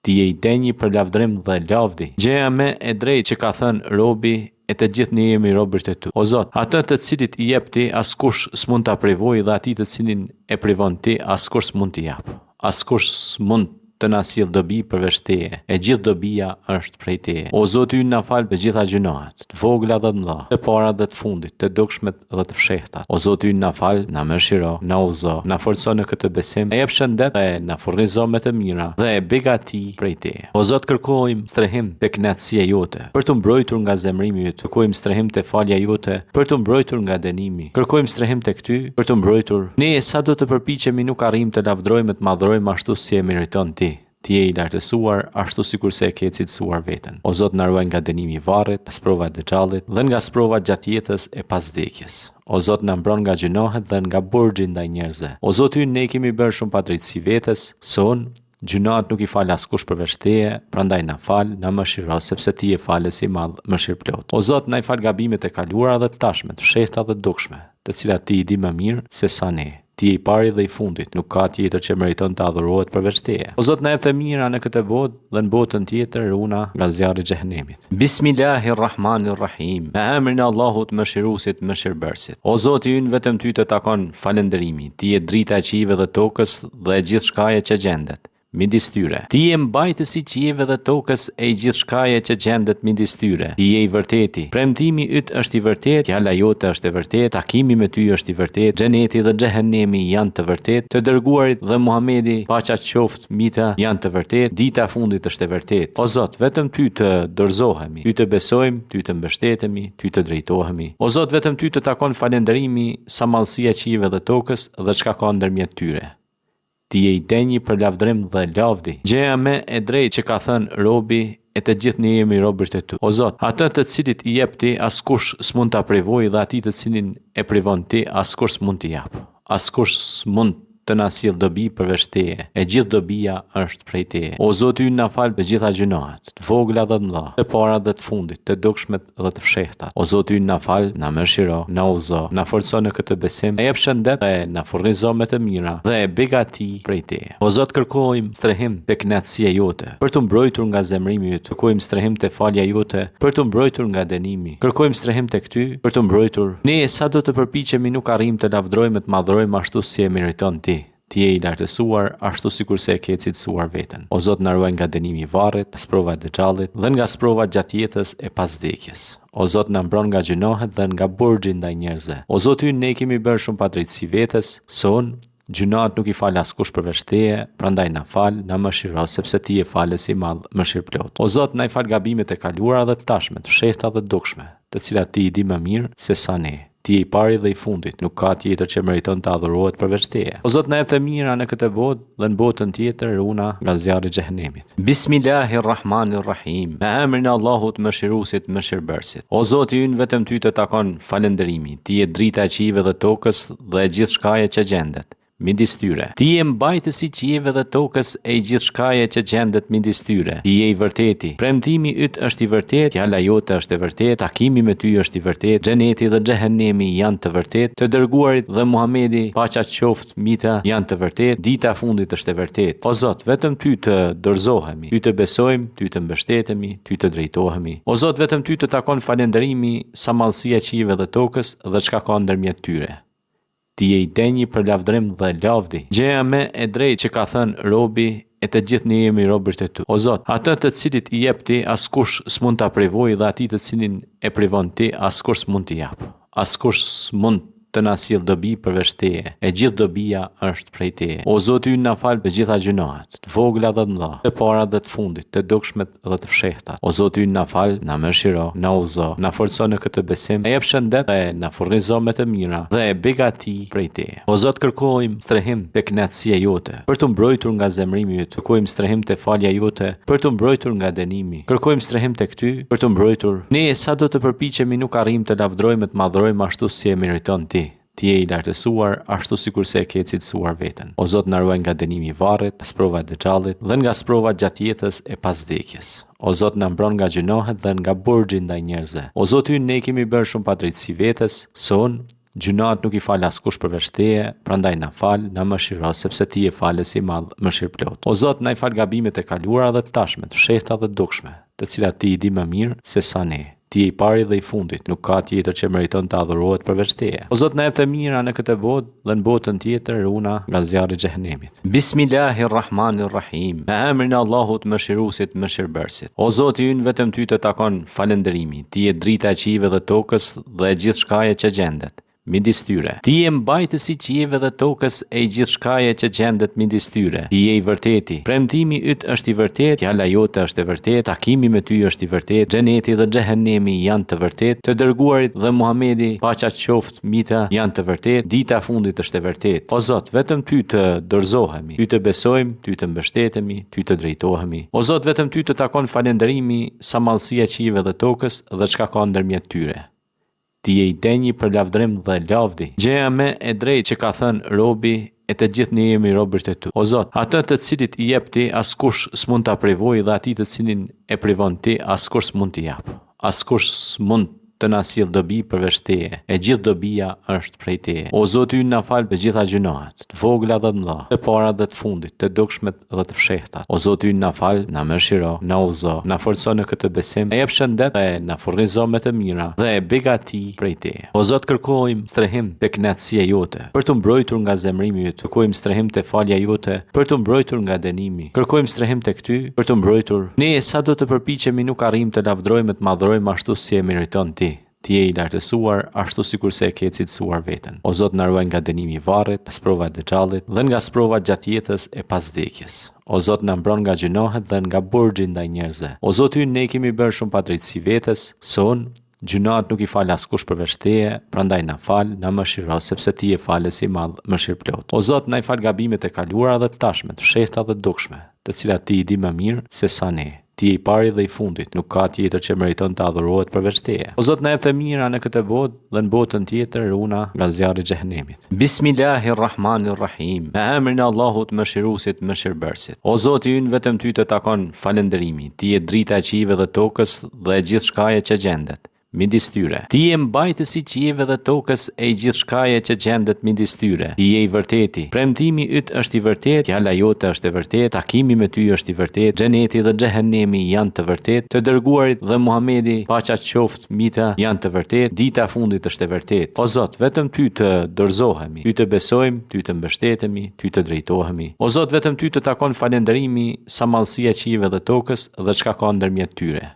Speaker 1: Ti je I denjë për lavdrim dhe lavdi. Gjëja më e drejtë që ka thënë robi, e të gjithë ne jemi robërt e Tu. O Zot, atë të cilit I jep Ti, askush s'mund ta privojë, dhe atij të cilin e privon Ti, askush s'mund t'i jap. Askush s'mund të na sjell dobi përveç Teje. E gjithë dobia është prej Teje. O Zoti ynë, na fal të gjitha gjunahet, të vogla dhe të mëdha, të para dhe të fundit, të dukshmet dhe të fshehtat. O Zoti ynë, na fal, na mëshiro, na udhëzo, na forco në këtë besim, e jep shëndet dhe na furnizo me të mira dhe e begati prej Teje. O Zot, kërkojmë strehim te kënaqësia jote, për të mbrojtur nga zemrimi yt. Kërkojmë strehim te falja jote, për të mbrojtur nga dënimi. Kërkojmë strehim tek Ty, për të mbrojtur. Ne sa do të përpiqemi nuk arrijmë të lavdrojmë, të madhrojmë ashtu si e meriton Ti. Ti je I lartësuar, ashtu sikur se e ke cilësuar veten. O Zot, na ruaj nga dënimi I varrit, sprova e dexhallit dhe nga sprova gjatë jetës e pas vdekjes. O Zot, na mbron nga gjunohet dhe nga burxhi ndaj njerëzve. O Zot ynë, ne kemi bërë shumë padrejtësi vetes, son gjunohet nuk I fal askush përveç Teje, prandaj na fal, na mëshiro, sepse Ti je falës I madh, mëshirëplot. O Zot, na I fal gabimet e kaluara dhe të tashme, të fshehta dhe të dukshme, të cilat Ti I di më mirë se sa ne. Ti je I pari dhe I fundit, nuk ka tjetër që meriton të adhurohet përveç Teje. O Zot, na jep të mira në këtë botë dhe në botën tjetër, runa nga zjarri I xhehenemit. Bismillahirrahmanirrahim. Me emrin e Allahut Mëshiruesit, Mëshirbërësit. O Zoti ynë, vetëm Ty të takon falënderimi. Ti je drita e qiejve dhe tokës dhe e gjithë shkaje që gjendet midis tyre. Ti je mbajtësi I qiejve dhe tokës e I gjithë shkaje që gjendet midis tyre. Ti je I vërteti. Premtimi yt është I vërtet, fjala jote është e vërtet, takimi me Ty është I vërtet, xheneti dhe xhehenemi janë të vërtet, të dërguarit dhe Muhamedi, paqja qoftë mita, janë të vërtet, dita e fundit është e vërtet. O Zot, vetëm Ty të dorëzohemi, Ty të besojmë, Ty të mbështetemi, Ty të drejtohemi. O Zot, vetëm Ty të takon falënderimi, sa mallësia e qiejve dhe tokës dhe çka ka ndërmjet tyre. Ti je I denjë për lavdrim dhe lavdi. Gjëja më e drejtë që ka thënë robi, e të gjithë ne jemi robërt e Tu. O Zot, atë të cilit I jep Ti, askush s'mund ta privojë, dhe atij të cilin e privon Ti, askush s'mund t'i jap. Askush s'mund të na sjell dobi përveç Teje, e gjithë dobia është prej Teje. O Zoti ynë, na fal të gjitha gjunahet, të vogla dhe të mëdha, të para dhe të fundit, të dukshmet dhe të fshehtat. O Zoti ynë, na fal, na mëshiro, na udhëzo, na forco në këtë besim, e jep shëndet dhe na furnizo me të mira dhe e begati prej Teje. O Zot, kërkojmë strehim te kënaqësia jote, për të mbrojtur nga zemrimi yt. Kërkojmë strehim te falja jote, për të mbrojtur nga dënimi. Kërkojmë strehim tek Ty, për të mbrojtur. Ne sa do të përpiqemi nuk arrim të lavdrojmë, të madhrojmë ashtu si e meriton Ti. Ti je i lartësuar ashtu sikur se e ke cilësuar veten. O Zot, na ruaj nga dënimi i varrit, nga sprova e dëxhallit dhe nga sprova gjatë jetës e pas vdekjes. O Zot, na mbron nga gjunohet dhe nga burxhi ndaj njerëzve. O Zot ynë, ne kemi bërë shumë padrejtësi vetes, son gjunat nuk i fal askush përveç Teje, prandaj na fal, na mëshiro, sepse Ti je falës i madh, mëshirëplot. O Zot, na i fal gabimet e kaluara dhe të tashme, të fshehta dhe të dukshme, të cilat Ti i di më mirë se sa ne. Ti je i pari dhe i fundit, nuk ka tjetër që meriton të adhurohet përveç Teje. O Zot, na jep të mira në këtë botë dhe në botën tjetër runa nga zjarri i xhehenemit. Bismillahirrahmanirrahim. Me emrin e Allahut mëshiruesit, mëshirbërësit. O Zoti ynë, vetëm Ty të takon falënderimi. Ti je drita e qiejve dhe tokës dhe e gjithë shkaje që gjendet midis tyre. Ti je mbajtësi i qiejve dhe tokës e gjithë shkaje që gjendet midis tyre. Ti je i vërteti. Premtimi yt është i vërtet, fjala jote është e vërtet, takimi me Ty është i vërtet, xheneti dhe xhehenemi janë të vërtet, të dërguarit dhe Muhamedi, paqja qoftë mita, janë të vërtet, dita e fundit është e vërtet. O Zot, vetëm Ty të dorëzohemi, Ty të besojmë, Ty të mbështetemi, Ty të drejtohemi. O Zot, vetëm Ty të takon falënderimi, sa mallësia e qiejve dhe tokës dhe çka ka ndërmjet tyre. Ti je i denjë për lavdrim dhe lavdi. Gjëja më e drejtë që ka thënë robi, e të gjithë ne jemi robërt e Tu. O Zot, atë të cilit i jep Ti, askush s'mund ta privojë, dhe atij të cilin e privon Ti, askush s'mund t'i jap. Askush s'mund të na sjell dobi përveç Teje, e gjithë dobia është prej Teje. O Zoti ynë, na fal të gjitha gjunahet, të vogla dhe të mëdha, të para dhe të fundit, të dukshmet dhe të fshehtat. O Zoti ynë, na fal, na mëshiro, na udhëzo, na forco në këtë besim, e jep shëndet dhe na furnizo me të mira dhe e begati prej Teje. O Zot, kërkojmë strehim te kënaqësia jote, për të mbrojtur nga zemrimi yt. Kërkojmë strehim te falja jote, për të mbrojtur nga dënimi. Kërkojmë strehim tek Ty, për të mbrojtur. Ne sa do të përpiqemi nuk arrim të lavdrojmë, të madhrojmë ashtu si e meriton Ti. Ti je i lartësuar ashtu sikur se e ke cilësuar veten. O Zot, na ruaj nga dënimi i varrit, nga sprova e dëxhallit dhe nga sprova gjatë jetës e pas vdekjes. O Zot, na mbron nga gjunohet dhe nga burxhi ndaj njerëzve. O Zot ynë, ne kemi bërë shumë padrejtësi vetes, son gjunat nuk i fal askush përveç Teje, prandaj na fal, na mëshiro, sepse Ti je falës i madh, mëshirëplot. O Zot, na i fal gabimet e kaluara dhe të tashme, të fshehta dhe të dukshme, të cilat Ti i di më mirë se sa ne. Ti je i pari dhe i fundit, nuk ka tjetër që meriton të adhurohet përveç Teje. O Zot, na jep të mira në këtë botë dhe në botën tjetër runa nga zjarri i xhehenemit. Bismillahirrahmanirrahim. Me emrin e Allahut mëshiruesit, mëshirbërësit. O Zoti ynë, vetëm Ty të takon falënderimi. Ti je drita e qiejve dhe tokës dhe e gjithë shkaje që gjendet midis tyre. Ti je mbajtësi i qiejve dhe tokës e gjithë shkaje që gjendet midis tyre. Ti je i vërteti. Premtimi yt është i vërtet, fjala jote është e vërtet, takimi me Ty është i vërtet, xheneti dhe xhehenemi janë të vërtet, të dërguarit dhe Muhamedi, paqja qoftë mita, janë të vërtet, dita e fundit është e vërtet. O Zot, vetëm Ty të dorëzohemi, Ty të besojmë, Ty të mbështetemi, Ty të drejtohemi. O Zot, vetëm Ty të takon falënderimi, sa mallësia e qiejve dhe tokës dhe çka ka ndërmjet tyre. Ti je i denjë për lavdrim dhe lavdi. Gjëja më e drejtë që ka thënë robi, e të gjithë ne jemi robërt e Tu. O Zot, atë të cilit i jep Ti, askush s'mund ta privojë, dhe atij të cilin e privon Ti, askush s'mund t'i jap. Askush s'mund të na sjell dobi përveç Teje, e gjithë dobia është prej Teje. O Zoti ynë, na fal të gjitha gjunahet, të vogla dhe të mëdha, të para dhe të fundit, të dukshmet dhe të fshehtat. O Zoti ynë, na fal, na mëshiro, na udhëzo, na forco në këtë besim, e jep shëndet dhe na furnizo me të mira dhe e begati prej Teje. O Zot, kërkojmë strehim te kënaqësia jote, për të mbrojtur nga zemrimi yt. Kërkojmë strehim te falja jote, për të mbrojtur nga dënimi. Kërkojmë strehim tek Ty, për të mbrojtur. Ne sa do të përpiqemi nuk arrim të lavdrojmë, të madhrojmë ashtu si e meriton Ti. Ti je i lartësuar ashtu sikur se e ke cilësuar veten. O Zot, na ruaj nga dënimi i varrit, nga sprova e dëxhallit dhe nga sprova gjatë jetës e pas vdekjes. O Zot, na mbron nga gjunohet dhe nga burxhi ndaj njerëzve. O Zot ynë, ne kemi bërë shumë padrejtësi vetes, son gjunat nuk i fal askush përveç Teje, prandaj na fal, na mëshiro, sepse Ti je falës i madh, mëshirëplot. O Zot, na i fal gabimet e kaluara dhe të tashme, të fshehta dhe të dukshme, të cilat Ti i di më mirë se sa ne. Ti je i pari dhe i fundit, nuk ka tjetër që meriton të adhurohet përveç teje. O Zot, na jep të mira në këtë botë dhe në botën tjetër runa nga zjarri i xhehenemit. Bismillahirrahmanirrahim. Me emrin e Allahut Mëshiruesit, Mëshirbërësit. O Zoti ynë, vetëm ty të takon falënderimi. Ti je drita e qive dhe tokës dhe e gjithë shkaje që gjendet midis tyre. Ti je mbajtësi i qive dhe tokës e gjithë shkaje që gjendet midis tyre. Ti je i vërteti. Premtimi yt është i vërtet, fjala jote është e vërtet, takimi me ty është i vërtet, xheneti dhe xhehenemi janë të vërtet, të dërguarit dhe Muhamedi, paqja qoftë mbi të, janë të vërtet, dita e fundit është e vërtet. O Zot, vetëm ty të dorëzohemi, ty të besojmë, ty të mbështetemi, ty të drejtohemi. O Zot, vetëm ty të takon falënderimi sa mallësia e qive dhe tokës dhe çka ka ndërmjet tyre.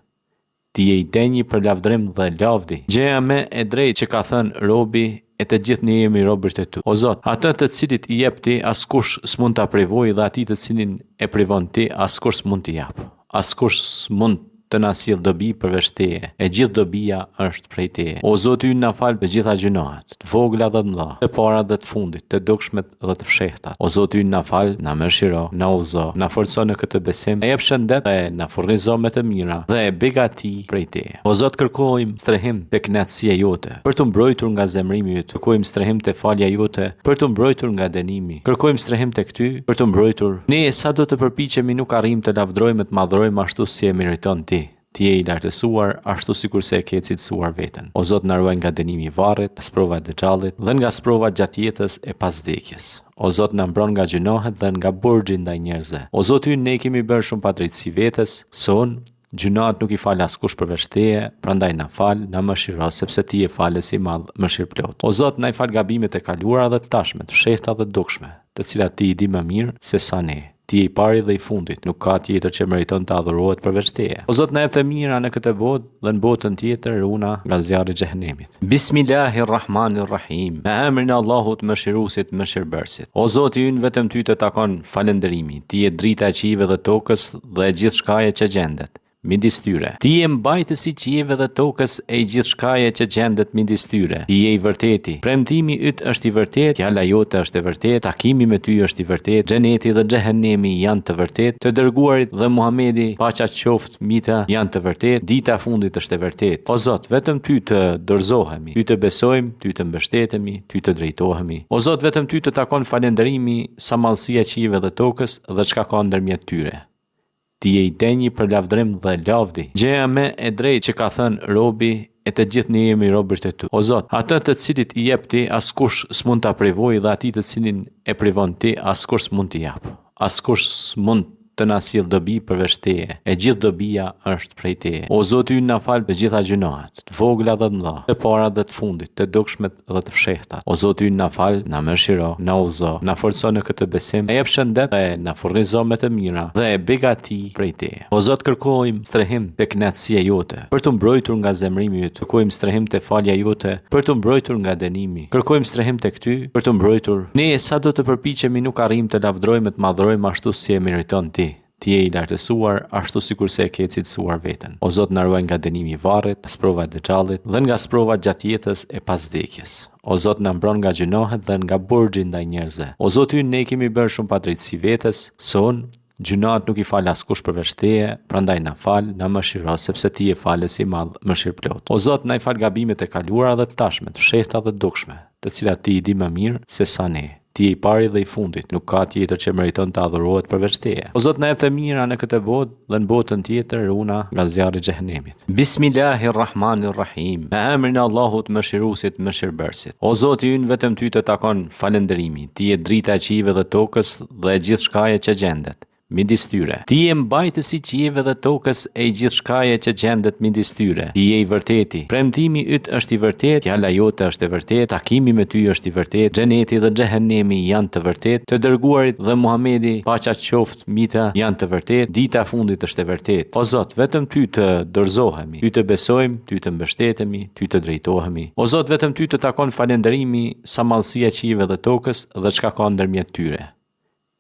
Speaker 1: Ti je i denjë për lavdrim dhe lavdi. Gjëja më e drejtë që ka thënë robi e të gjithë ne jemi robërt e tu. O Zot, atë të cilit i jep ti, askush s'mund ta privojë dhe atij të cilin e privon ti, askush s'mund t'i jap. Askush s'mund të na sjell dobi përveç teje. E gjithë dobia është prej teje. O Zoti ynë, na fal të gjitha gjunahet, të vogla dhe të mëdha, të para dhe të fundit, të dukshmet dhe të fshehtat. O Zoti ynë, na fal, na mëshiro, na udhëzo, na forco në këtë besim, e jep shëndet dhe na furnizo me të mira dhe e begati prej teje. O Zot, kërkojmë strehim te kënaqësia jote, për të mbrojtur nga zemrimi yt. Kërkojmë strehim te falja jote, për të mbrojtur nga dënimi. Kërkojmë strehim tek ty, për të mbrojtur. Ne sa do të përpiqemi nuk arrijmë të lavdrojmë, të madhrojmë ashtu si e meriton ti. Ti je i lartësuar ashtu sikur se e ke cilësuar veten. O Zot, na ruaj nga dënimi i varrit, nga sprova e dëxhallit dhe nga sprova gjatë jetës e pas vdekjes. O Zot, na mbron nga gjunohet dhe nga burxhi ndaj njerëzve. O Zot ynë, ne kemi bërë shumë padrejtësi vetes, son gjunat nuk i fal askush përveç teje, prandaj na fal, na mëshiro, sepse ti je falës i madh, mëshirplot. O Zot, na i fal gabimet e kaluara dhe të tashme, të fshehta dhe të dukshme, të cilat ti i di më mirë se sa ne. Ti je i pari dhe i fundit, nuk ka tjetër që meriton të adhurohet përveç teje. O Zot, na jep të mira në këtë botë dhe në botën tjetër runa nga zjarri i xhehenemit. Bismillahirrahmanirrahim. Me emrin e Allahut Mëshiruesit, Mëshirbërësit. O Zoti ynë, vetëm ty të takon falënderimi. Ti je drita e qive dhe tokës dhe e gjithë shkaje që gjendet midis tyre. Ti je mbajtësi i qive dhe tokës e gjithë shkaje që gjendet midis tyre. Ti je i vërteti. Premtimi yt është i vërtet, fjala jote është e vërtet, takimi me ty është i vërtet, xheneti dhe xhehenemi janë të vërtet, të dërguarit dhe Muhamedi, paqja qoftë mbi të, janë të vërtet, dita e fundit është e vërtet. O Zot, vetëm ty të dorëzohemi, ty të besojmë, ty të mbështetemi, ty të drejtohemi. O Zot, vetëm ty të takon falënderimi sa mallësia e qive dhe tokës dhe çka ka ndërmjet tyre. Ti je i denjë për lavdrim dhe lavdi. Gjëja më e drejtë që ka thënë robi e të gjithë ne jemi robërt e tu. O Zot, atë të cilit i jep ti, askush s'mund ta privojë dhe atij të cilin e privon ti, askush s'mund t'i jap. Askush s'mund të na sjell dobi përveç teje. E gjithë dobia është prej teje. O Zoti ynë, na fal të gjitha gjunahet, të vogla dhe të mëdha, të para dhe të fundit, të dukshmet dhe të fshehtat. O Zoti ynë, na fal, na mëshiro, na udhëzo, na forco në këtë besim, e jep shëndet dhe na furnizo me të mira dhe e begati prej teje. O Zot, kërkojmë strehim te kënaqësia jote, për të mbrojtur nga zemrimi yt. Kërkojmë strehim te falja jote, për të mbrojtur nga dënimi. Kërkojmë strehim tek ty, për të mbrojtur. Ne sa do të përpiqemi nuk arrijmë të lavdrojmë, të madhrojmë ashtu si e meriton ti. Ti je i lartësuar ashtu sikur se e ke cilësuar veten. O Zot, na ruaj nga dënimi i varrit, nga sprova e dëxhallit dhe nga sprova gjatë jetës e pas vdekjes. O Zot, na mbron nga gjunohet dhe nga burxhi ndaj njerëzve. O Zot ynë, ne kemi bërë shumë padrejtësi vetes, son gjunat nuk i fal askush përveç teje, prandaj na fal, na mëshiro, sepse ti je falës i madh, mëshirplot. O Zot, na i fal gabimet e kaluara dhe të tashme, të fshehta dhe të dukshme, të cilat ti i di më mirë se sa ne. Ti je i pari dhe i fundit, nuk ka tjetër që meriton të adhurohet përveç teje. O Zot, na jep të mira në këtë botë dhe në botën tjetër runa nga zjarri i xhehenemit. Bismillahirrahmanirrahim. Me emrin e Allahut Mëshiruesit, Mëshirbërësit. O Zoti ynë, vetëm ty të takon falënderimi. Ti je drita e qive dhe tokës dhe e gjithë shkaje që gjendet midis tyre. Ti je mbajtësi i qive dhe tokës e gjithë shkaje që gjendet midis tyre. Ti je i vërteti. Premtimi yt është i vërtet, fjala jote është e vërtet, takimi me ty është i vërtet, xheneti dhe xhehenemi janë të vërtet, të dërguarit dhe Muhamedi, paqja qoftë mbi të, janë të vërtet, dita e fundit është e vërtet. O Zot, vetëm ty të dorëzohemi, ty të besojmë, ty të mbështetemi, ty të drejtohemi. O Zot, vetëm ty të takon falënderimi sa mallësia e qive dhe tokës dhe çka ka ndërmjet tyre.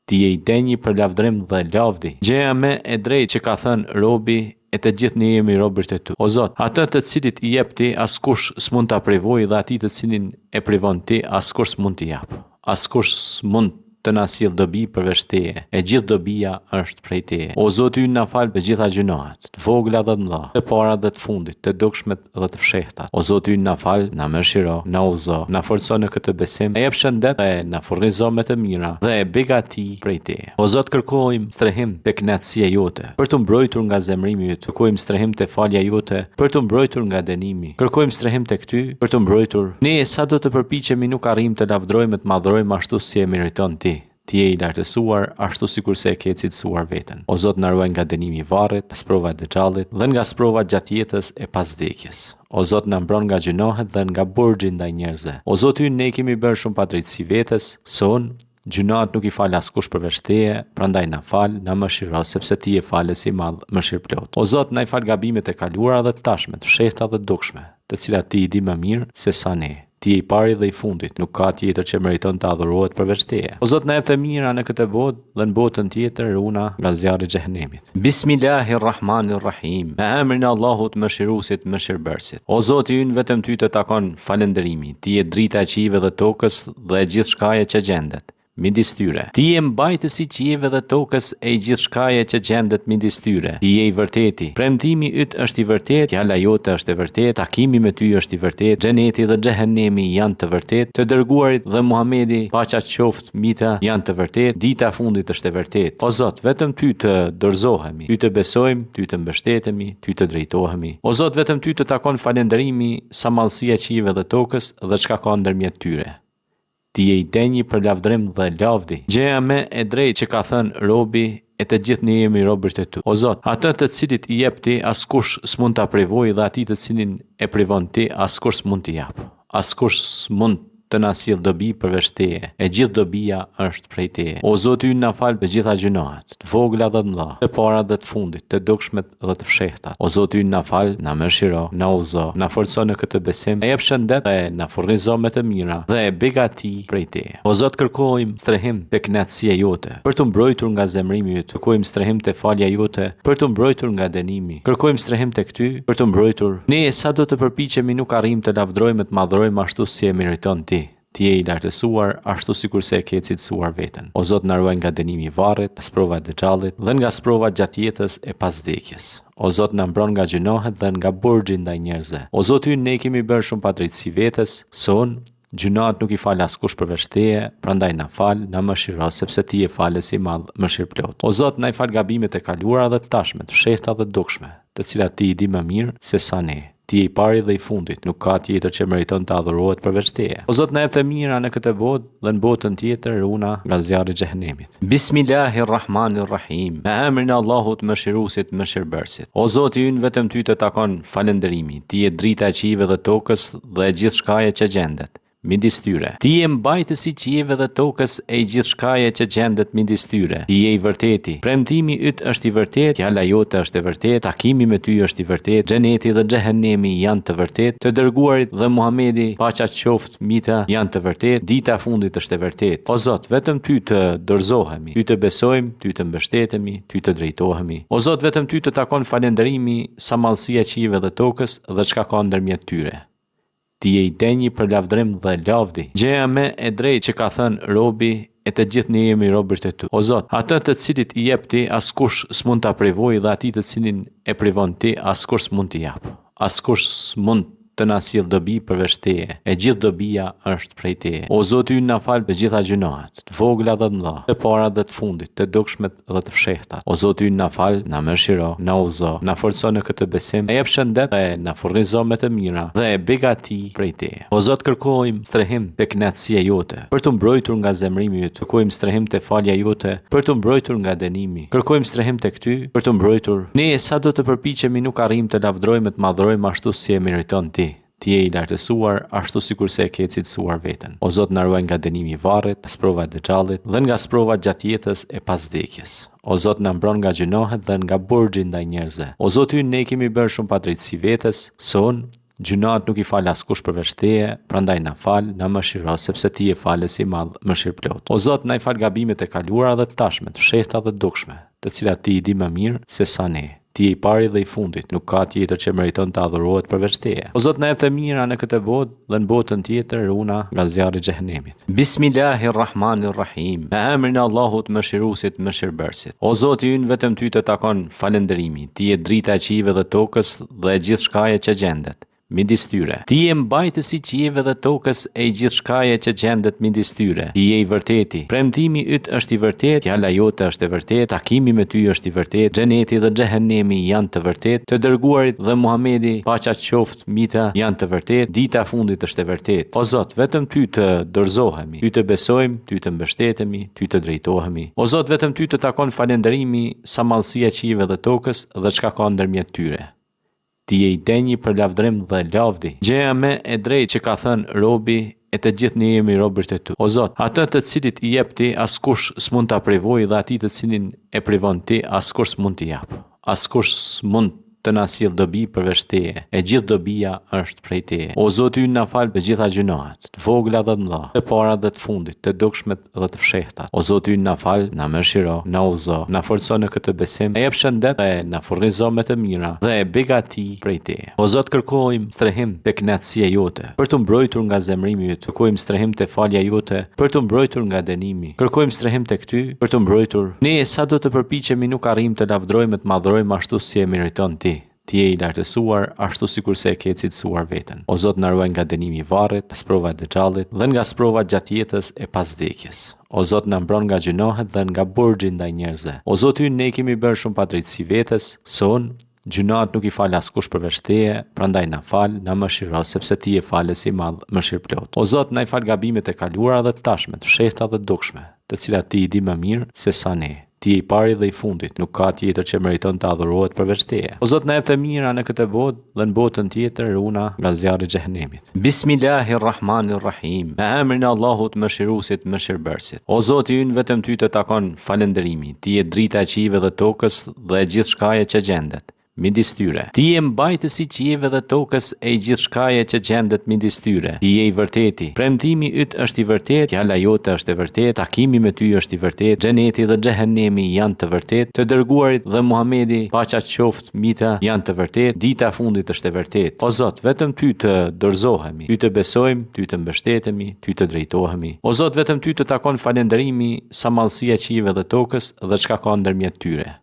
Speaker 1: Ti je i denjë për lavdrim dhe lavdi. Gjëja më e drejtë që ka thënë robi e të gjithë ne jemi robërt e tu. O Zot, atë të cilit i jep ti, askush s'mund ta privojë dhe atij të cilin e privon ti, askush s'mund t'i jap. Askush s'mund të na sjell dobi përveç Teje, e gjithë dobia është prej Teje. O Zoti ynë, na fal të gjitha gjunahet, të vogla dhe të mëdha, të para dhe të fundit, të dukshmet dhe të fshehtat. O Zoti ynë, na fal, na mëshiro, na udhëzo, na forco në këtë besim, e jep shëndet dhe na furnizo me të mira dhe e begati prej Teje. O Zot, kërkojmë strehim te kënaqësia jote, për të mbrojtur nga zemrimi yt. Kërkojmë strehim te falja jote, për të mbrojtur nga dënimi. Kërkojmë strehim tek Ty, për të mbrojtur. Ne sa do të përpiqemi nuk arrijmë të lavdrojmë, të madhrojmë ashtu si e meriton Ti. Ti je i lartësuar, ashtu sikur se e ke cilësuar veten. O Zot, na ruaj nga dënimi i varrit, sprova e dëxhallit dhe nga sprova gjatë jetës e pas vdekjes. O Zot, na mbron nga gjunohet dhe nga burxhi ndaj njerëzve. O Zot ynë, ne kemi bërë shumë padrejtësi vetes, son gjunat nuk i fal askush përveç Teje, prandaj na fal, na mëshiro, sepse Ti je falës i madh, mëshirëplot. O Zot, na i fal gabimet e kaluara dhe të tashme, të fshehta dhe të dukshme, të cilat Ti i di më mirë se sa ne. Ti je i pari dhe i fundit, nuk ka tjetër që meriton të adhurohet përveç Teje. O Zot, na jep të mira në këtë botë dhe në botën tjetër runa nga zjarri i xhehenemit. Bismillahirrahmanirrahim. Me emrin e Allahut mëshiruesit, mëshirbërësit. O Zoti ynë, vetëm Ty të takon falënderimi. Ti je drita e qive dhe tokës dhe e gjithë shkaje që gjendet midis tyre. Ti je mbajtësi i qiejve dhe tokës e gjithë shkaje që gjendet midis tyre. Ti je i vërteti. Premtimi yt është i vërtet, fjala jote është e vërtet, takimi me Ty është i vërtet, xheneti dhe xhehenemi janë të vërtet, të dërguarit dhe Muhamedi, paqja qoftë mbi të, janë të vërtet, dita e fundit është e vërtet. O Zot, vetëm Ty të dorëzohemi, Ty të besojmë, Ty të mbështetemi, Ty të drejtohemi. O Zot, vetëm Ty të takon falënderimi, sa mallësia e qiejve dhe tokës dhe çka ka ndërmjet tyre. Ti je i denjë për lavdrim dhe lavdi. Gjëja më e drejtë që ka thënë robi, e të gjithë ne jemi robërt e Tu. O Zot, atë të cilit i jep Ti, askush s'mund ta privojë, dhe atij të cilin e privon Ti, askush s'mund t'i jap. Askush s'mund të na sjell dobi përveç Teje, e gjithë dobia është prej Teje. O Zoti ynë, na fal të gjitha gjunahet, të vogla dhe të mëdha, të para dhe të fundit, të dukshmet dhe të fshehtat. O Zoti ynë, na fal, na mëshiro, na udhëzo, na forco në këtë besim, e jep shëndet dhe na furnizo me të mira dhe e begati prej Teje. O Zot, kërkojmë strehim te kënaqësia jote, për të mbrojtur nga zemrimi yt. Kërkojmë strehim te falja jote, për të mbrojtur nga dënimi. Kërkojmë strehim tek Ty, për të mbrojtur. Ne sa do të përpiqemi nuk arrijmë të lavdrojmë, të madhrojmë ashtu si e meriton Ti. Ti je i lartësuar, ashtu sikur se e ke cilësuar veten. O Zot, na ruaj nga dënimi i varrit, sprova e dëxhallit dhe nga sprova gjatë jetës e pas vdekjes. O Zot, na mbron nga gjunohet dhe nga burxhi ndaj njerëzve. O Zot ynë, ne kemi bërë shumë padrejtësi vetes, son gjunat nuk i fal askush përveç Teje, prandaj na fal, na mëshiro, sepse Ti je falës i madh, mëshirëplot. O Zot, na i fal gabimet e kaluara dhe të tashme, të fshehta dhe të dukshme, të cilat Ti i di më mirë se sa ne. Ti je i pari dhe i fundit, nuk ka tjetër që meriton të adhurohet përveç Teje. O Zot, na jep të mira në këtë botë dhe në botën tjetër runa nga zjarri i xhehenemit. Bismillahirrahmanirrahim. Me emrin e Allahut mëshiruesit, mëshirbërësit. O Zoti ynë, vetëm Ty të takon falënderimi. Ti je drita e qiejve dhe tokës dhe e gjithë shkaje që gjendet midis tyre. Ti je mbajtësi i qiejve dhe tokës e gjithë shkaje që gjendet midis tyre. Ti je i vërteti. Premtimi yt është i vërtet, fjala jote është e vërtet, takimi me Ty është i vërtet, xheneti dhe xhehenemi janë të vërtet, të dërguarit dhe Muhamedi, paqja qoftë mbi të, janë të vërtet, dita e fundit është e vërtet. O Zot, vetëm Ty të dorëzohemi, Ty të besojmë, Ty të mbështetemi, Ty të drejtohemi. O Zot, vetëm Ty të takon falënderimi, sa mallësia e qiejve dhe tokës dhe çka ka ndërmjet tyre. Ti je i denjë për lavdrim dhe lavdi. Gjëja më e drejtë që ka thënë robi, e të gjithë ne jemi robërt e Tu. O Zot, atë të cilit i jep Ti, askush s'mund ta privojë, dhe atij të cilin e privon Ti, askush s'mund t'i jap. Askush s'mund të na sjell dobi përveç Teje, e gjithë dobia është prej Teje. O Zoti ynë, na fal të gjitha gjunahet, të vogla dhe të mëdha, të para dhe të fundit, të dukshmet dhe të fshehtat. O Zoti ynë, na fal, na mëshiro, na udhëzo, na forco në këtë besim, e jep shëndet dhe na furnizo me të mira dhe e begati prej Teje. O Zot, kërkojmë strehim te kënaqësia jote, për të mbrojtur nga zemrimi yt. Kërkojmë strehim te falja jote, për të mbrojtur nga dënimi. Kërkojmë strehim tek Ty, për të mbrojtur. Ne sa do të përpiqemi nuk arrijmë të lavdrojmë, të madhrojmë ashtu si e meriton Ti. Ti je i lartësuar, ashtu sikur se e ke cilësuar veten. O Zot, na ruaj nga dënimi i varrit, sprova e dëxhallit dhe nga sprova gjatë jetës e pas vdekjes. O Zot, na mbron nga gjunohet dhe nga burxhi ndaj njerëzve. O Zot ynë, ne kemi bërë shumë padrejtësi vetes, son gjunat nuk i fal askush përveç Teje, prandaj na fal, na mëshiro, sepse Ti je falës i madh, mëshirëplot. O Zot, na i fal gabimet e kaluara dhe të tashme, të fshehta dhe të dukshme, të cilat Ti i di më mirë se sa ne. Ti je i pari dhe i fundit, nuk ka tjetër që meriton të adhurohet përveç teje. O Zot, na jep të mira në këtë botë dhe në botën tjetër runa nga zjarri i xhehenemit. Bismillahirrahmanirrahim. Me emrin e Allahut mëshiruesit mëshirbërësit. O Zoti ynë, vetëm ty të takon falënderimi. Ti je drita e qiejve dhe tokës dhe e gjithçkaje që gjendet midis tyre. Ti je mbajtësi i qiejve dhe tokës e gjithçkaje që gjendet midis tyre. Ti je i vërteti. Premtimi yt është i vërtet, fjala jote është e vërtet, takimi me ty është i vërtet, xheneti dhe xhehenemi janë të vërtet, të dërguarit dhe Muhamedi, paqja qoftë mita, janë të vërtet, dita e fundit është e vërtet. O Zot, vetëm ty të dorëzohemi, ty të besojmë, ty të mbështetemi, ty të drejtohemi. O Zot, vetëm ty të takon falënderimi, sa mallësia e qiejve dhe tokës dhe çka ka ndërmjet tyre. Ti je i denjë për lavdrim dhe lavdi. Gjëja më e drejtë që ka thënë robi, e të gjithë ne jemi robërt e tu. O Zot, atë të cilit i jep ti, askush s'mund ta privojë, dhe atij të cilin e privon ti, askush s'mund t'i jap. Askush s'mund të na sjell dobi përveç teje. E gjithë dobia është prej teje. O Zoti ynë, na fal të gjitha gjunahet, të vogla dhe të mëdha, të para dhe të fundit, të dukshmet dhe të fshehtat. O Zoti ynë, na fal, na mëshiro, na udhëzo, na forco në këtë besim, e jep shëndet dhe na furnizo me të mira dhe e begati prej teje. O Zot, kërkojmë strehim te kënaqësia jote, për të mbrojtur nga zemrimi yt. Kërkojmë strehim te falja jote, për të mbrojtur nga dënimi. Kërkojmë strehim tek ty, për të mbrojtur. Ne sa do të përpiqemi nuk arrijmë të lavdrojmë, të madhrojmë ashtu si e meriton ti. Ti je i lartësuar ashtu sikurse e ke cilësuar veten. O Zot, na ruaj nga dënimi i varrit, sprova e dexhallit dhe nga sprova gjatë jetës e pas vdekjes. O Zot, na mbron nga gjunohet dhe nga burxhi ndaj njerëzve. O Zot, ne kemi bërë shumë padrejtësi vetes, son gjunat nuk i fal askush përveç teje, prandaj na fal, na mëshiro, sepse ti je falës i madh, mëshirëplot. O Zot, na i fal gabimet e kaluara dhe të tashme, të fshehta dhe të dukshme, të cilat ti i di më mirë se sa ne. Ti je i pari dhe i fundit, nuk ka tjetër që meriton të adhurohet përveç teje. O Zot, na jep të mira në këtë botë dhe në botën tjetër runa nga zjarri i xhehenemit. Bismillahirrahmanirrahim. Me emrin e Allahut mëshiruesit mëshirbërësit. O Zoti ynë, vetëm ty të takon falënderimi. Ti je drita e qiejve dhe tokës dhe e gjithçkaje që gjendet midis tyre. Ti je mbajtësi i qiejve dhe tokës e gjithçkaje që gjendet midis tyre. Ti je i vërteti. Premtimi yt është i vërtet, fjala jote është e vërtet, takimi me ty është i vërtet, xheneti dhe xhehenemi janë të vërtet, të dërguarit dhe Muhamedi, paqja qoftë mita, janë të vërtet, dita e fundit është e vërtet. O Zot, vetëm ty të dorëzohemi, ty të besojmë, ty të mbështetemi, ty të drejtohemi. O Zot, vetëm ty të takon falënderimi, sa mallësia e qiejve dhe tokës dhe çka ka ndërmjet tyre.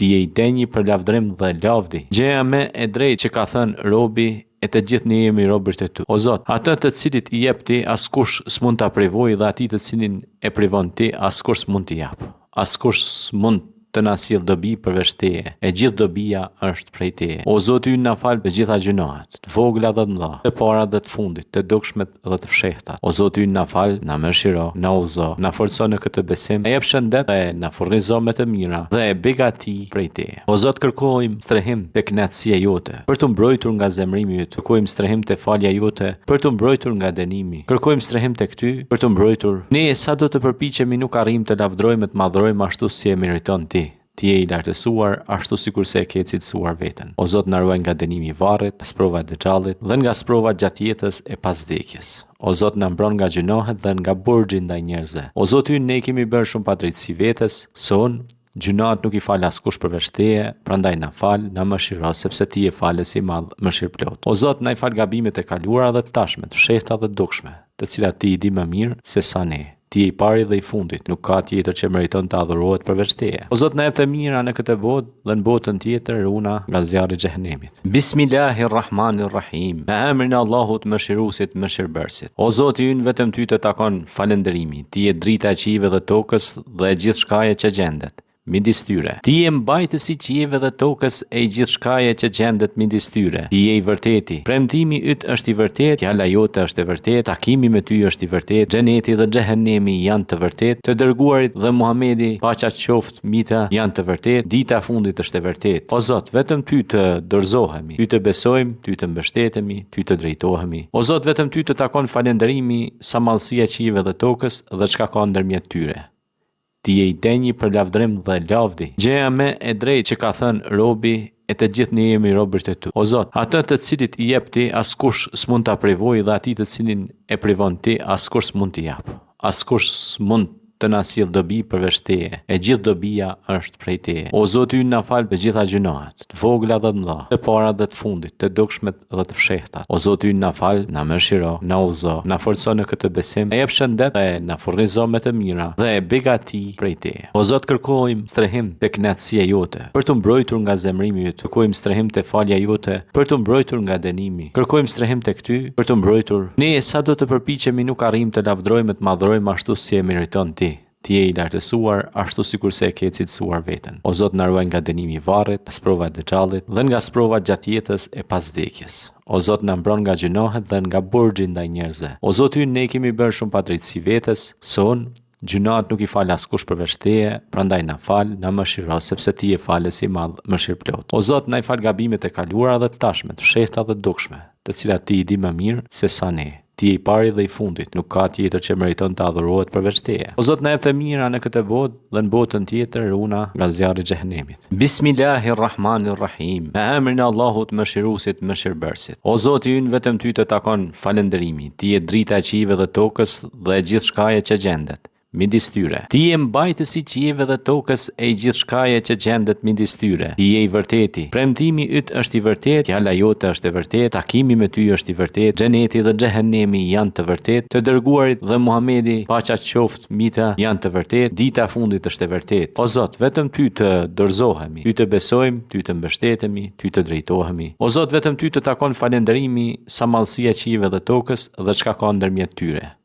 Speaker 1: Ti je i denjë për lavdrim dhe lavdi. Gjëja më e drejtë që ka thënë robi, e të gjithë ne jemi robërt e tu. O Zot, atë të cilit i jep ti, askush s'mund ta privojë, dhe atij të cilin e privon ti, askush s'mund t'i jap. Askush s'mund të na sjell dobi përveç teje. E gjithë dobia është prej teje. O Zoti ynë, na fal të gjitha gjunahet, të vogla dhe të mëdha, të para dhe të fundit, të dukshmet dhe të fshehtat. O Zoti ynë, na fal, na mëshiro, na udhëzo, na forco në këtë besim, e jep shëndet dhe na furnizo me të mira dhe e begati prej teje. O Zot, kërkojmë strehim te kënaqësia jote, për të mbrojtur nga zemrimi yt. Kërkojmë strehim te falja jote, për të mbrojtur nga dënimi. Kërkojmë strehim tek ty, për të mbrojtur. Ne sa do të përpiqemi nuk arrijmë të lavdrojmë, të madhrojmë ashtu si e meriton ti. Ti je i lartësuar ashtu sikurse e ke cilësuar veten. O Zot, na ruaj nga dënimi i varrit, sprova e dexhallit dhe nga sprova gjatë jetës e pas vdekjes. O Zot, na mbron nga gjunohet dhe nga burxhi ndaj njerëzve. O Zot ynë, ne kemi bërë shumë padrejtësi vetes, son gjunat nuk i fal askush përveç teje, prandaj na fal, na mëshiro, sepse ti je falës i madh, mëshirëplot. O Zot, na i fal gabimet e kaluara dhe të tashme, të fshehta dhe të dukshme, të cilat ti i di më mirë se sa ne. Ti je i pari dhe i fundit, nuk ka tjetër që meriton të adhurohet përveç teje. O Zot, na jep të mira në këtë botë dhe në botën tjetër runa nga zjarri i xhehenemit. Bismillahirrahmanirrahim. Me emrin e Allahut mëshiruesit mëshirbërësit. O Zoti ynë, vetëm ty të takon falënderimi. Ti je drita e qiejve dhe tokës dhe e gjithçkaje që gjendet midis tyre. Ti je mbajtësi i qiejve dhe tokës e gjithçkaje që gjendet midis tyre. Ti je i vërteti. Premtimi yt është i vërtet, fjala jote është e vërtet, takimi me ty është i vërtet, xheneti dhe xhehenemi janë të vërtet, të dërguarit dhe Muhamedi, paqja qoftë mita, janë të vërtet, dita e fundit është e vërtet. O Zot, vetëm ty të dorëzohemi, ty të besojmë, ty të mbështetemi, ty të drejtohemi. O Zot, vetëm ty të takon falënderimi, sa mallësia e qiejve dhe tokës dhe çka ka ndërmjet tyre. Ti je i denjë për lavdrim dhe lavdi. Gjëja më e drejtë që ka thënë robi, e të gjithë ne jemi robërt e tu. O Zot, atë të cilit i jep ti, askush s'mund ta privojë, dhe atij të cilin e privon ti, askush s'mund t'i jap. Askush s'mund të na sjell dobi përveç Teje, e gjithë dobia është prej Teje. O Zoti ynë, na fal të gjitha gjunahet, të vogla dhe të mëdha, të para dhe të fundit, të dukshmet dhe të fshehtat. O Zoti ynë, na fal, na mëshiro, na udhëzo, na forco në këtë besim, e jep shëndet dhe na furnizo me të mira dhe e begati prej Teje. O Zot, kërkojmë strehim te kënaqësia jote, për të mbrojtur nga zemrimi yt. Kërkojmë strehim te falja jote, për të mbrojtur nga dënimi. Kërkojmë strehim tek Ty, për të mbrojtur. Ne sa do të përpiqemi nuk arrim të lavdrojmë, të madhrojmë ashtu si e meriton Ti. Ti je i lartësuar, ashtu sikur se e ke cilësuar veten. O Zot, na ruaj nga dënimi i varrit, nga sprova e dëxhallit dhe nga sprova gjatë jetës e pas vdekjes. O Zot, na mbron nga gjunohet dhe nga burxhi ndaj njerëzve. O Zot ynë, ne kemi bërë shumë padrejtësi vetes, son gjunahet nuk i fal askush përveç Teje, prandaj na fal, na mëshiro, sepse Ti je falës i madh, mëshirëplot. O Zot, na i fal gabimet e kaluara dhe të tashme, të fshehta dhe të dukshme, të cilat Ti i di më mirë se sa ne. Ti je i pari dhe i fundit, nuk ka tjetër që meriton të adhurohet përveç Teje. O Zot, na jep të mira në këtë botë dhe në botën tjetër runa nga zjarri i xhehenemit. Bismillahirrahmanirrahim. Me emrin e Allahut mëshiruesit, mëshirbërësit. O Zoti ynë, vetëm Ty të takon falënderimi. Ti je drita e qiejve dhe tokës dhe e gjithë shkaje që gjendet midis tyre. Ti je mbajtësi i qiejve dhe tokës e gjithë shkaje që gjendet midis tyre. Ti je i vërteti. Premtimi yt është i vërtet, fjala jote është e vërtet, takimi me Ty është i vërtet, xheneti dhe xhehenemi janë të vërtet, të dërguarit dhe Muhamedi, paqja qoftë mbi ta, janë të vërtet, dita e fundit është e vërtet. O Zot, vetëm Ty të dorëzohemi, Ty të besojmë, Ty të mbështetemi, Ty të drejtohemi. O Zot, vetëm Ty të takon falënderimi sa mallësia e qiejve dhe tokës dhe çka ka ndërmjet tyre.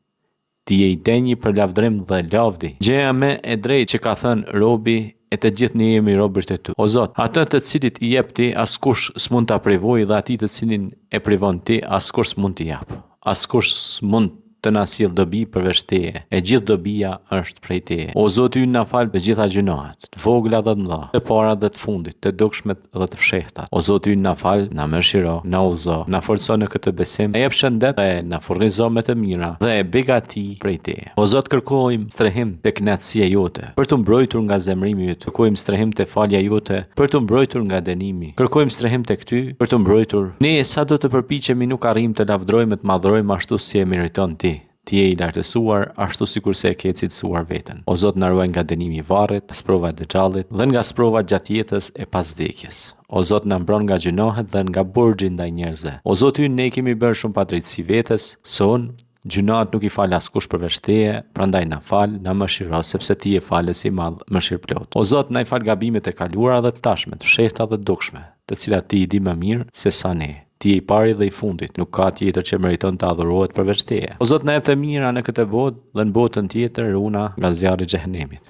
Speaker 1: Ti je i denjë për lavdrim dhe lavdi. Gjëja më e drejtë që ka thënë robi, e të gjithë ne jemi robërt e Tu. O Zot, atë të cilit i jep Ti, askush s'mund ta privojë, dhe atij të cilin e privon Ti, askush s'mund t'i jap. Askush s'mund të na sjell dobi përveç Teje, e gjithë dobia është prej Teje. O Zoti ynë, na fal të gjitha gjunahet, të vogla dhe të mëdha, të para dhe të fundit, të dukshmet dhe të fshehtat. O Zoti ynë, na fal, na mëshiro, na udhëzo, na forco në këtë besim, e jep shëndet dhe na furnizo me të mira dhe e begati prej Teje. O Zot, kërkojmë strehim te kënaqësia jote, për të mbrojtur nga zemrimi yt. Kërkojmë strehim te falja jote, për të mbrojtur nga dënimi. Kërkojmë strehim tek Ty, për të mbrojtur. Ne sa do të përpiqemi nuk arrim të lavdrojmë, të madhrojmë ashtu si e meriton Ti. Ti je i lartësuar, ashtu sikur se e ke cilësuar veten. O Zot, na ruaj nga dënimi i varrit, sprova e dëxhallit dhe nga sprova gjatë jetës e pas vdekjes. O Zot, na mbron nga gjunohet dhe nga burxhi ndaj njerëzve. O Zot ynë, ne kemi bërë shumë padrejtësi vetes, son gjunahet nuk i fal askush përveç Teje, prandaj na fal, na mëshiro, sepse Ti je falës i madh, mëshirëplot. O Zot, na i fal gabimet e kaluara dhe të tashme, të fshehta dhe të dukshme, të cilat Ti i di më mirë se sa ne. Ti je i pari dhe i fundit, nuk ka tjetër që meriton të adhurohet përveç Teje. O Zot, na jep të mira në këtë botë dhe në botën tjetër runa nga zjarri i xhehenemit.